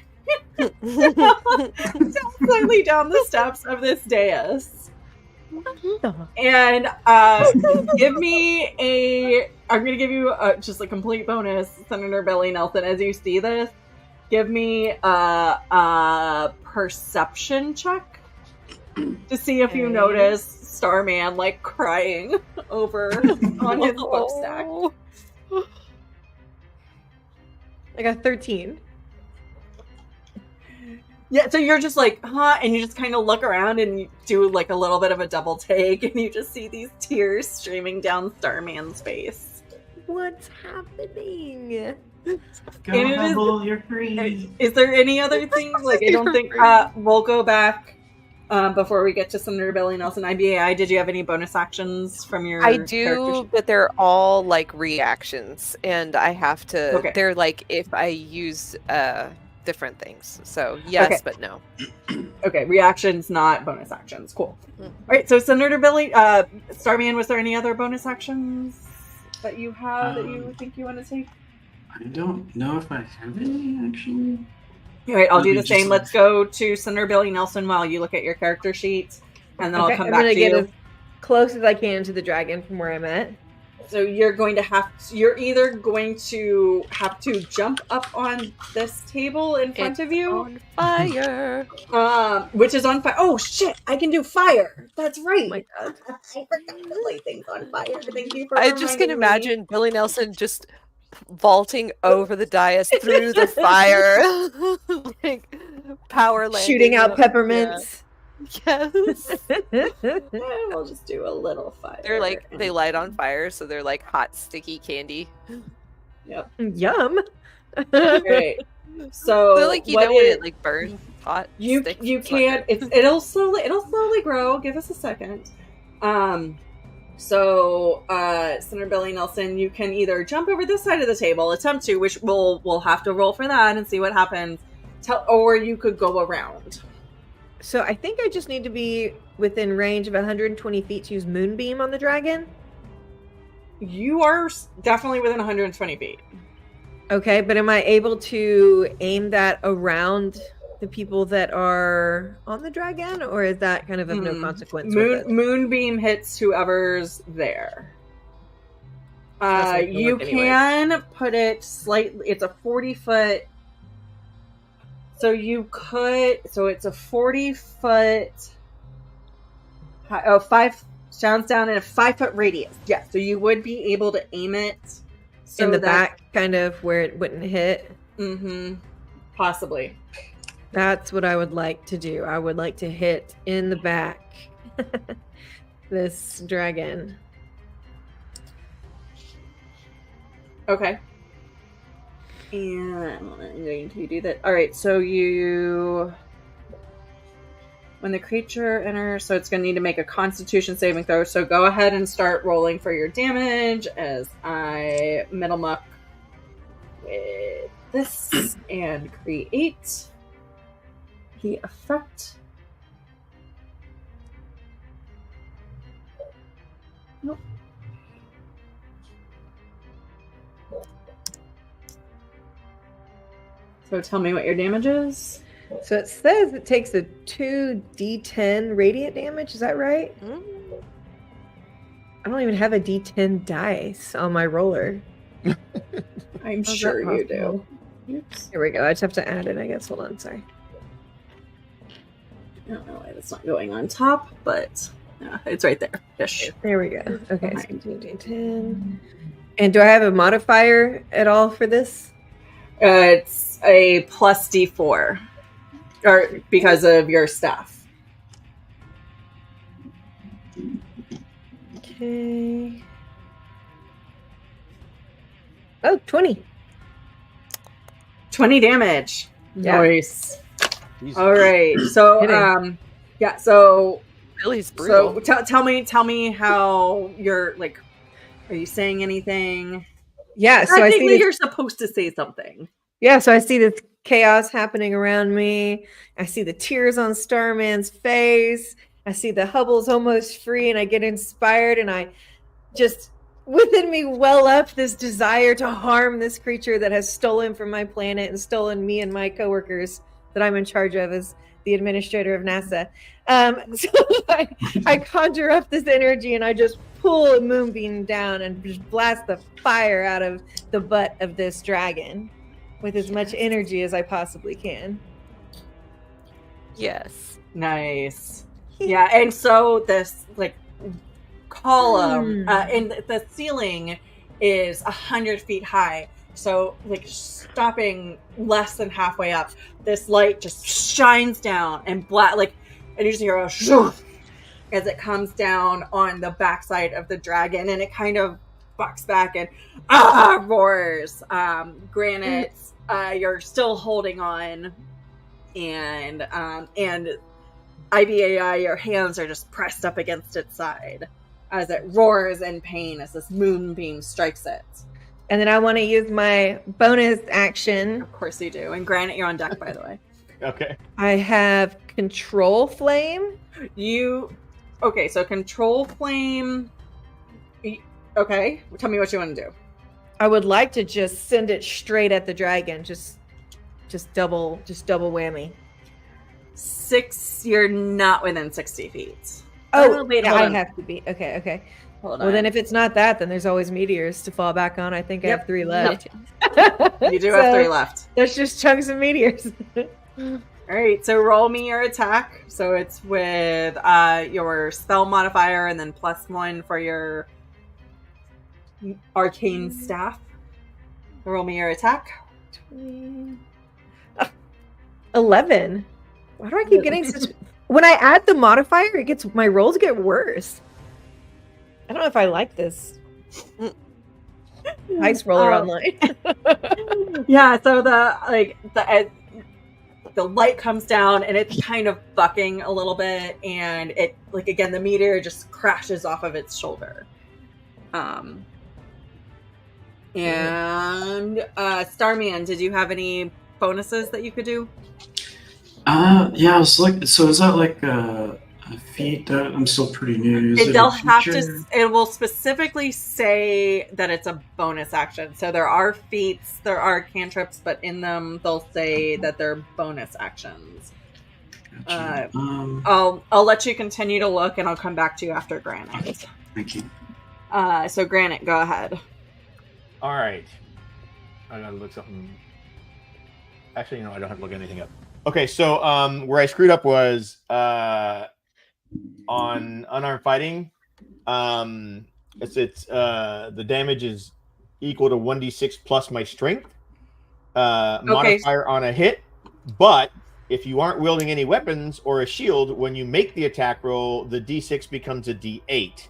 slightly down the steps of this dais. And give me I'm going to give you just a complete bonus, Senator Billy Nelson, as you see this. Give me a perception check to see if you notice Starman like crying over on his book stack. I got 13. Yeah, so you're just like, huh? And you just kind of look around and you do like a little bit of a double take, and you just see these tears streaming down Starman's face. What's happening? Go And it Hubble, you're free. Is there any other things? Like, I don't think we'll go back before we get to Senator Billy Nelson. IBAI, did you have any bonus actions from your I do, character? but they're all like reactions, and I have to. Okay. They're like if I use different things. So yes, Okay. but no. Okay, reactions, not bonus actions. Cool. Mhm. All right, so Senator Billy, Starman, was there any other bonus actions that you have that you think you want to take? I don't know if I have any actually. All right, I'll Let do me the just same. look. Let's go to Senator Billy Nelson while you look at your character sheet, and then I'll come I'm back gonna to get you. as close as I can to the dragon from where I'm at. So you're either going to have to jump up on this table in front of you. On fire. Which is on fire. Oh shit! I can do fire. That's right. Oh my god! I forgot to light things on fire. Thank you for I just can reminding me. imagine Billy Nelson just vaulting over the dais through the fire, like power landing, shooting out peppermints. Yeah. Yes. We'll just do a little fire. They're like they light on fire, so they're like hot, sticky candy. Yep. Yum. Great. So they're like when it like burns hot. You can't. It'll slowly grow. Give us a second. So Senator Billy Nelson, you can either jump over this side of the table, attempt to, which we'll have to roll for that and see what happens. Or you could go around. So I think I just need to be within range of 120 feet to use Moonbeam on the dragon. You are definitely within 120 feet. Okay, but am I able to aim that around the people that are on the dragon, or is that kind of no consequence? Moonbeam hits whoever's there. You can put it slightly. It's a 40-foot. So you could. So it's a 40-foot. 5 sounds down in a 5-foot radius. Yeah. So you would be able to aim it in the back, kind of where it wouldn't hit. Mm-hmm. Possibly. That's what I would like to do. I would like to hit in the back this dragon. Okay. And I'm going to do that. All right, so when the creature enters, so it's going to need to make a Constitution saving throw. So go ahead and start rolling for your damage as I middle muck with this and create the effect. Nope. So tell me what your damage is. So it says it takes a 2d10 radiant damage. Is that right? I don't even have a d10 dice on my roller. I'm sure you do. Oops. Here we go. I just have to add it, I guess. Hold on. Sorry. I don't know why that's not going on top, but it's right there. Ish. There we go. Okay. So 2d10. And do I have a modifier at all for this? It's a plus D4, or because of your staff. Okay. Oh, 20. 20 damage. Yeah. Nice. All right. So, yeah. So, Billy's brutal. So, tell me how you're like. Are you saying anything? Yeah. So I think you're supposed to say something. Yeah. So I see this chaos happening around me. I see the tears on Starman's face. I see the Hubble's almost free, and I get inspired, and I just within me well up this desire to harm this creature that has stolen from my planet and stolen me and my coworkers that I'm in charge of as the administrator of NASA. So I conjure up this energy, and I just pull a moonbeam down and just blast the fire out of the butt of this dragon with as much energy as I possibly can. Yes. Nice. Yeah, and so this like column in the ceiling is 100 feet high. So like stopping less than halfway up, this light just shines down and and you just hear a shoof as it comes down on the backside of the dragon, and it kind of bucks back and roars. Granite, you're still holding on, and IBAI, your hands are just pressed up against its side as it roars in pain as this moonbeam strikes it. And then I want to use my bonus action. Of course you do. And Granite, you're on deck, by the way. Okay. I have Control Flame. Okay, so Control Flame. Okay, tell me what you want to do. I would like to just send it straight at the dragon. Just double whammy. 6, you're not within 60 feet. Oh, wait, yeah, hold I on. have to be. Okay. Hold Well, then on. if it's not that, then there's always meteors to fall back on. I think I have 3 left. You do have 3 left. There's just chunks of meteors. All right, so roll me your attack. So it's with your spell modifier and then +1 for your arcane staff. Roll me your attack. 11. Why do I keep getting such... When I add the modifier, my rolls get worse. I don't know if I like this. Ice roller online. Yeah, so the light comes down and it's kind of bucking a little bit, and it again the meteor just crashes off of its shoulder. Starman, did you have any bonuses that you could do? Yeah, I was like, so is that like a feat that I'm still pretty new? It will specifically say that it's a bonus action. So there are feats, there are cantrips, but in them they'll say that they're bonus actions. Gotcha. I'll let you continue to look, and I'll come back to you after Granite. Okay. Thank you. So Granite, go ahead. All right. I gotta look something. Actually, I don't have to look anything up. Okay, so where I screwed up was on unarmed fighting. It's the damage is equal to 1d6 plus my strength modifier on a hit. But if you aren't wielding any weapons or a shield, when you make the attack roll, the d6 becomes a d8.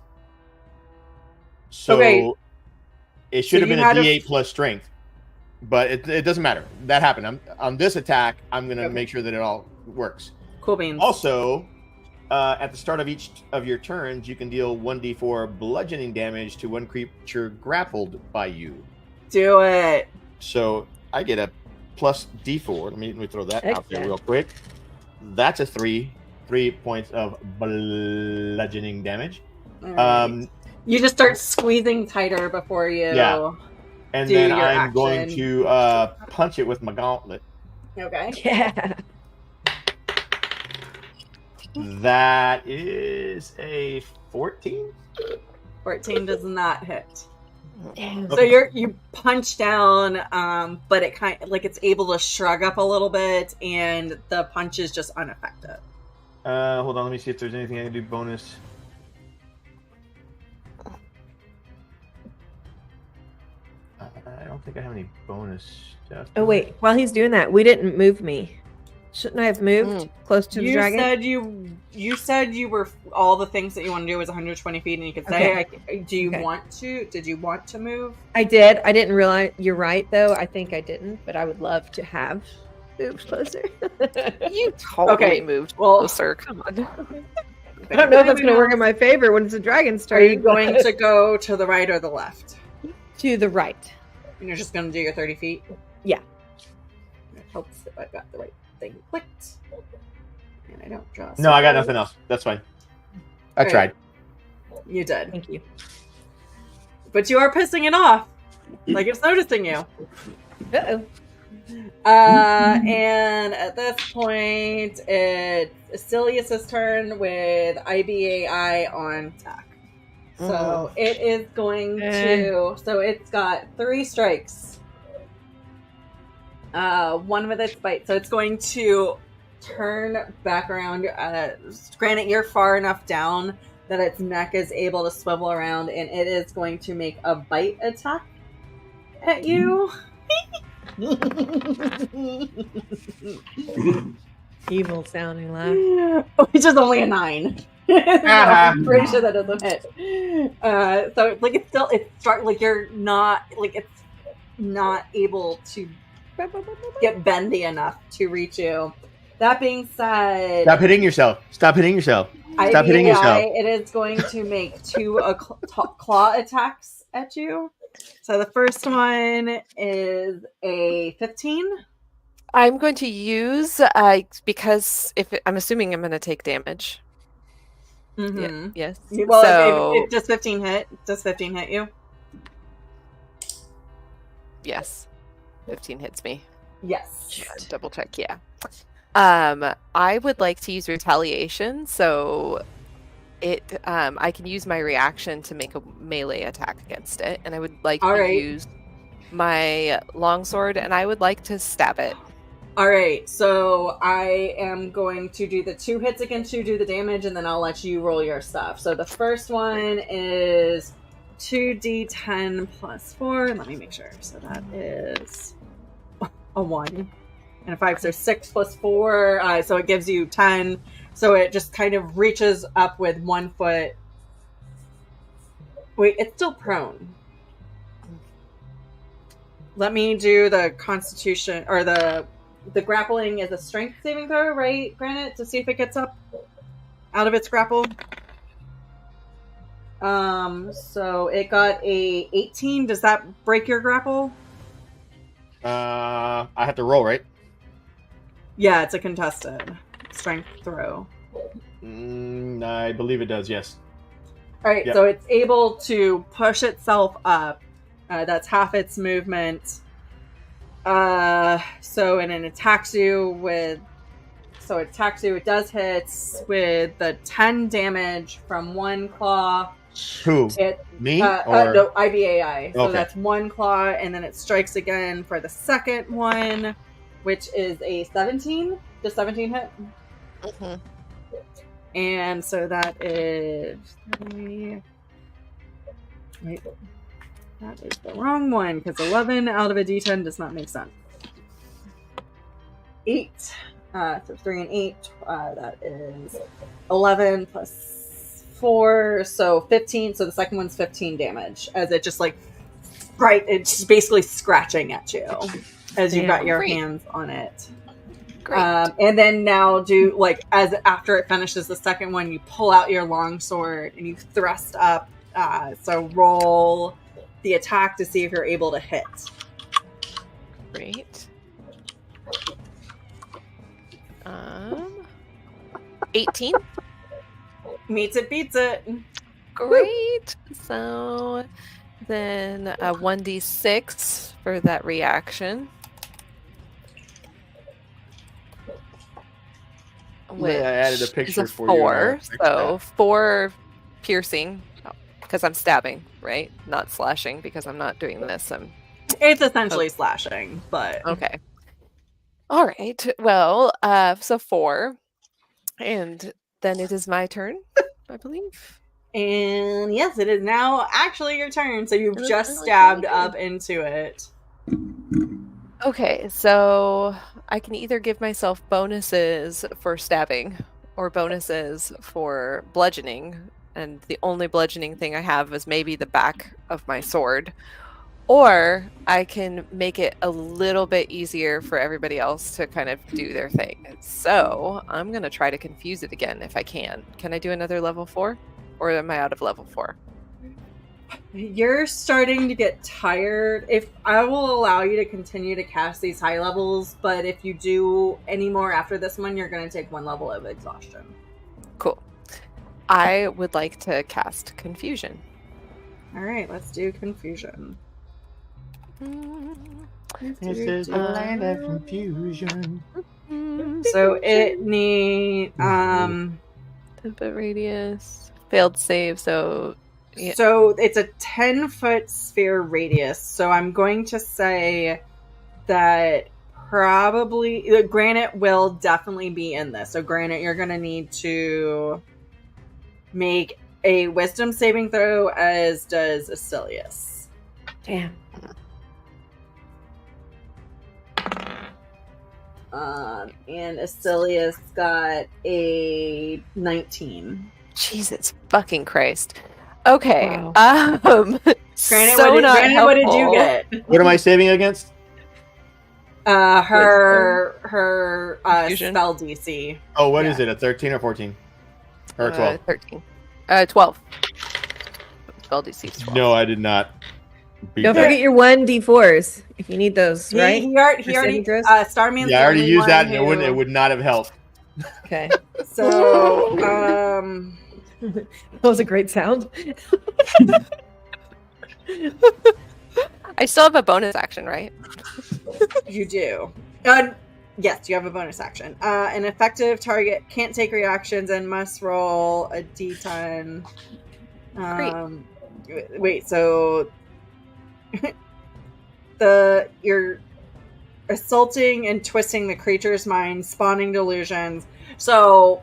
So it should have been a d8 plus strength. But it doesn't matter. That happened. On this attack, I'm going to make sure that it all works. Cool beans. Also, at the start of each of your turns, you can deal 1d4 bludgeoning damage to one creature grappled by you. Do it. So I get a plus d4. Let me throw that out there real quick. That's a 3 points of bludgeoning damage. Right. You just start squeezing tighter before you... Yeah. And then I'm going to punch it with my gauntlet. Okay. Yeah. That is a 14. 14 does not hit. Damn. So you punch down, but it kind of it's able to shrug up a little bit, and the punch is just unaffected. Hold on, let me see if there's anything I can do bonus. I don't think I have any bonus stuff. Oh wait, while he's doing that, we didn't move me. Shouldn't I have moved close to the dragon? You said you were all the things that you want to do was 120 feet, and you could say, "Do you want to? Did you want to move?" I did. I didn't realize. You're right, though. I think I didn't, but I would love to have moved closer. You totally moved closer. Come on. I don't know if that's going to work in my favor when it's a dragon's turn. Are you going to go to the right or the left? To the right. And you're just going to do your 30 feet? Yeah. It helps if I've got the right thing clicked. And I don't draw. No, I got nothing else. That's fine. I tried. You did. Thank you. But you are pissing it off. Like it's noticing you. Uh-oh. And at this point, it's Cilius's turn with IBAI on attack. So it is going to... So it's got 3 strikes. 1 with its bite. So it's going to turn back around. Granted, you're far enough down that its neck is able to swivel around, and it is going to make a bite attack at you. Evil sounding laugh. Which is only a 9. I'm pretty sure that doesn't hit. So it's you're not it's not able to get bendy enough to reach you. That being said, stop hitting yourself. Stop hitting yourself. It is going to make 2 claw attacks at you. So the first one is a 15. I'm going to use because I'm assuming I'm going to take damage. Mm-hmm. Yes. Well, so... if does 15 hit? Does 15 hit you? Yes. 15 hits me. Yes. Double check. Yeah. I would like to use retaliation. So I can use my reaction to make a melee attack against it, and I would like All to right. use my longsword, and I would like to stab it. All right, so I am going to do the 2 hits against you, do the damage, and then I'll let you roll your stuff. So the first one is 2d10 plus 4. Let me make sure. So that is a 1 and a 5. So 6 plus 4. So it gives you 10. So it just kind of reaches up with 1 foot. Wait, it's still prone. Let me do the constitution, or the grappling is a strength saving throw, right, Granite? To see if it gets up out of its grapple. So it got a 18. Does that break your grapple? I have to roll, right? Yeah, it's a contested strength throw. I believe it does, yes. All right, Yep. So it's able to push itself up. That's half its movement. So and it attacks you with. So it attacks you. It does hits with the 10 damage from 1 claw. Who? Me? Or... No, IBAI. So Okay. that's 1 claw, and then it strikes again for the second one, which is a 17. Does 17 hit? Mm-hmm. And so that is 3. Wait. That is the wrong one, because 11 out of a d10 does not make sense. 8. So 3 and 8. That is 11 plus 4. So 15. So the second one's 15 damage. As it just it's just basically scratching at you as you've got your hands on it. Great. And then now as after it finishes the second one, you pull out your longsword and you thrust up. So roll the attack to see if you're able to hit. Great. 18. Meets it, beats it. Great. So then a 1d6 for that reaction. Which I added a picture is a for you. 4. So 4 piercing, because I'm stabbing, right? Not slashing, because I'm not doing this. It's essentially slashing, but okay. All right. Well, so 4, and then it is my turn, I believe. And yes, it is now actually your turn. So you've just stabbed up into it. Okay, so I can either give myself bonuses for stabbing or bonuses for bludgeoning, and the only bludgeoning thing I have is maybe the back of my sword. Or I can make it a little bit easier for everybody else to kind of do their thing. So I'm going to try to confuse it again if I can. Can I do another level 4? Or am I out of level 4? You're starting to get tired. If I will allow you to continue to cast these high levels, but if you do any more after this one, you're going to take 1 level of exhaustion. Cool. I would like to cast Confusion. All right, let's do Confusion. This is the land of confusion. So it needs Template radius. Failed save, so yeah. So it's a 10-foot sphere radius. So I'm going to say that probably Granite will definitely be in this. So Granite, you're going to need to make a wisdom saving throw, as does Asilius. Damn. And Asilius got a 19. Jesus fucking Christ. Okay. Wow. Granite, so what did you get? What am I saving against? Her Confusion? spell DC. Oh, what is it? A 13 or 14? Or 12? 13. 12. Spell DC is 12. No, I did not. Don't forget your 1d4s if you need those, right? He already Starman's Yeah, I already the only used that, one and it would not have helped. Okay. So, That was a great sound. I still have a bonus action, right? you do. Yes, you have a bonus action. An effective target can't take reactions and must roll a d10. Wait, so you're assaulting and twisting the creature's mind, spawning delusions. So,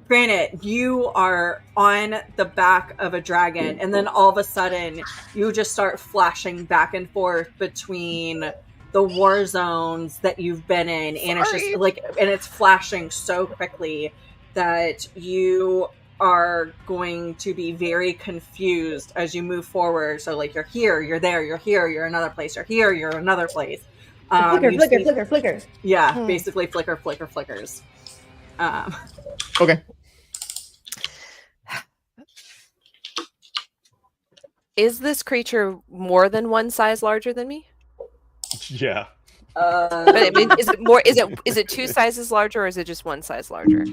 granted, you are on the back of a dragon, and then all of a sudden, you just start flashing back and forth between the war zones that you've been in, and it's just like, and it's flashing so quickly that you are going to be very confused as you move forward. So, like, you're here, you're there, you're here, you're another place, you're here, you're another place. Flicker. Yeah, basically flickers. Okay. Is this creature more than one size larger than me? Yeah. But I mean, is it more? Is it two sizes larger, or is it just one size larger?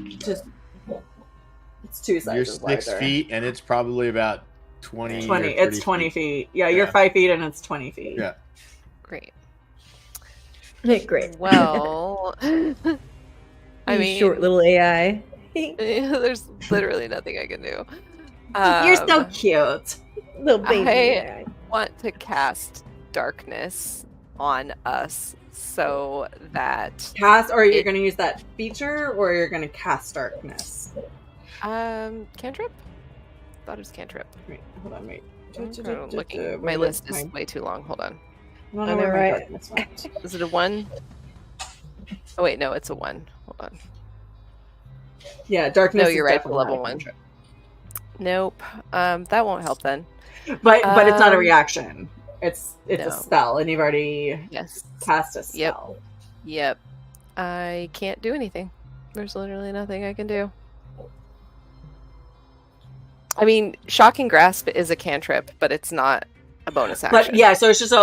It's two sizes You're 6 larger. feet, and it's probably about 20. 20. It's 20 feet. Yeah, you're 5 feet, and it's 20 feet. Yeah. Great. Great. Well, I mean, short little AI. there's literally nothing I can do. You're so cute, Little baby AI. Want to cast darkness on us so that cast, or you're going to use that feature, or you're going to cast darkness. Cantrip. Thought it was cantrip. Wait, hold on, wait. Looking, my list is way too long. Hold on. I don't know where my darkness went. Is it a 1? Oh wait, no, it's a 1. Hold on. Yeah, darkness. No, you're right. For definitely level not a 1. cantrip. Nope. That won't help then. But it's not a reaction. It's No. a spell, and you've already cast a spell. Yep. I can't do anything. There's literally nothing I can do. I mean, Shocking Grasp is a cantrip, but it's not a bonus action. But yeah, so it's just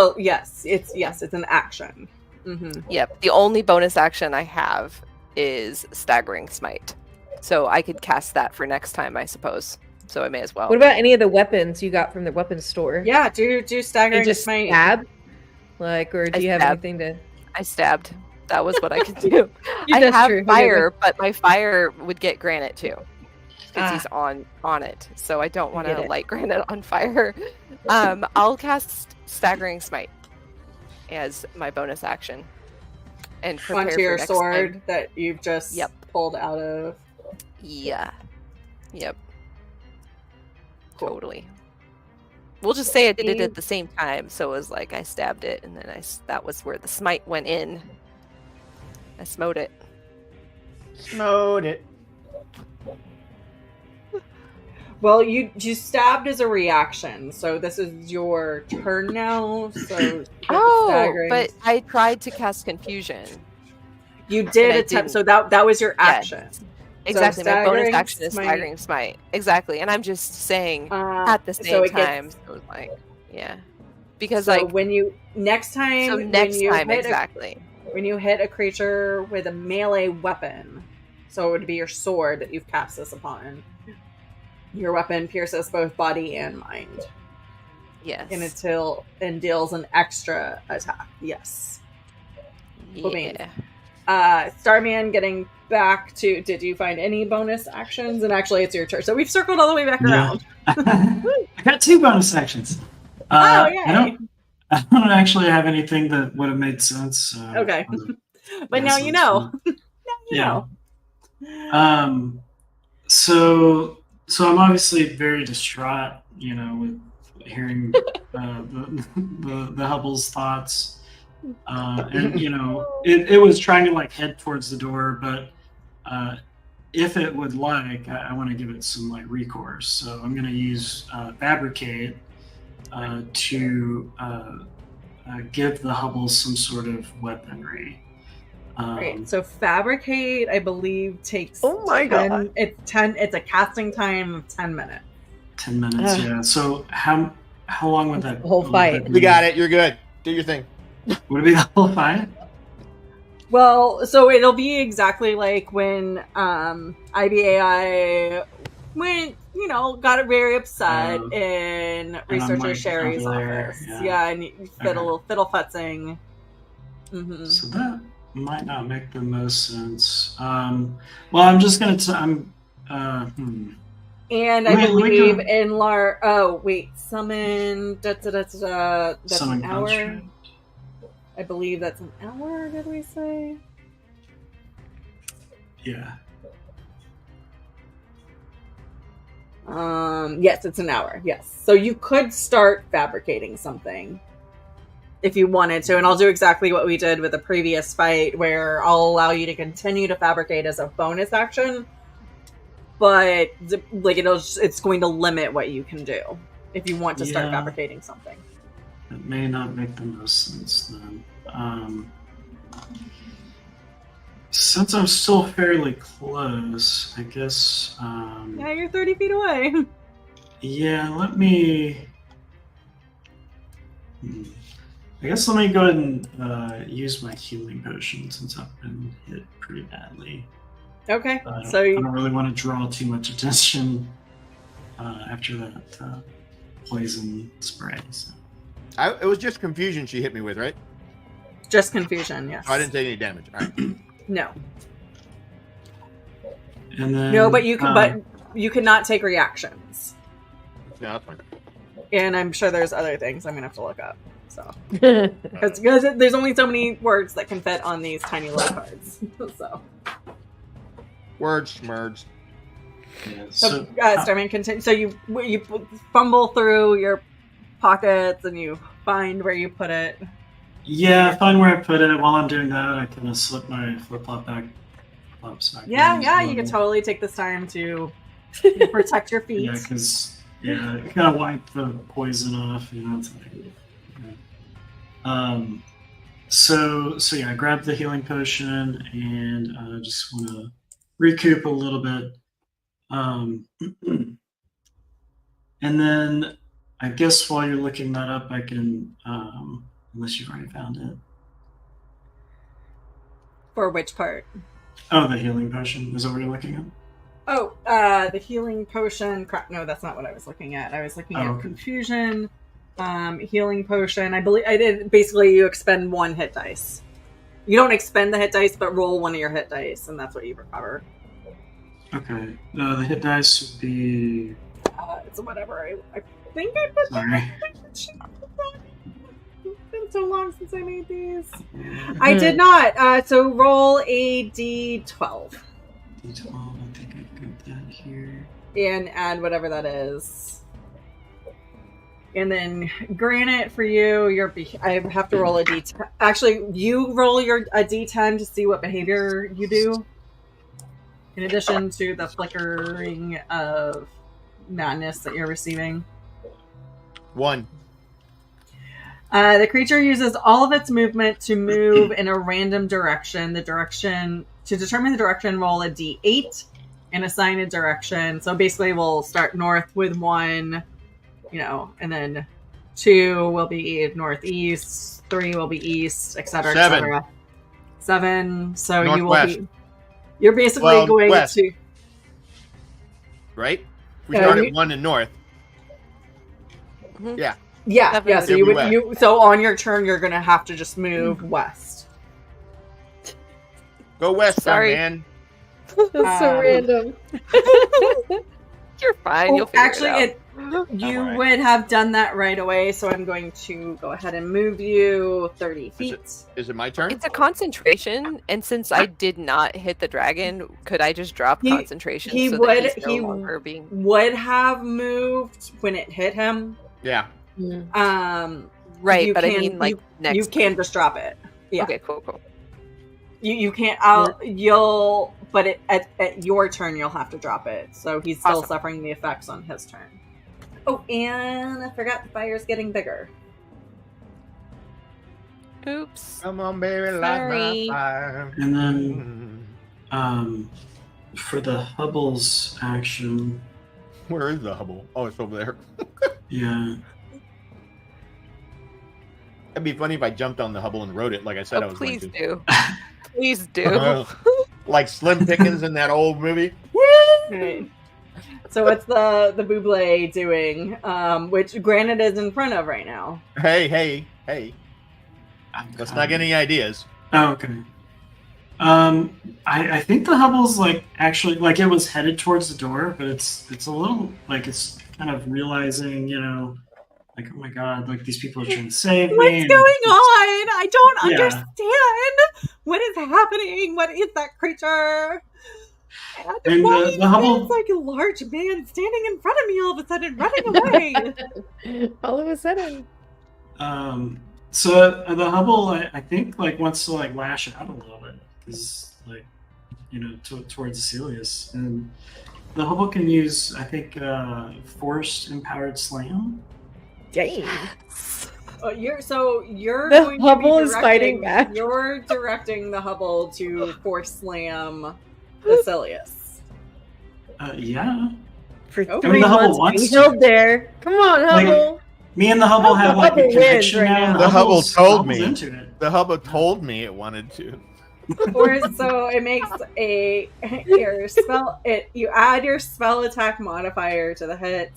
it's an action. Mm-hmm. Yep. The only bonus action I have is Staggering Smite, so I could cast that for next time, I suppose. So I may as well. What about any of the weapons you got from the weapons store? Yeah, do Staggering Smite. Stab? Like, or do you have anything to? I stabbed. That was what I could do. I That's have true. fire, but my fire would get Granite too. Because he's on it, so I don't want to light Granite on fire. I'll cast Staggering Smite as my bonus action, and prepare onto for your next sword time. that you've just pulled out of. Yeah. Yep. Cool. Totally. We'll just say I did it at the same time, so it was like I stabbed it, and then that was where the smite went in. I smote it. Smote it. Well, you stabbed as a reaction, so this is your turn now. So but I tried to cast confusion. You did attempt, so that was your action. Yes. Exactly, So my bonus action is Staggering Staggering Smite. Exactly, and I'm just saying at the same time. So it was like, yeah, because so when you next time, exactly. When you hit a creature with a melee weapon, so it would be your sword that you've cast this upon. Your weapon pierces both body and mind. Yes. And deals an extra attack. Yes. Yeah. Starman, getting back to, did you find any bonus actions? And actually, it's your turn. So we've circled all the way back around. I got 2 bonus actions. Yay. I don't actually have anything that would have made sense. Okay. But now you know. Now you know. So I'm obviously very distraught, with hearing the Hubble's thoughts. And it was trying to head towards the door, but if it would I want to give it some recourse. So I'm going to use Fabricate to give the Hubbles some sort of weaponry. Great. So Fabricate, I believe, takes. Oh my god! It's a casting time of 10 minutes. 10 minutes, yeah. So how long would that? The whole fight. We got it. You're good. Do your thing. Would it be the whole fight? Well, so it'll be exactly like when IBAI went, got it very upset in researcher Sherry's office. Yeah, and fiddle futzing. Mm-hmm. So that might not make the most sense. Well, I'm just gonna. And I believe summon. That's Summon an hour. construct. I believe that's an hour. Did we say? Yeah. Yes, it's an hour. Yes, so you could start fabricating something if you wanted to, and I'll do exactly what we did with the previous fight, where I'll allow you to continue to fabricate as a bonus action, but like it's going to limit what you can do if you want to start fabricating something. It may not make the most sense then. Since I'm still fairly close, I guess. Yeah, you're 30 feet away. Yeah, let me. I guess let me go ahead and use my healing potion since I've been hit pretty badly. Okay, I so don't really want to draw too much attention after that poison spray. So. It was just confusion she hit me with, right? Just confusion, yes. I didn't take any damage. All right. No. And then, no, but you can. But you cannot take reactions. Yeah, that's fine. And I'm sure there's other things I'm gonna have to look up. So because there's only so many words that can fit on these tiny little cards. So words merged. Yeah, so Starman, continue. So you fumble through your pockets and you find where you put it. Yeah, find where I put it. While I'm doing that, I kind of slip my flip-flop back. Yeah, you can totally take this time to protect your feet. Yeah, because kind of wipe the poison off. You know, it's like. So yeah, I grabbed the healing potion and I just want to recoup a little bit. And then I guess while you're looking that up, I can, unless you've already found it. For which part? Oh, the healing potion. Is that what you're looking at? Oh, the healing potion. Crap, no, that's not what I was looking at. I was looking at confusion. Healing potion. I believe I did. Basically, you expend one hit dice. You don't expend the hit dice, but roll one of your hit dice, and that's what you recover. Okay. The hit dice would be. It's whatever. I think I put. Sorry. It's been so long since I made these. I did not. So roll a d12. D12. I think I got that here. And add whatever that is. And then granite for you, I have to roll a d10. Actually, you roll a d10 to see what behavior you do. In addition to the flickering of madness that you're receiving. 1. The creature uses all of its movement to move in a random direction. To determine the direction, roll a d8 and assign a direction. So basically we'll start north with 1, and then 2 will be northeast, 3 will be east, etc., 7. etc. 7. So Northwest. You're basically going west. to. Right? We start at 1 in north. Mm-hmm. Yeah. Yeah. So so on your turn, you're gonna have to just move west. Go west, Sorry. man. That's so random. You're fine. You'll figure it out. You would have done that right away, so I'm going to go ahead and move you 30 feet. Is it my turn? It's a concentration, and since I did not hit the dragon, could I just drop concentration? He so would. That he's no he longer being... would have moved when it hit him. Yeah. Right, but I mean, like next. You can just drop it. Yeah. Okay. Cool. You can't. But at your turn, you'll have to drop it. So he's still suffering the effects on his turn. Oh, and I forgot the fire's getting bigger. Oops. Come on, baby, light my fire. And then, for the Hubble's action. Where is the Hubble? Oh, it's over there. Yeah. It'd be funny if I jumped on the Hubble and rode it like I said I was going to. Please do. Please do. Like Slim Pickens in that old movie. Right. So what's the Buble doing? Which Granite is in front of right now. Hey. Let's not get any ideas. Oh, okay. I think the Hubble's like actually like it was headed towards the door, but it's a little like it's kind of realizing, you know, like, oh my god, like these people are trying to save me. What's going on? I don't understand. What is happening? What is that creature? And why is this like a large man standing in front of me all of a sudden, running away? All of a sudden. So the Hubble, I think, like wants to like lash out a little bit, because like, you know, towards Celius, and the Hubble can use, I think, force empowered slam. Dang. You're the going Hubble to be is fighting back. You're directing the Hubble to force slam Celius. Yeah. For 3 I mean, the Hubble months wants being to. held there. Come on, Hubble. Like, me and the Hubble have like a connection right now. now. The Hubble told me. Into it. The Hubble told me it wanted to. Or so it makes your spell. You add your spell attack modifier to the hit.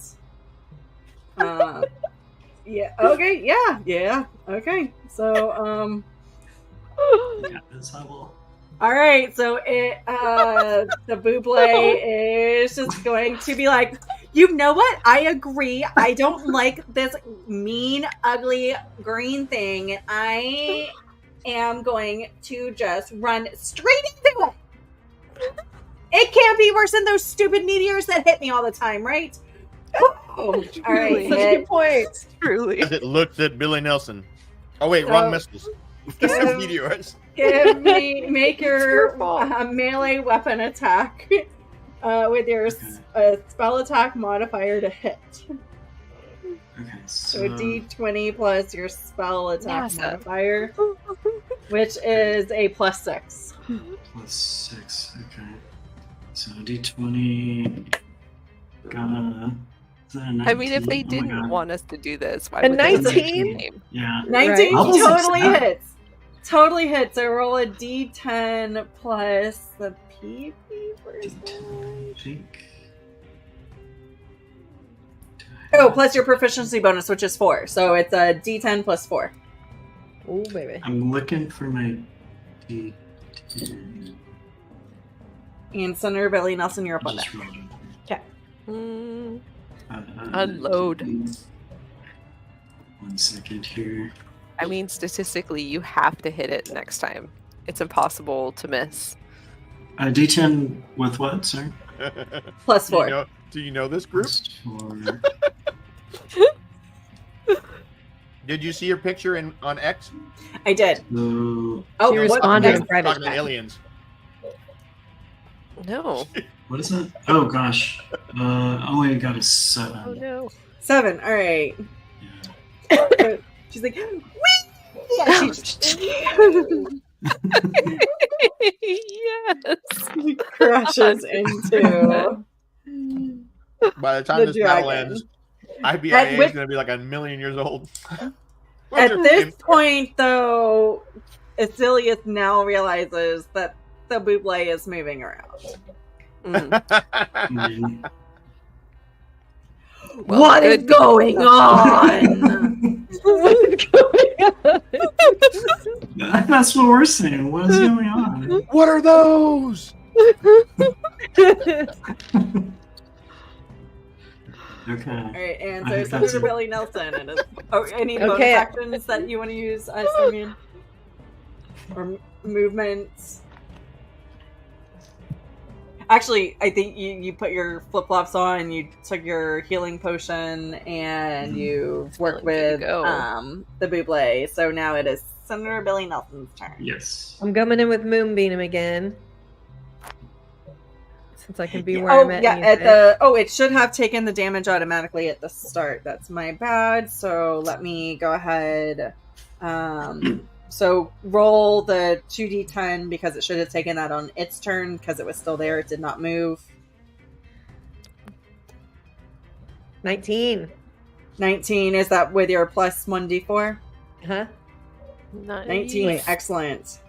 Yeah. Okay. Yeah. Okay. So Yeah, this Hubble. All right. So the Buble is just going to be like, you know what? I agree. I don't like this mean, ugly green thing. I am going to just run straight into it. It can't be worse than those stupid meteors that hit me all the time, right? Oh, all right. Such a good point. Truly. As it looked at Billy Nelson. Oh wait, wrong missiles. Meteors. Make your melee weapon attack with your spell attack modifier to hit. Okay, so D20 plus your spell attack modifier, which is a +6. +6. Okay. So D20. I mean, if they didn't want us to do this, why a would they 19? Yeah. 19 Right. totally hits. Totally hits. So roll a D10 plus the PP Oh, plus your proficiency bonus, which is 4. So it's a D10 plus 4. Oh, baby. I'm looking for my D10. And Senator Billy Nelson, you're up on that. Okay. Unload. 1 second here. I mean, statistically, you have to hit it next time. It's impossible to miss. D10 with what, sir? Plus 4. Do you know this group? +4. Did you see your picture on X? I did. So, She responded in Talking private to chat. aliens. No. what is that? Oh gosh. Only got a 7. Oh no. 7. All right. Yeah. She's like, whee! Yes. She crashes into By the time the this battle dragon. ends, IBIA is going to be like a million years old. At this point, though, Celius now realizes that the Buble is moving around. Mm. Well, What is going on? What's going on? That's what we're saying. What is going on? What are those? Okay. All right, and I so think Senator that's it. Billy Nelson. And any bonus Okay. actions that you want to use, I mean, or movements. Actually, I think you put your flip-flops on, you took your healing potion, and you worked with the Buble. So now it is Senator Billy Nelson's turn. Yes. I'm coming in with Moonbeam again. Since I can be where I'm at. It should have taken the damage automatically at the start. That's my bad. So let me go ahead. So roll the 2d10 because it should have taken that on its turn because it was still there. It did not move. 19. 19, is that with your plus 1d4? Huh? 19, Wait. excellent.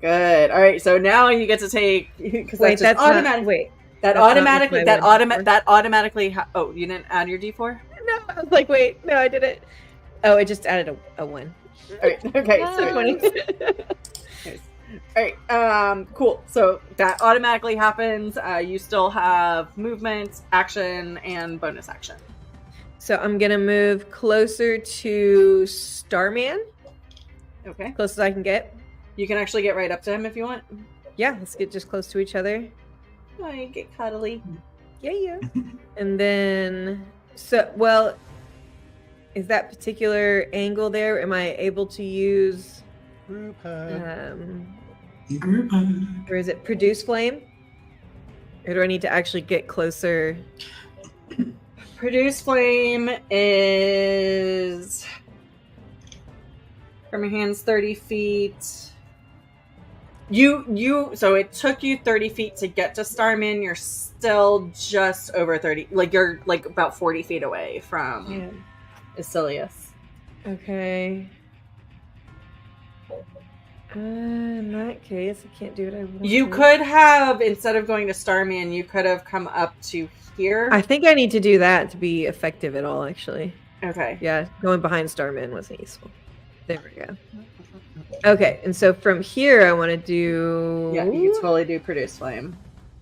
Good. All right, so now you get to take because Wait, that's that's automatic. not. Wait. That that's not automatically. with That my 1d4. automatically. Oh, you didn't add your d4? No, I was like, wait. No, I didn't. Oh, it just added a 1. Okay, So 20. All right, cool. So that automatically happens. You still have movement, action, and bonus action. So I'm going to move closer to Starman. Okay. Close as I can get. You can actually get right up to him if you want. Yeah, let's get just close to each other. Oh, you get cuddly. Yeah. And then, is that particular angle there? Am I able to use, Group hug. or is it produce flame? Or do I need to actually get closer? Produce flame is from your hands 30 feet. So it took you 30 feet to get to Starman. You're still just over 30. Like you're like about 40 feet away from Isilius. Okay. In that case, I can't do what I want. You could have, instead of going to Starman, you could have come up to here. I think I need to do that to be effective at all, actually. Okay. Yeah, going behind Starman wasn't useful. There we go. Okay, and so from here, I want to do... Yeah, you can totally do Produce Flame.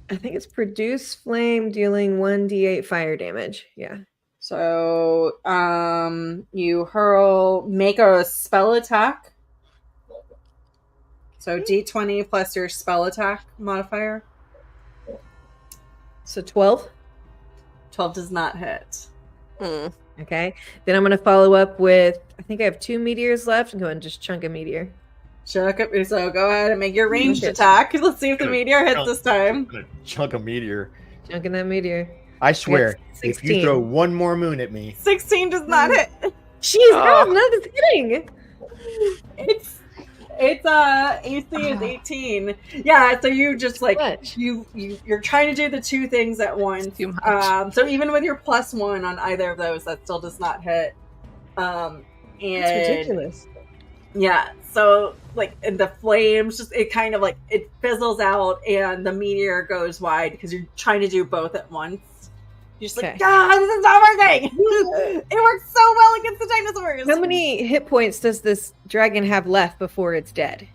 I think it's Produce Flame dealing 1d8 fire damage. Yeah. So, you make a spell attack. So d20 plus your spell attack modifier. So 12? 12 does not hit. Okay. Then I'm going to follow up with, I think I have 2 meteors left. I'm going to just chunk a meteor. So go ahead and make your ranged attack. Let's see if the meteor hits this time. Chunk a meteor. Chunking that meteor. I swear, if 16. you throw one more moon at me. 16 does not hit. Jeez, I'm not just kidding. It's AC is 18. Yeah, so you just like you're trying to do the two things at once. Too much. So even with your +1 on either of those, that still does not hit. And That's ridiculous. Yeah, so like and the flames just it kind of like it fizzles out and the meteor goes wide because you're trying to do both at once. You're just like, God, this is not working. It works so well against the dinosaurs. How many hit points does this dragon have left before it's dead?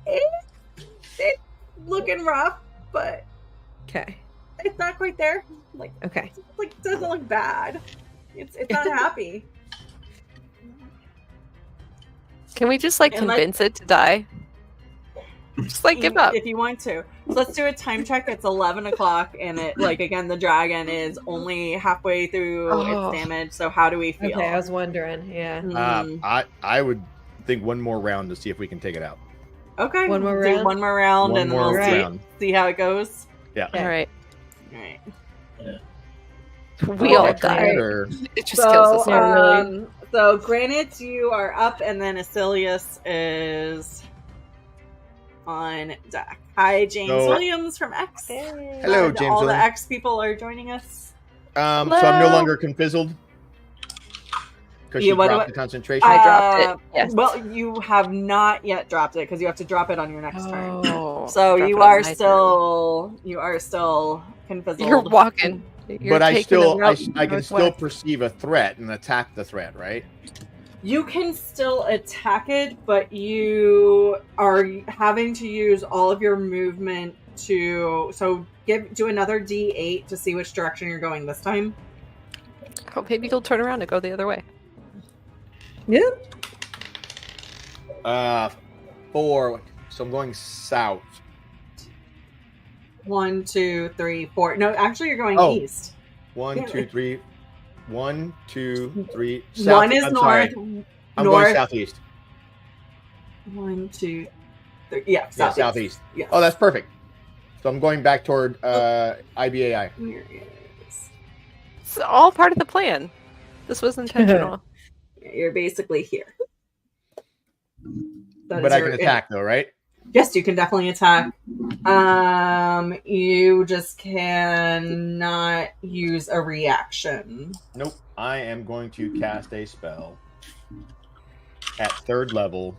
It's looking rough, but Okay. it's not quite there. Like, Okay. it doesn't look bad. It's not happy. Can we just like And convince it to die? Just like give up. If you want to. So let's do a time check. It's 11 o'clock, and it like again the dragon is only halfway through its damage. So how do we feel? Okay, I was wondering. Yeah. I would think one more round to see if we can take it out. Okay. One more Do round? one more round, One and more we'll round. see how it goes. Yeah. All right. All right. We all After die. that, or- It just kills us. So Granite, you are up, and then Isilius is on deck. Hi, James Williams from X. Hello, James All the Williams. X people are joining us. So I'm no longer confizzled because you dropped the concentration. I dropped it. Yes. Well, you have not yet dropped it because you have to drop it on your next turn. Oh, So drop you it on are my still confizzled. turn. You're walking. You're But I taking the still, route I can still northwest. perceive a threat and attack the threat, right? You can still attack it, but you are having to use all of your movement to do another D8 to see which direction you're going this time. Oh, maybe you'll turn around and go the other way. Yeah. 4. So I'm going south. 1, 2, 3, 4. No, actually, you're going Oh. east. 1, 2, 3. 1, 2, 3. One is I'm north. sorry. I'm north. going southeast. 1, 2, 3. Yeah, Yeah, southeast. southeast. Yes. Oh, that's perfect. So I'm going back toward IBAI. Here it is. It's all part of the plan. This was intentional. You're basically here. That But is I your- can attack, though, right? Yes, you can definitely attack. You just cannot use a reaction. Nope. I am going to cast a spell at 3rd level.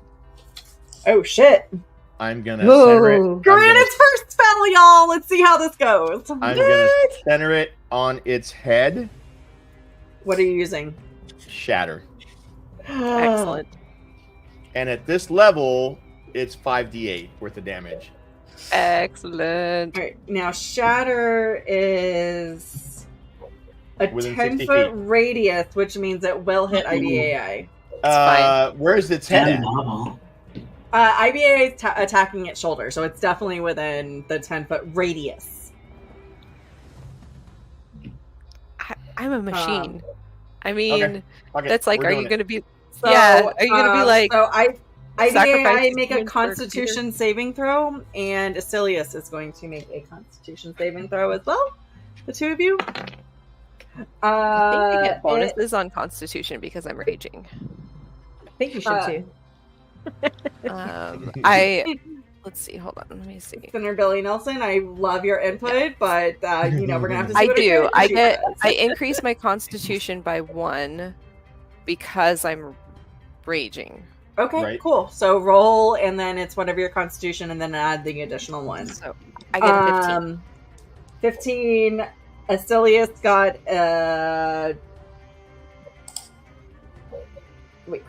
Oh shit! I'm gonna center it. Whoa. Granite's first spell, y'all. Let's see how this goes. I'm gonna center it on its head. What are you using? Shatter. Excellent. And at this level, it's 5d8 worth of damage. Excellent. All right, now shatter is a Within 60 10-foot feet. radius, which means it will hit IBAI. fine. Where's its head And at? level. IBAI is attacking its shoulder, so it's definitely within the 10-foot radius. I'm a machine. I mean, Okay, that's like, we're are doing you it. going to be? So, Yeah, are you going to be like? So IBAI sacrifice make a humans for Constitution saving throw, and Asilius is going to make a Constitution saving throw as well. The two of you. I think I get bonuses on Constitution because I'm raging. I think you should too. Let's see. Hold on. Let me see. Senator Billy Nelson, I love your input, but we're gonna have to. See I what do. it does. I increase my Constitution by 1 because I'm raging. Okay, Right. cool. So roll, and then it's whatever your Constitution, and then add the additional one. So I get a 15. 15. Asilius got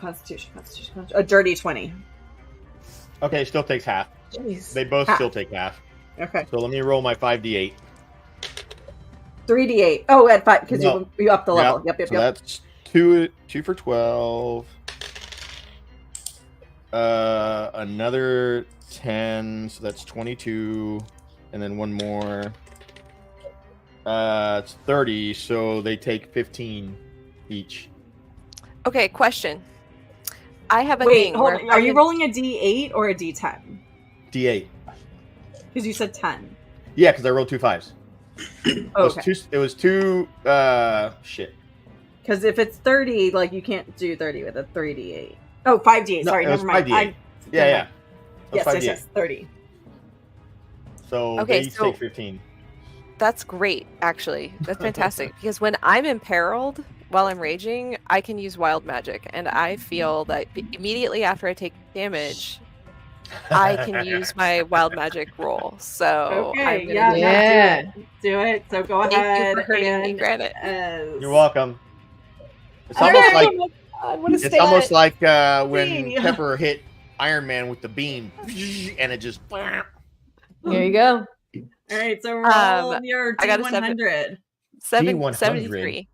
Constitution, a dirty 20. Okay, still takes half. Jeez. They both Half. still take half. Okay, So let me roll my 5d8. 3d8. Oh, at 5 because No. you up the level. Yep. So that's 2 for 12. Another 10, so that's 22, and then one more. It's 30, so they take 15 each. Okay, question. I have a Wait, thing. hold where on. Are you rolling a d8 or a d10? D8. Because you said 10. Yeah, because I rolled 2 5s. Okay. It was two. Shit. Because if it's 30, like you can't do 30 with a 3d8. Oh, 5d8. No, Sorry, it was never mind. 5d8. Yeah. Yes, 30. So Okay, they each so- take 15. That's great, actually. That's fantastic. Because when I'm imperiled while I'm raging, I can use wild magic. And I feel that immediately after I take damage, I can use my wild magic roll. So Okay, I'm gonna yeah, do Yeah. that. Do it. So go Thank you ahead for hurting me, and Granite. You're welcome. It's All almost right. like I want to it's almost like when Dang. Pepper hit Iron Man with the beam, and it just. There you go. All right, so roll your I got a D100. D100. 73.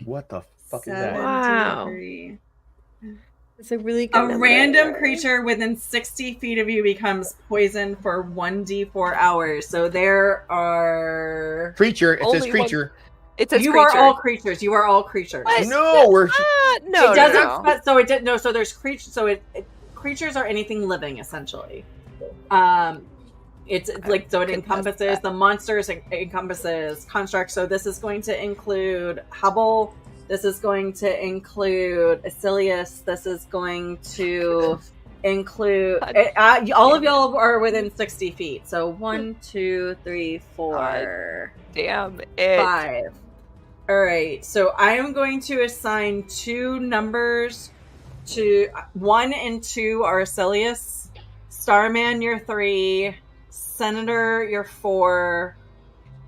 What the fuck is that? Wow. 73. It's a really good A number. random creature within 60 feet of you becomes poisoned for 1d4 hours. So there are. Creature. It Only says creature. It says You creature. are all creatures. You are all creatures. What? No, we're. No, it doesn't. no. But so it did no. So there's creatures. So creatures are anything living essentially. It's like so it Could test encompasses that. the monsters. It encompasses constructs. So this is going to include Hubble. This is going to include Asilius. This is going to include all of y'all are within 60 feet. So 1, 2, 3, 4, Damn it. 5. All right. So I am going to assign 2 numbers to 1 and 2 are Asilius. Starman, you're 3. Senator, you're 4.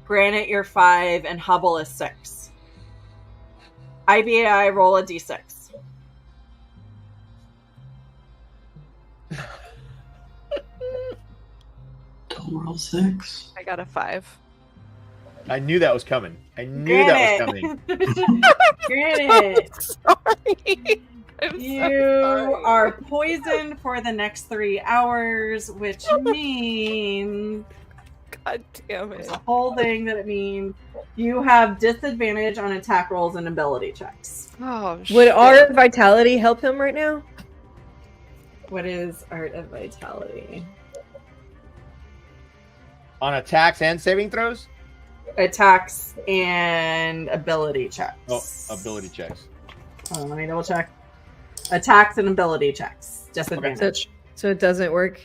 Granite, you're 5. And Hubble is 6. IBAI, roll a d6. Don't roll 6. I got a 5. I knew that was coming. I knew that was coming. Granite, Sorry. I'm so you sorry. are poisoned for the next 3 hours, which means God damn it. the whole thing that it means you have disadvantage on attack rolls and ability checks. Oh, Would shit. Art of Vitality help him right now? What is Art of Vitality? On attacks and saving throws? Attacks and ability checks. Oh, ability checks. Hold on, let me double check. Attacks and ability checks. Disadvantage. So it doesn't work.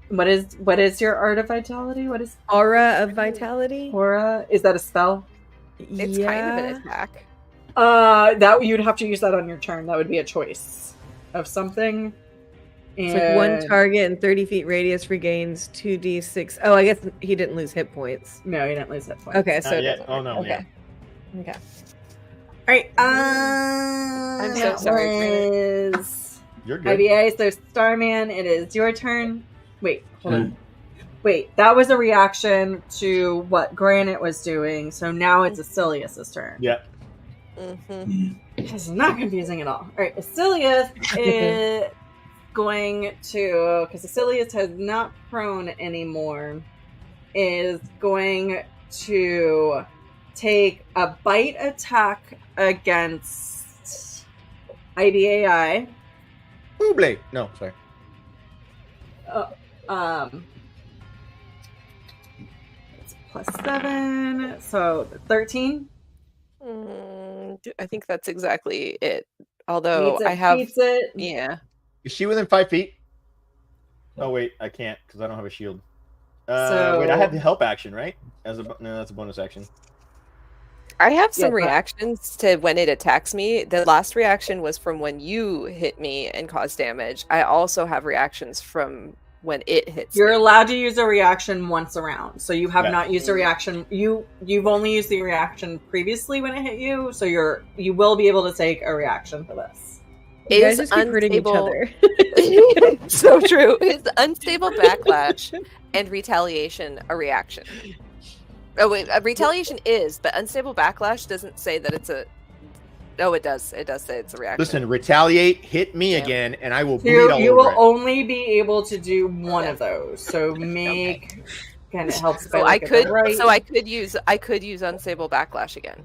What is your Art of Vitality? What is Aura of Vitality? Aura? Is that a spell? It's kind of an attack. That you'd have to use that on your turn. That would be a choice of something. It's like one target and 30 feet radius regains 2d6. Oh, I guess he didn't lose hit points. No, you didn't lose that point. Okay, so Not it yet. doesn't Oh, work. no, Okay. Okay. right. I'm so sorry, Granite. You're good. IBA, so Starman, it is your turn. Wait, hold on. Wait, that was a reaction to what Granite was doing, so now it's Asilius's turn. Yeah. This is not confusing at all. All right, Asilius is going to, because Asilius has not prone anymore, is going to take a bite attack against IBAI. Ooblay. No, sorry. It's +7, so 13. I think that's exactly it. Although I have it. Yeah. Is she within 5 feet? Oh wait, I can't because I don't have a shield. Wait, I have the help action, right? No, that's a bonus action. I have some reactions to when it attacks me. The last reaction was from when you hit me and caused damage. I also have reactions from when it hits You're me. allowed to use a reaction once around. So you have not used a reaction. You've only used the reaction previously when it hit you, so you will be able to take a reaction for this. You guys just keep hurting each other. So true. Is unstable backlash and retaliation a reaction? Oh wait, retaliation is, but unstable backlash doesn't say that it's a. Oh, it does. It does say it's a reaction. Listen, retaliate, hit me again, and I will bleed all over You will it. only be able to do one of those. So make kind of helps. So I could use unstable backlash again.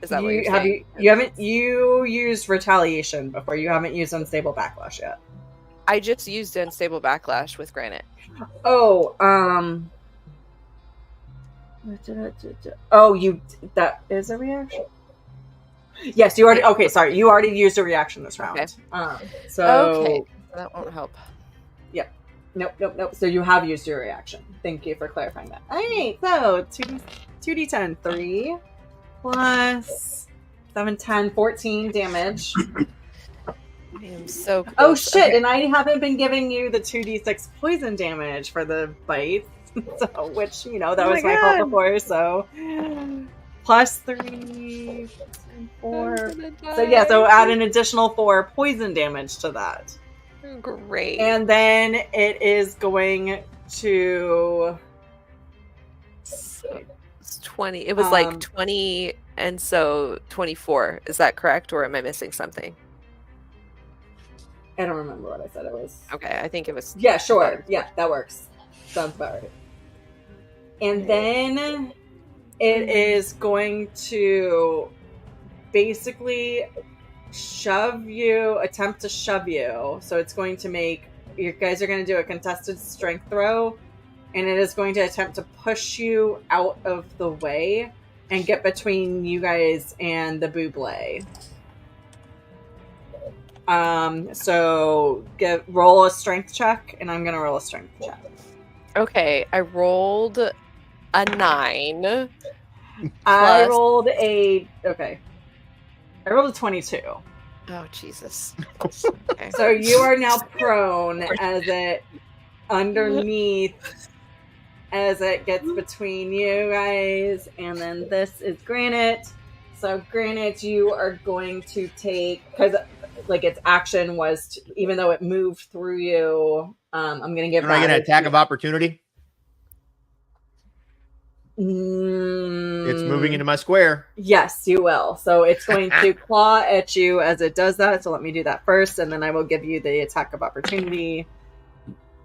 Is that what you're saying? You used retaliation before. You haven't used unstable backlash yet. I just used unstable backlash with Granite. Oh, that is a reaction. Yes, you already. Okay, sorry, you already used a reaction this round. Okay. So that won't help. Yep. Nope. So you have used your reaction. Thank you for clarifying that. All right. So 2d10, 3 plus 7, 10, 14 damage. I am so close. Oh shit! Okay. And I haven't been giving you the 2d6 poison damage for the bite, so which that was my fault before. So plus 3, 4. So add an additional 4 poison damage to that. Great. And then it is going to. So it's 20. It was like 20, and so 24. Is that correct, or am I missing something? I don't remember what I said it was. Okay, I think it was. Yeah, sure. Yeah, that works. Sounds about right. And then it is going to basically attempt to shove you. So it's going to make, you guys are going to do a contested strength throw, and it is going to attempt to push you out of the way and get between you guys and the buble. So roll a strength check, and I'm going to roll a strength check. Okay, I rolled a 9. I rolled a 22. Oh, Jesus. Okay. So you are now prone as it underneath, as it gets between you guys, and then this is Granite. So Granite, you are going to take, because its action was, even though it moved through you, I'm going to give. Can I get an attack of opportunity? It's moving into my square. Yes, you will. So it's going to claw at you as it does that. So let me do that first, and then I will give you the attack of opportunity.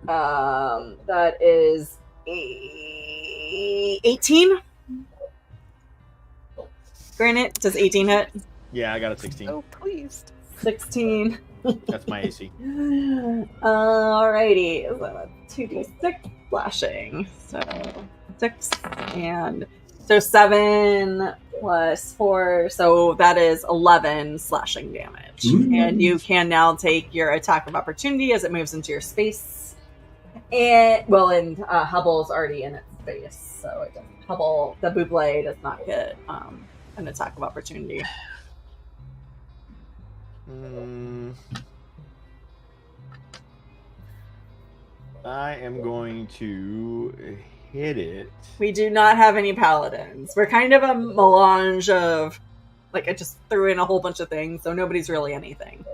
That is 18. Granite, does 18 hit? Yeah, I got a 16. Oh, pleased. 16. That's my AC. Alrighty. So 2d6 slashing. So 6 and so 7 plus 4, so that is 11 slashing damage. And you can now take your attack of opportunity as it moves into your space. And Hubble's already in its space, so it doesn't. Hubble, the buble, does not get an attack of opportunity. I am going to hit it. We do not have any paladins. We're kind of a melange of Like I just threw in a whole bunch of things, so nobody's really anything.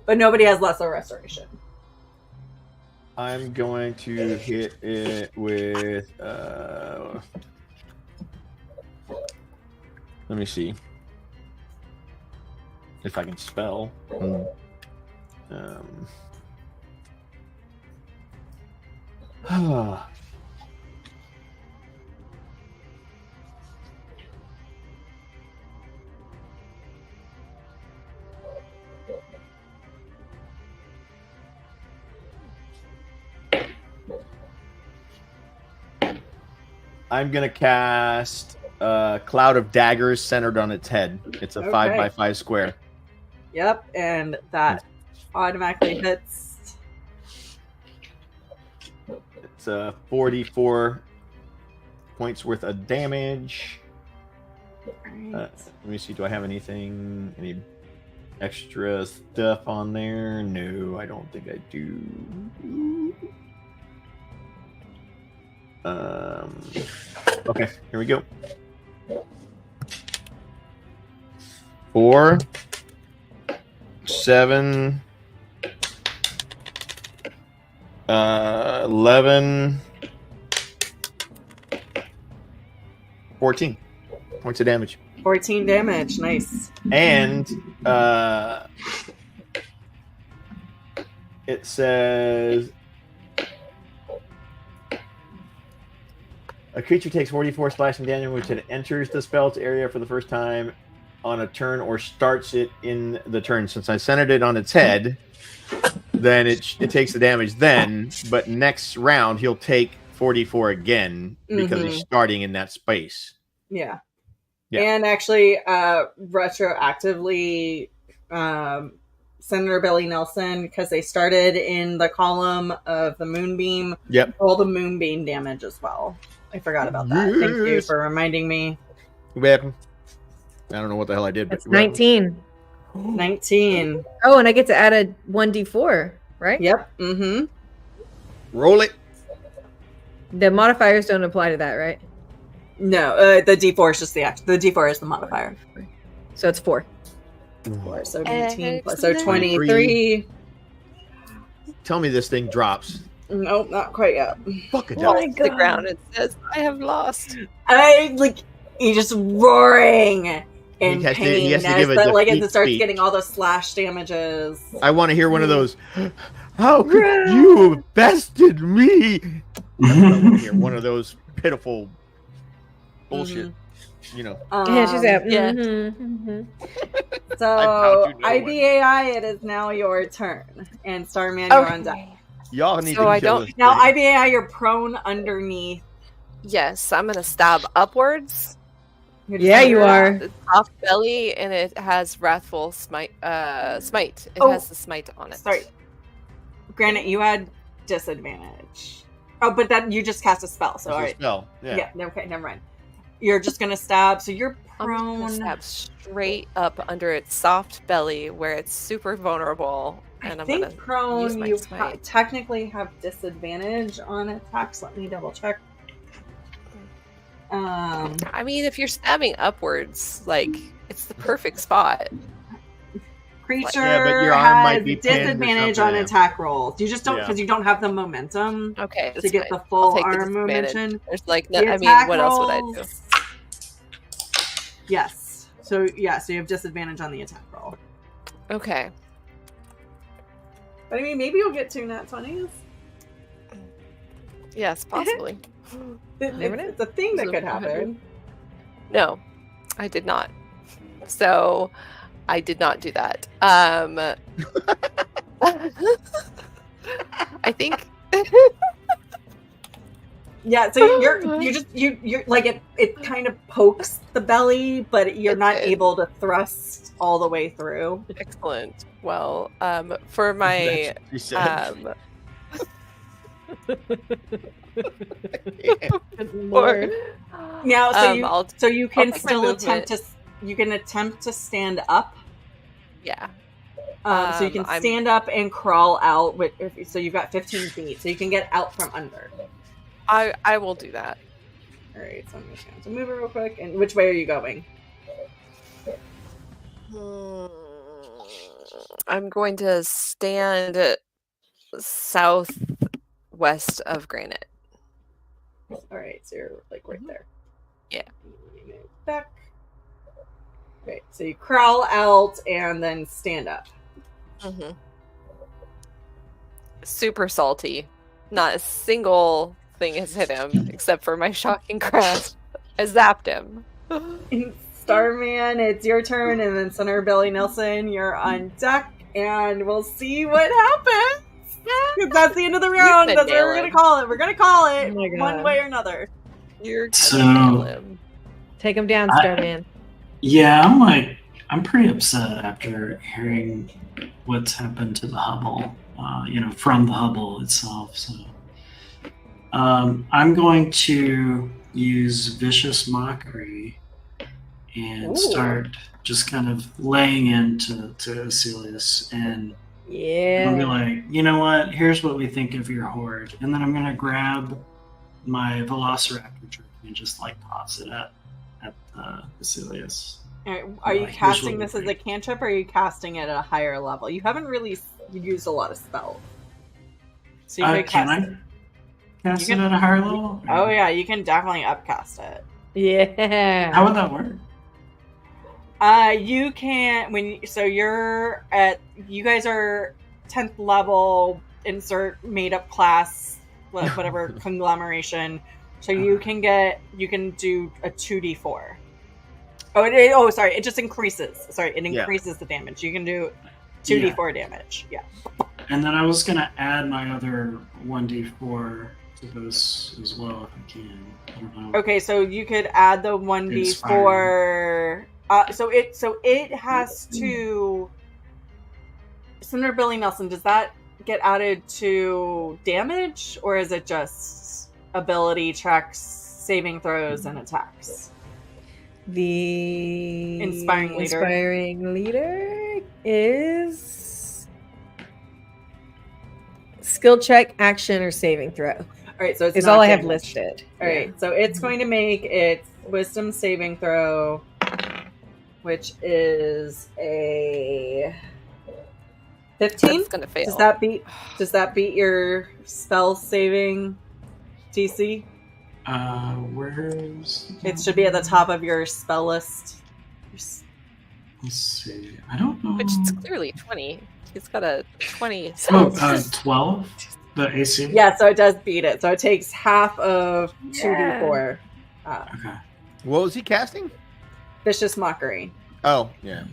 But nobody has lesser restoration. I'm going to hit it with. Let me see if I can spell. I'm gonna cast Cloud of Daggers centered on its head. It's a 5x5 square. Yep, and that automatically hits. It's 44 points worth of damage. Right. Let me see. Do I have any extra stuff on there? No, I don't think I do. Okay, here we go. 4, 7, 11, 14 points of damage. 14 damage, nice. And it says a creature takes 44 slashing damage which it enters the spell's area for the first time on a turn or starts it in the turn. Since I centered it on its head, then it takes the damage then, but next round he'll take 44 again because he's starting in that space. Yeah. And actually, retroactively, Senator Billy Nelson, because they started in the column of the Moonbeam, all the Moonbeam damage as well. I forgot about that. Thank you for reminding me. You're welcome. I don't know what the hell I did. It's 19. 19. Oh, and I get to add a 1d4, right? Yep. Mm-hmm. Roll it. The modifiers don't apply to that, right? No, the D4 is just the D4 is the modifier. So it's 4. 4, so 19 plus, so 23. Tell me this thing drops. Nope, not quite yet. Fuck it Falls to the ground. It says, "I have lost." He's just roaring in He pain has to give a as it defeat starts speech. getting all those slash damages. I want to hear one of those. How could you have bested me? I want to hear one of those pitiful bullshit. You know. Yeah, she's out. Yeah. So IBAI, it is now your turn, and Starman, you're on deck. Y'all need So to I kill don't- this Now thing. IBAI, you're prone underneath. Yes, I'm gonna stab upwards. Yeah, you are. The top belly, and it has Wrathful Smite. Smite. It Oh. has the smite on it. Sorry. Granted, you had disadvantage. Oh, but then you just cast a spell, so It's a alright. spell. Yeah. Okay, never mind. You're just gonna stab, so you're I'm just prone. gonna stab straight up under its soft belly, where it's super vulnerable. And I I'm think gonna use prone, my you smite. technically have disadvantage on attacks. Let me double check. I mean, if you're stabbing upwards, it's the perfect spot. Creature Yeah, but your arm might has be pinned or disadvantage on something. attack rolls. You just don't, Yeah. because you don't have the momentum Okay, to that's get fine. the full I'll take the arm disadvantage. momentum. There's The I mean, attack what else would I do? rolls- Yes. So you have disadvantage on the attack roll. Okay. But I mean, maybe you'll get 2 nat 20s. Yes, possibly. It's a thing that could happen. No, I did not. So, I did not do that. I think. Yeah, so you're like it kind of pokes the belly, but you're not Okay. able to thrust all the way through. Excellent. Well, for my She said. Lord. Now, so you can take my still attempt movement. to stand up. Yeah. So you can I'm- stand up and crawl out. So you've got 15 feet, so you can get out from under. I will do that. All right, so I'm just going to move it real quick. And which way are you going? I'm going to stand southwest of Granite. All right, so you're like right there. Yeah. Back. Okay, so you crawl out and then stand up. Mm-hmm. Super salty. Not a single thing has hit him except for my shocking grasp. I zapped him. Starman, it's your turn, and then Senator Billy Nelson, you're on deck, and we'll see what happens. Because that's the end of the round. That's what we're gonna call it. We're gonna call it one way or another. You're gonna nail him. Take him down, Starman. Yeah, I'm pretty upset after hearing what's happened to the Hubble. From the Hubble itself. So, I'm going to use Vicious Mockery and start just kind of laying into Asilius, and I'll be like, you know what? Here's what we think of your horde, and then I'm gonna grab my Velociraptor trick and just like toss it at Asilius. Are you casting this as a cantrip, or are you casting it at a higher level? You haven't really used a lot of spells. So you can I cast it at a higher level? Oh yeah, you can definitely upcast it. Yeah. How would that work? You can you guys are 10th level, insert made up class, whatever conglomeration. So you can do a 2d4. Sorry, it just increases. Sorry, it increases the damage. You can do 2d4 damage. Yeah. And then I was gonna add my other 1d4 to this as well if I can. I don't know. Okay, so you could add the 1d4. So it has to. Senator Billy Nelson, does that get added to damage, or is it just ability checks, saving throws, and attacks? The inspiring leader is skill check, action, or saving throw. All right, so it's all I have listed. All right, so it's going to make its wisdom saving throw, which is a 15. That's gonna fail. Does that beat your spell saving DC? Where's it should be at the top of your spell list. Let's see. I don't know. Which is clearly 20. He's got a 20. 12? The AC? Yeah, so it does beat it. So it takes half of 2d4. Okay. What was he casting? Vicious Mockery. Oh, yeah.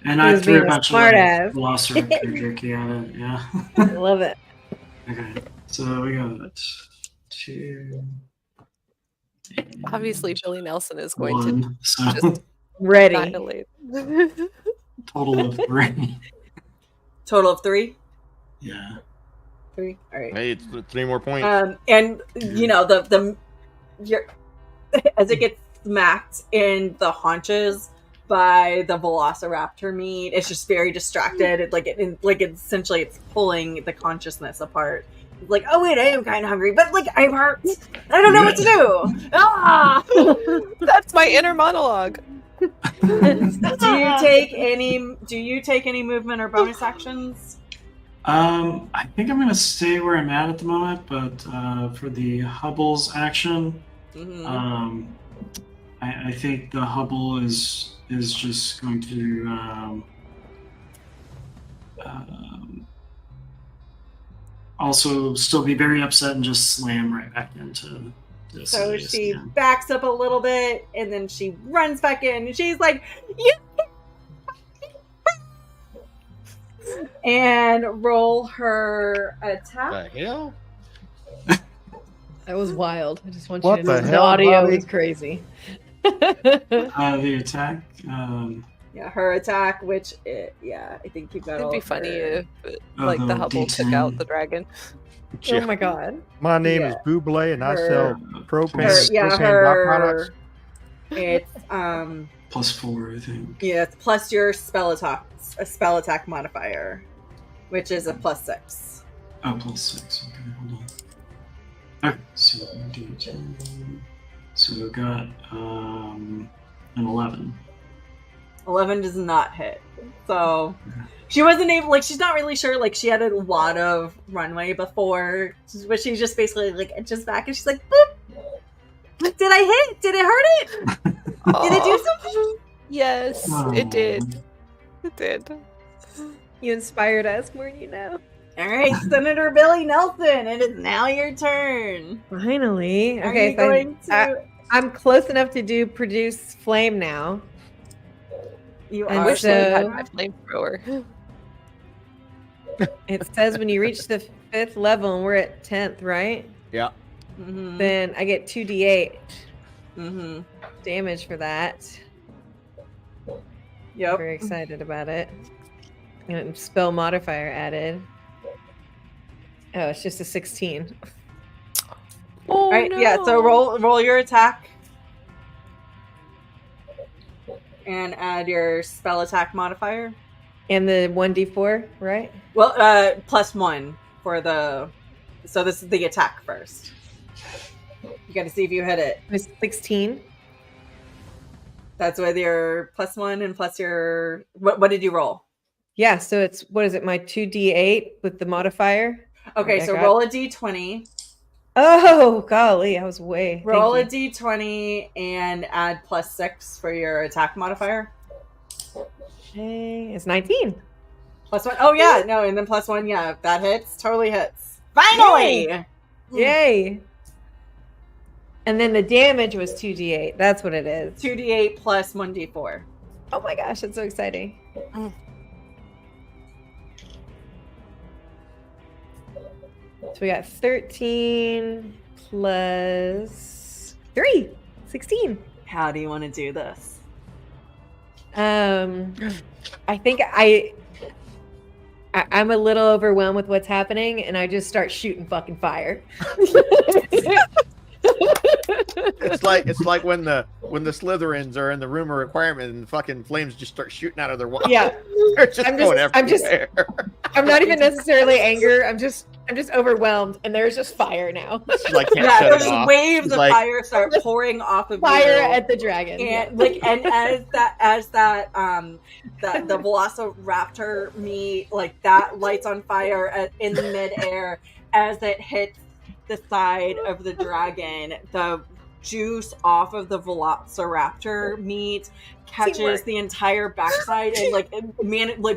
And I threw a bunch of Velociraptor jerky at it, yeah. I love it. Okay, so we got 2... Obviously, Billy Nelson is going to just ready. Annihilate. Total of 3. Total of 3? Yeah. 3? All right. Hey, it's 3 more points. And you know as it gets smacked in the haunches by the Velociraptor meat, it's just very distracted. Essentially, it's pulling the consciousness apart. Like, oh wait, I am kind of hungry, but like I'm hurt. I don't know what to do. Ah! That's my inner monologue. Do you take any movement or bonus actions? I think I'm gonna stay where I'm at the moment, but for the Hubble's action, I think the Hubble is just going to also still be very upset and just slam right back into this. So she backs up a little bit and then she runs back in and she's like, "You!" And roll her attack. The hell? That was wild. I just want What you to know the the hell, audio Bobby? is crazy. The attack. Yeah, her attack, which I think you've got. It'd all be of funny her. if the Hubble took D10. out the dragon. Oh my god. My name is Buble, and I sell propane and byproducts. It's +4, I think. Yeah, it's plus your spell attack modifier, which is a +6. Oh, +6. Okay, hold on. Okay, so D10. So we've got an 11. 11 does not hit. So she wasn't able, like, she's not really sure. Like, she had a lot of runway before, but she's just basically like inches back, and she's like, boop. Did I hit? Did it hurt it? Did it do something? Yes, it did. It did. You inspired us more than you know. All right, Senator Billy Nelson, it is now your turn. Finally. Are Okay, you going to? I'm close enough to do produce flame now. You And I are. wish I had so- my flamethrower. It says when you reach the 5th level, and we're at 10th, right? Yeah. Mm-hmm. Then I get 2d8 Mm-hmm. damage for that. Yep. Very excited about it. And spell modifier added. Oh, it's just a 16. Oh, All right. no. Yeah. So roll your attack, and add your spell attack modifier. And the 1d4, right? Well, +1 for the. So this is the attack first. You got to see if you hit it. It's 16. That's with your +1 and plus your. What did you roll? Yeah, so it's, what is it, my 2d8 with the modifier? Okay, I so got- roll a d20. Oh, golly, I was way. Thank Roll a you. d20 and add +6 for your attack modifier. Okay, it's 19. +1. Oh yeah, no, and then +1. Yeah, that hits. Totally hits. Finally. Yay! And then the damage was 2d8. That's what it is. 2d8 plus 1d4. Oh my gosh, that's so exciting. So we got 13 plus 3, 16. How do you want to do this? I think I'm a little overwhelmed with what's happening, and I just start shooting fucking fire. It's like when the Slytherins are in the room of requirement and the fucking flames just start shooting out of their walls. Yeah, They're just going I'm just- everywhere. I'm not even necessarily anger. I'm just overwhelmed, and there's just fire now. She like can't Yeah, shut it those off. waves She's of like, fire start pouring off of Fire you. at the dragon. And like, and as that the Velociraptor meat, like that lights on fire in midair as it hits the side of the dragon. The juice off of the Velociraptor meat catches Teamwork. the entire backside and like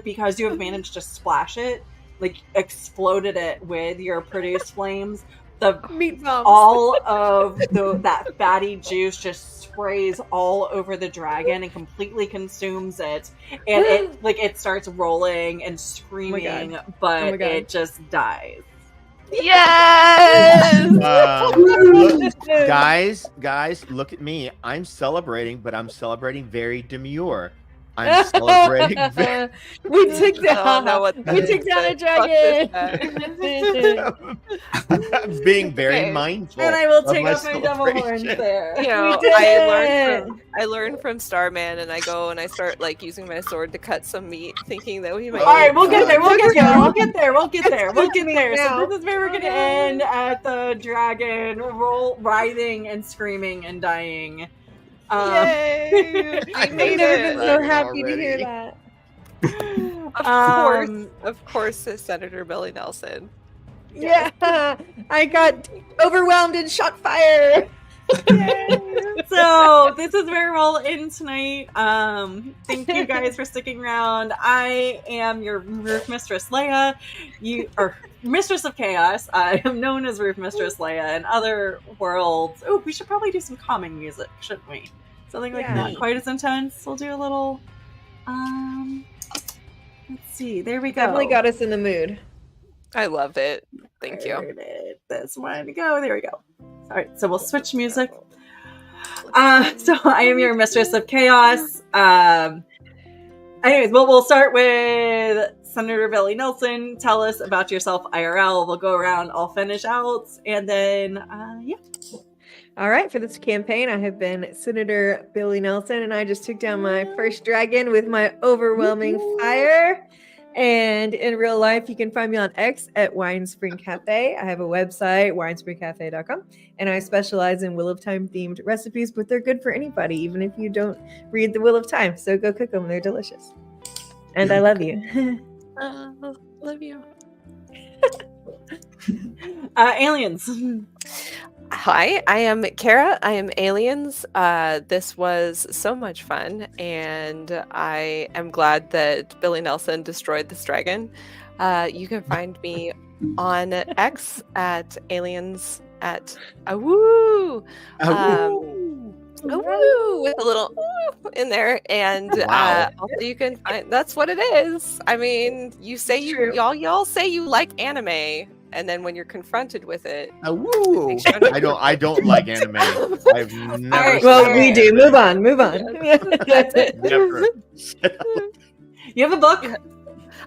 because you have managed to splash it, like exploded it with your produce flames. The Meat bombs. all of that fatty juice just sprays all over the dragon and completely consumes it, and it starts rolling and screaming, but God. it just dies. Yes! guys, look at me. I'm celebrating, but I'm celebrating very demure. I'm celebrating very... We took I don't know down. what that We is, took down a but fuck this dragon. guy. I'm being very Okay. mindful. And I will of take my off my devil horns celebration. there. You know, did it! I learned from Starman, and I go and I start like using my sword to cut some meat, thinking that we might. All right, we'll get there. We'll get there. We'll get there. We'll get there. We'll get there. now. So this is where we're gonna end at the dragon writhing and screaming and dying. Yay! I We made I've never it. been so Right happy to hear already. that. Of course, it's Senator Billy Nelson. Yeah, I got overwhelmed and shot fire. So this is where we'll end tonight. Thank you guys for sticking around. I am your Roof Mistress Leia. You are Mistress of Chaos. I am known as Roof Mistress Leia. In other worlds, oh, we should probably do some calming music, shouldn't we? Something like Yeah. not quite as intense. We'll do a little. Let's see. There we go. Definitely got us in the mood. I love it. Thank you. Where did this one go? There we go. All right, so we'll switch music. So I am your Mistress of Chaos. Anyways, we'll start with Senator Billy Nelson. Tell us about yourself IRL. We'll go around, I'll finish out, and then, yeah. All right, for this campaign, I have been Senator Billy Nelson, and I just took down my first dragon with my overwhelming fire. And in real life, you can find me on X at Winespring Cafe. I have a website, winespringcafe.com, and I specialize in Wheel of Time themed recipes, but they're good for anybody, even if you don't read the Wheel of Time. So go cook them; they're delicious. And I love you. Love you. Aliens. Hi, I am Cara. I am Aliens. This was so much fun, and I am glad that Billy Nelson destroyed this dragon. You can find me on X at aliens at awoo. Awoo, with a little ooh in there, and also you can find, that's what it is. I mean, you say y'all say you like anime, and then when you're confronted with it, Woo! I don't like anime. I've never. All right, well, we do. Move on. Never. You have a book?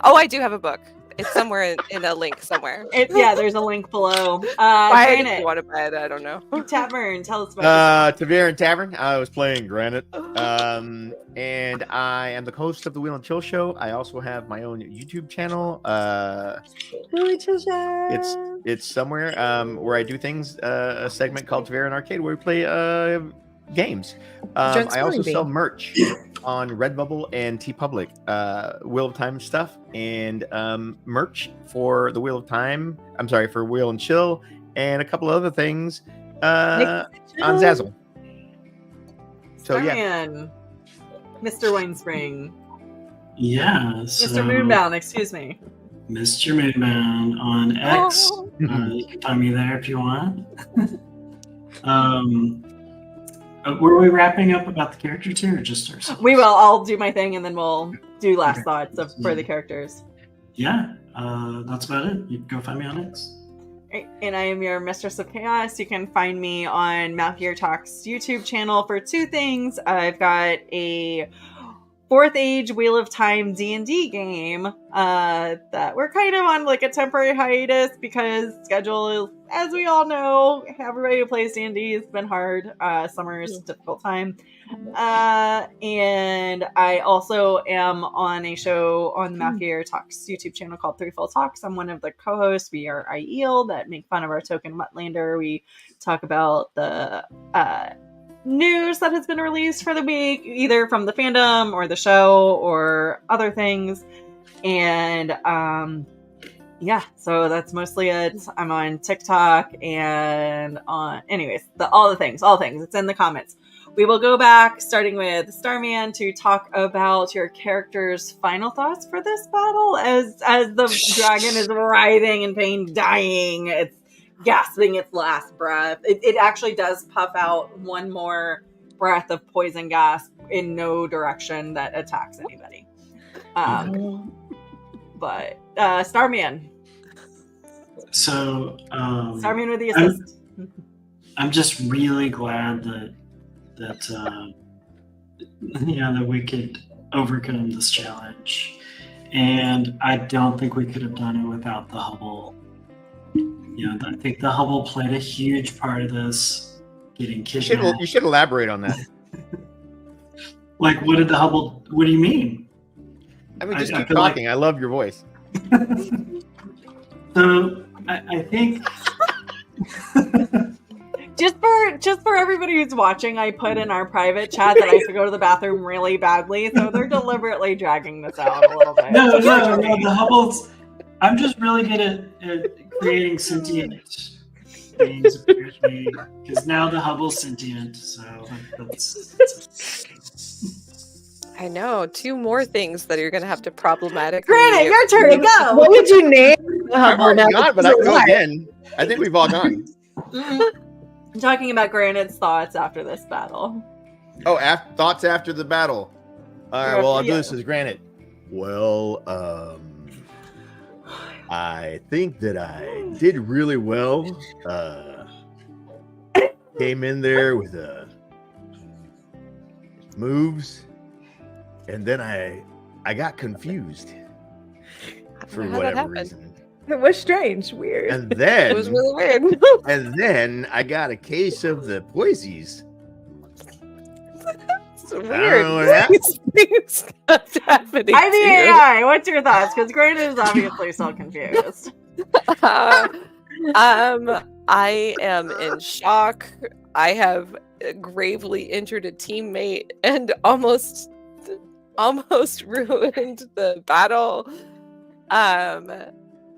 Oh, I do have a book. It's somewhere in a link somewhere. There's a link below. Why do you want to buy it? I don't know. Tavern, tell us about Tavern. I was playing Granite. And I am the host of the Wheel and Chill Show. I also have my own YouTube channel. It's somewhere where I do things. A segment called Tavern Arcade where we play games. I also sell merch on Redbubble and TeePublic. Wheel of Time stuff and merch for the Wheel of Time. I'm sorry, for Wheel and Chill and a couple other things on Zazzle. So Starman. Mr. Winespring. Yeah. So, Mr. Moonbound, excuse me. Mr. Moonbound on X. You can find me there if you want. Were we wrapping up about the characters here or just ourselves? We will. I'll do my thing and then we'll do last thoughts for the characters. Yeah, that's about it. You can go find me on X. And I am your Mistress of Chaos. You can find me on Malkier Talk's YouTube channel for two things. I've got a 4th Age Wheel of Time D&D game that we're kind of on like a temporary hiatus because schedule is, as we all know, everybody who plays D&D has been hard. Summer is a difficult time. And I also am on a show on the Malkier Talks YouTube channel called ThreeFold Talk. I'm one of the co-hosts. We are IEL that make fun of our token Mutlander. We talk about the news that has been released for the week, either from the fandom or the show or other things. And yeah, so that's mostly it. I'm on TikTok and on all the things. It's in the comments. We will go back, starting with Starman, to talk about your character's final thoughts for this battle as the dragon is writhing in pain, dying. It's gasping its last breath. It actually does puff out one more breath of poison gas in no direction that attacks anybody. But Starman. So Starman with the assist. I'm just really glad that we could overcome this challenge, and I don't think we could have done it without the Hubble. I think the Hubble played a huge part of this. Getting kidnapped. You should elaborate on that. Like, what did the Hubble? What do you mean? I mean, just keep talking. I love your voice. So I think. Just for everybody who's watching, I put in our private chat that I have to go to the bathroom really badly, so they're deliberately dragging this out a little bit. No, the Hubble's. I'm just really good at creating sentient things, apparently, because now the Hubble's sentient. So that's. I know 2 more things that you're going to have to problematically. Granted, your turn to go. What would you name the I've Hubble? already gone, but I can go again. I think we've all gone. I'm talking about Granite's thoughts after this battle. Oh, thoughts after the battle. All right, well, I'll do this as Granite. Well, I think that I did really well. Came in there with moves, and then I got confused for whatever reason. It was strange, weird. And then It was really weird. and then I got a case of the poisies. So weird. know what happened. Things kept happening. I'm the to you. AI. What's your thoughts? Because Grant is obviously so confused. I am in shock. I have gravely injured a teammate and almost ruined the battle.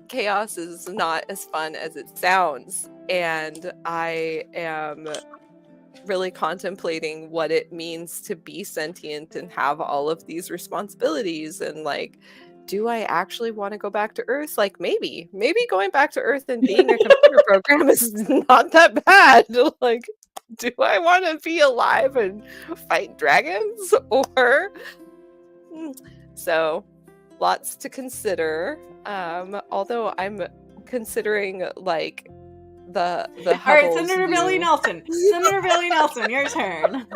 Chaos is not as fun as it sounds, and I am really contemplating what it means to be sentient and have all of these responsibilities, and like, do I actually want to go back to Earth? Like, maybe going back to Earth and being a computer program is not that bad. Like, do I want to be alive and fight dragons? Or so lots to consider. Although I'm considering like the All right, Hubble's Senator Billy new- Nelson. Senator Billy Nelson, your turn.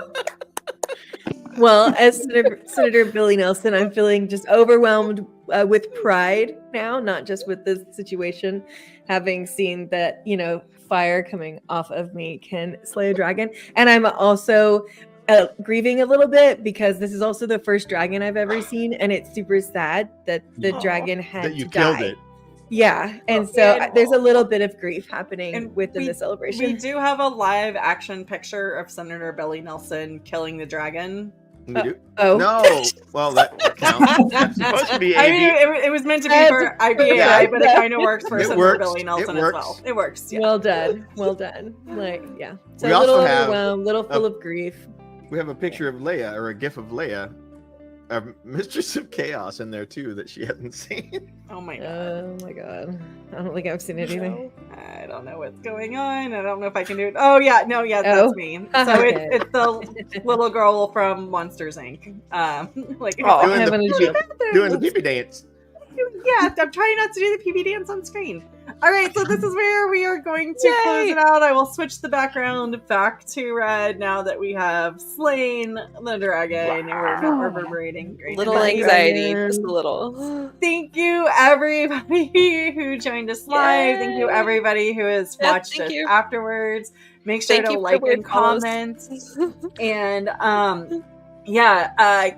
Well, as Senator Billy Nelson, I'm feeling just overwhelmed with pride now, not just with this situation, having seen that, fire coming off of me can slay a dragon. And I'm also grieving a little bit because this is also the first dragon I've ever seen. And it's super sad that the dragon had That you to killed die. it. Yeah. And so And- there's a little bit of grief happening And within we- the celebration. We do have a live action picture of Senator Billy Nelson killing the dragon. We do? Oh. No. Well, that counts. That's supposed to be I AV. mean, it was meant to be for IBAI, Yeah. but it kind of works for It Senator works. Billy Nelson It as works. well. It works. Yeah. Well done. Well done. Like, yeah. So We a little also have overwhelmed, little full of grief. We have a picture of Leia, or a gif of Leia, Mistress of Chaos in there too that she hadn't seen. Oh my god. Oh my god. I don't think I've seen anything. I don't know what's going on. I don't know if I can do it. Oh yeah, no, yeah, Oh. that's me. So Okay. it's the little girl from Monsters Inc. Like, Oh, Doing having a joke. Doing the pee dance. yeah, I'm trying not to do the PB dance on screen. All right, so this is where we are going to Yay! close it out. I will switch the background back to red now that we have slain the dragon and we're not reverberating. Great. little Thank you. anxiety, just a little. Thank you, everybody who joined us live. Thank you, Yay. everybody who has Yeah, watched thank us you. afterwards. Make sure Thank to you for like weird and follows. comment. And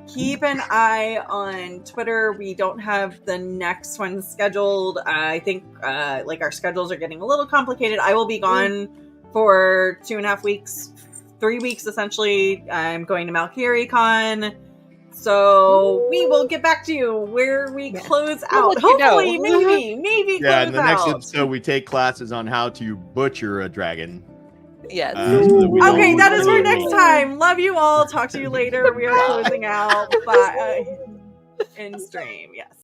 keep an eye on Twitter. We don't have the next one scheduled. I think our schedules are getting a little complicated. I will be gone for 2.5 weeks, 3 weeks essentially. I'm going to Valkyrie Con. So we will get back to you where we close We'll out. let you know. Hopefully, maybe Yeah, close in the next out. episode we take classes on how to butcher a dragon. Yes. So that we know Okay, what that we're is for doing. next time. Love you all. Talk to you later. We are closing out. Bye. In stream, yes.